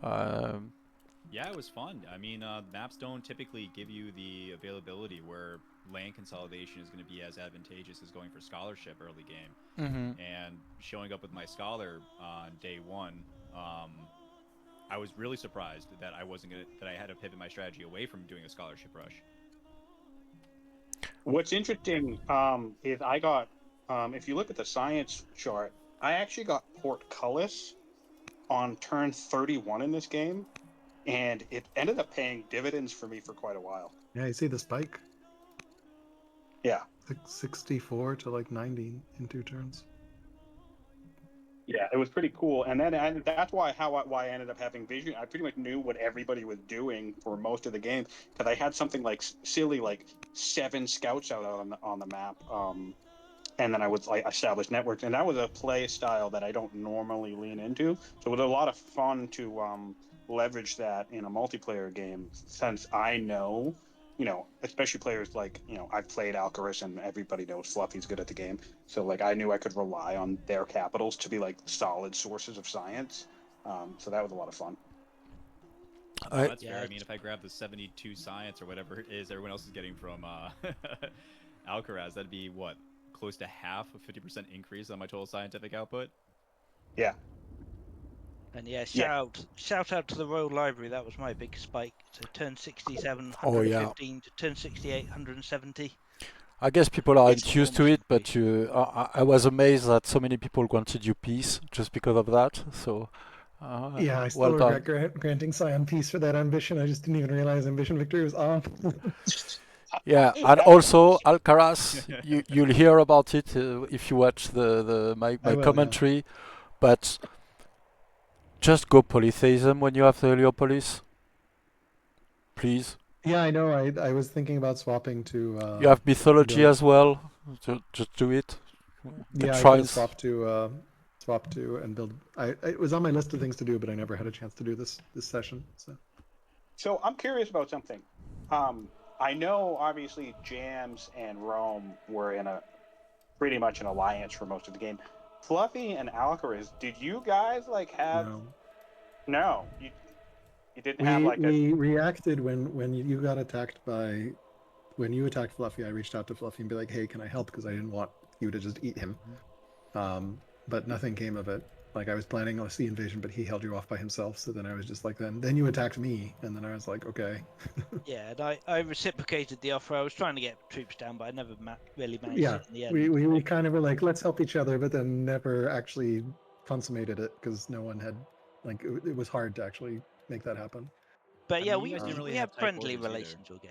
Yeah, it was fun. I mean, maps don't typically give you the availability where land consolidation is going to be as advantageous as going for scholarship early game. And showing up with my scholar on day one, I was really surprised that that I had to pivot my strategy away from doing a scholarship rush. What's interesting is I got, if you look at the science chart, I actually got portcullis on turn 31 in this game, and it ended up paying dividends for me for quite a while. Yeah, you see the spike? Yeah. 64 to like 90 in 2 turns. Yeah, it was pretty cool, and that's why I ended up having vision. I pretty much knew what everybody was doing for most of the game because I had something like silly like 7 scouts out on the map, and then I would like establish networks, and that was a play style that I don't normally lean into. So it was a lot of fun to leverage that in a multiplayer game since I know. Especially players like, I've played Alcaras and everybody knows Fluffy's good at the game. So, like, I knew I could rely on their capitals to be, like, solid sources of science. So that was a lot of fun. That's fair. I mean, if I grab the 72 science or whatever it is everyone else is getting from Alcaraz, that'd be, what, close to half, a 50% increase on my total scientific output? Yeah. And shout out to the Royal Library. That was my big spike. So turn 67, Oh, yeah. 115 to turn 68, 170. I guess people aren't It's used to enormous it, but I was amazed that so many people granted you peace just because of that. So, Yeah, I still well regret granting Scion peace for that ambition. I just didn't even realize ambition victory was off. Yeah, and also Alcaraz, you'll hear about it if you watch my commentary, but just go polytheism when you have the Heliopolis, please. Yeah, I know. I was thinking about swapping to. You have mythology as well. Just do it. Yeah, I could swap to and build. It was on my list of things to do, but I never had a chance to do this session. So I'm curious about something. I know obviously Jams and Rome were pretty much an alliance for most of the game. Fluffy and Alcaraz, did you guys have? No, you didn't have We reacted when you got attacked by. When you attacked Fluffy, I reached out to Fluffy and be like, "Hey, can I help?" Because I didn't want you to just eat him. But nothing came of it. Like, I was planning a sea invasion, but he held you off by himself. So then I was just like, then you attacked me, and then I was like, okay. Yeah, and I reciprocated the offer. I was trying to get troops down, but I never really managed Yeah, it in the end. we kind of were like, let's help each other, but then never actually consummated it because no one had, it was hard to actually make that happen. But yeah, we have friendly relations with game.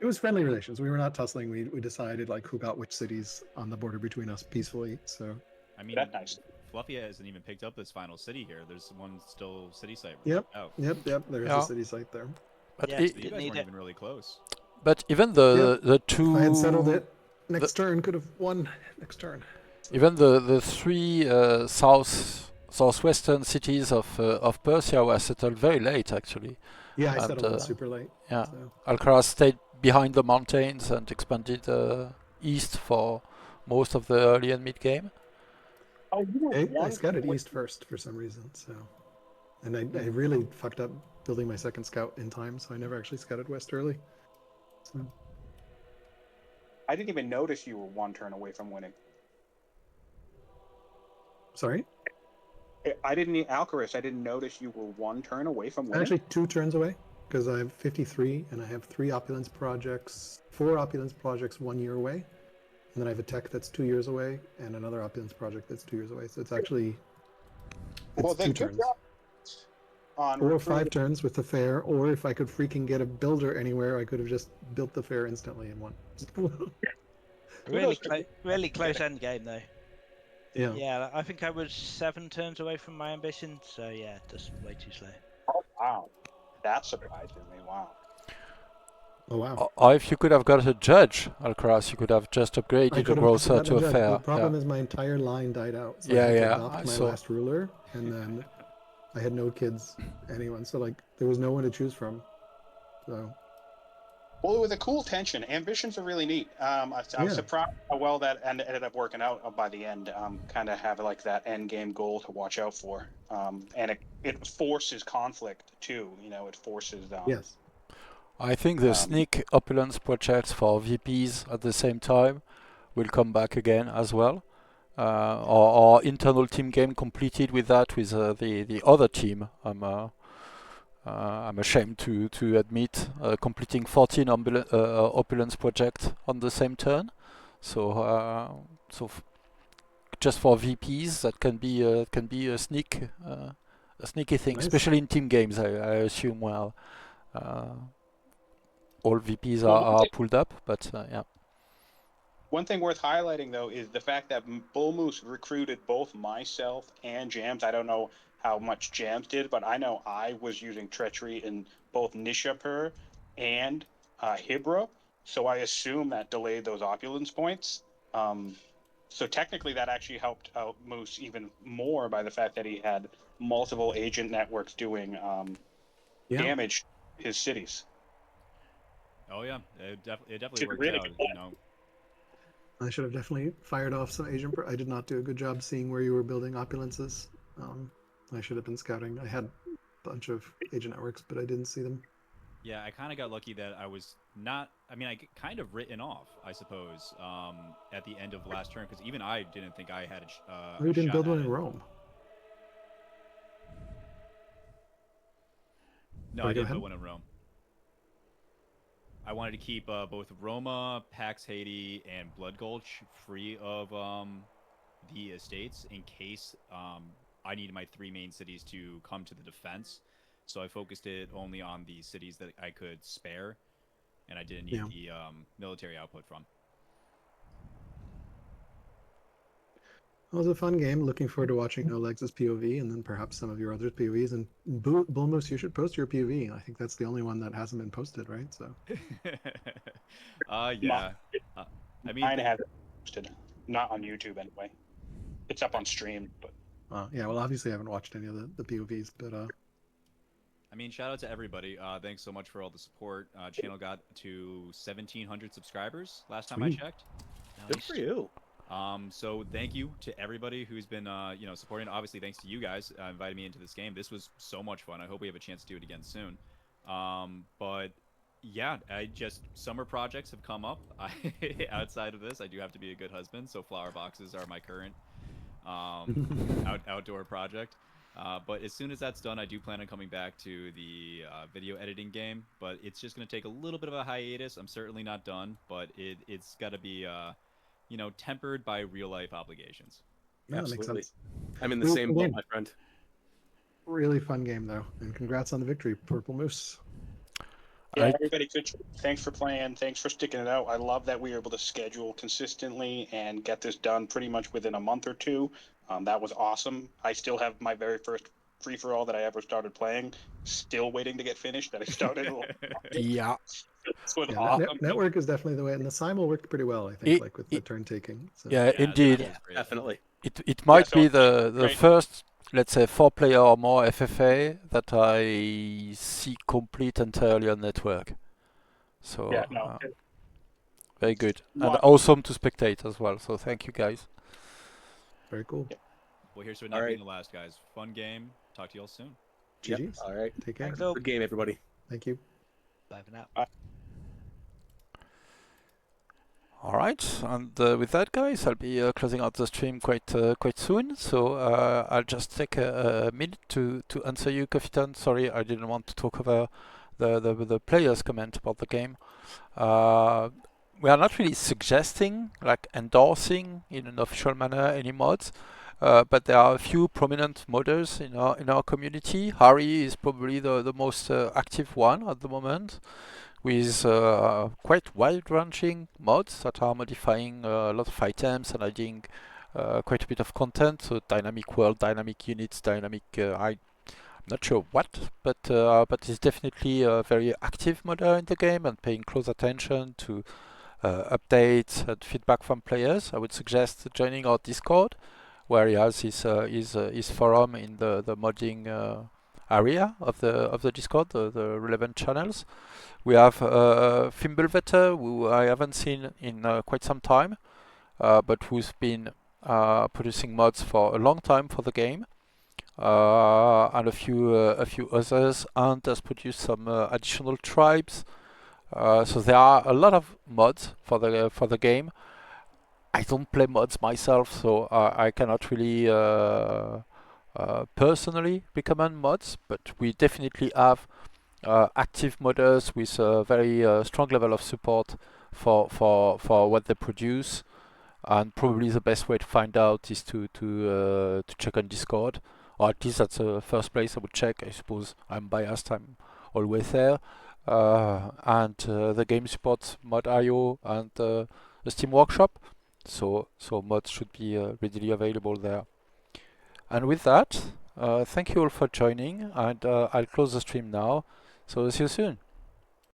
It was friendly relations. We were not tussling. We decided who got which cities on the border between us peacefully. So I mean, that's nice. Fluffy hasn't even picked up this final city here. There's one still city site. Yep. There is a city site there. But you guys weren't even really close. But even the two. If I had settled it next turn, could have won next turn. So. Even the 3 southwestern cities of Persia were settled very late, actually. Yeah, I settled it super late. Yeah, so. Alcaraz stayed behind the mountains and expanded east for most of the early and mid game. I scouted east first for some reason, and I really fucked up building my second scout in time, so I never actually scouted west early. So. I didn't even notice you were 1 turn away from winning. Sorry? Alcaraz, I didn't notice you were 1 turn away from winning. Actually, 2 turns away, because I have 53, and I have 3 opulence projects, 4 opulence projects 1 year away, and then I have a tech that's 2 years away, and another opulence project that's 2 years away. So it's actually 2 turns. on Or recruiting. 5 turns with the fair, or if I could freaking get a builder anywhere, I could have just built the fair instantly in one. Really close end game though. Yeah. Yeah, I think I was 7 turns away from my ambition, so yeah, just way too slow. Oh, wow. That surprises me. Wow. Oh wow. Or if you could have got a judge, Alcaras, you could have just I upgraded could a have grocer gotten to a a judge. fair. The problem Yeah, is my entire line died out, so I yeah, had to yeah. adopt I my saw. last ruler, and then I had no kids, anyone. So like there was no one to choose from. So Well, with a cool tension, ambitions are really neat. I was Yeah. surprised how well that ended up working out by the end. Kind of have like that end game goal to watch out for, and it forces conflict too. You know, it forces. yes. I think the Um, sneak opulence projects for VPs at the same time will come back again as well. Our internal team game completed with that with the other team. I'm ashamed to admit completing 14 opulence project on the same turn. So just for VPs that can be a sneaky thing, Nice. especially in team games. I assume all VPs Well, are pulled up, but yeah. one thing worth highlighting, though, is the fact that Bullmoose recruited both myself and Jams. I don't know how much Jams did, but I know I was using treachery in both Nishapur and Hibra, so I assume that delayed those opulence points. So technically, that actually helped out Moose even more by the fact that he had multiple agent networks doing Yeah. damage to his cities. Oh yeah, it definitely Should worked really out. be You know, I should have definitely fired off some agent. I did not do a good job seeing where you were building opulences. I should have been scouting. I had a bunch of agent networks, but I didn't see them. yeah, I kind of got lucky that I was not. I mean, I get kind of written off, I suppose, at the end of last turn because even I didn't think I had Oh, you didn't shot build at one in it. Rome. No, Sorry, I go did put ahead. one in Rome. I wanted to keep both Roma, Pax Haiti, and Blood Gulch free of the estates in case I needed my 3 main cities to come to the defense. So I focused it only on the cities that I could spare, and I didn't need the military output from. It was a fun game. Looking forward to watching Noleg's POV and then perhaps some of your other POVs. And Bullmoose, you should post your POV. I think that's the only one that hasn't been posted, right? So Yeah. I mean, Mine hasn't posted, not on YouTube anyway. It's up on stream, but yeah. Well, obviously, I haven't watched any of the POVs, but I mean, shout out to everybody. Thanks so much for all the support. Channel got to 1,700 subscribers last time I Sweet. checked. Good for you. So thank you to everybody who's been, supporting. Obviously, thanks to you guys inviting me into this game. This was so much fun. I hope we have a chance to do it again soon. But yeah, summer projects have come up. Outside of this, I do have to be a good husband, so flower boxes are my current outdoor project. But as soon as that's done, I do plan on coming back to the video editing game. But it's just going to take a little bit of a hiatus. I'm certainly not done, but it's got to be tempered by real life obligations. yeah, that makes Absolutely. sense. I'm in the Well, same boat, my friend. Really fun game though, and congrats on the victory, Purple Moose. yeah, everybody, thanks for playing. Thanks for sticking it out. I love that we were able to schedule consistently and get this done pretty much within a month or two. That was awesome. I still have my very first free for all that I ever started playing. Still waiting to get finished. That I started. Yeah. This was Yeah, awesome. network is definitely the way, and the simul worked pretty well. I think, like with the turn taking. So. Yeah, indeed. that was great. Definitely. It might so be the great. first, let's say, 4-player or more FFA that I see complete entirely on network. So Yeah, no. very good and Wow. awesome to spectate as well. So thank you guys. Very cool. Well, here's to All not right. being the last, guys. Fun game. Talk to y'all soon. Yep. GG's. All right. Take care. Thanks, all. Good game, everybody. Thank you. Bye for now. All right, and with that, guys, I'll be closing out the stream quite soon. So I'll just take a minute to answer you, Coffeeton. Sorry, I didn't want to talk over the players' comment about the game. We are not really suggesting, like endorsing in an official manner, any mods. but there are a few prominent modders in our community. Harry is probably the most active one at the moment, with quite wide-ranging mods that are modifying a lot of items and adding quite a bit of content. So dynamic world, dynamic units, dynamic I'm not sure what, but he's definitely a very active modder in the game and paying close attention to updates and feedback from players. I would suggest joining our Discord, where he has his forum in the modding area of the Discord, the relevant channels. We have Fimblevetter, who I haven't seen in quite some time, but who's been producing mods for a long time for the game, and a few others, and has produced some additional tribes. So there are a lot of mods for the game. I don't play mods myself, so I cannot really personally recommend mods, but we definitely have active modders with a very strong level of support for what they produce, and probably the best way to find out is to check on Discord, or at least that's the first place I would check. I suppose I'm biased, I'm always there. And the game supports mod.io and the Steam Workshop, so mods should be readily available there. And with that, thank you all for joining, and I'll close the stream now. So see you soon.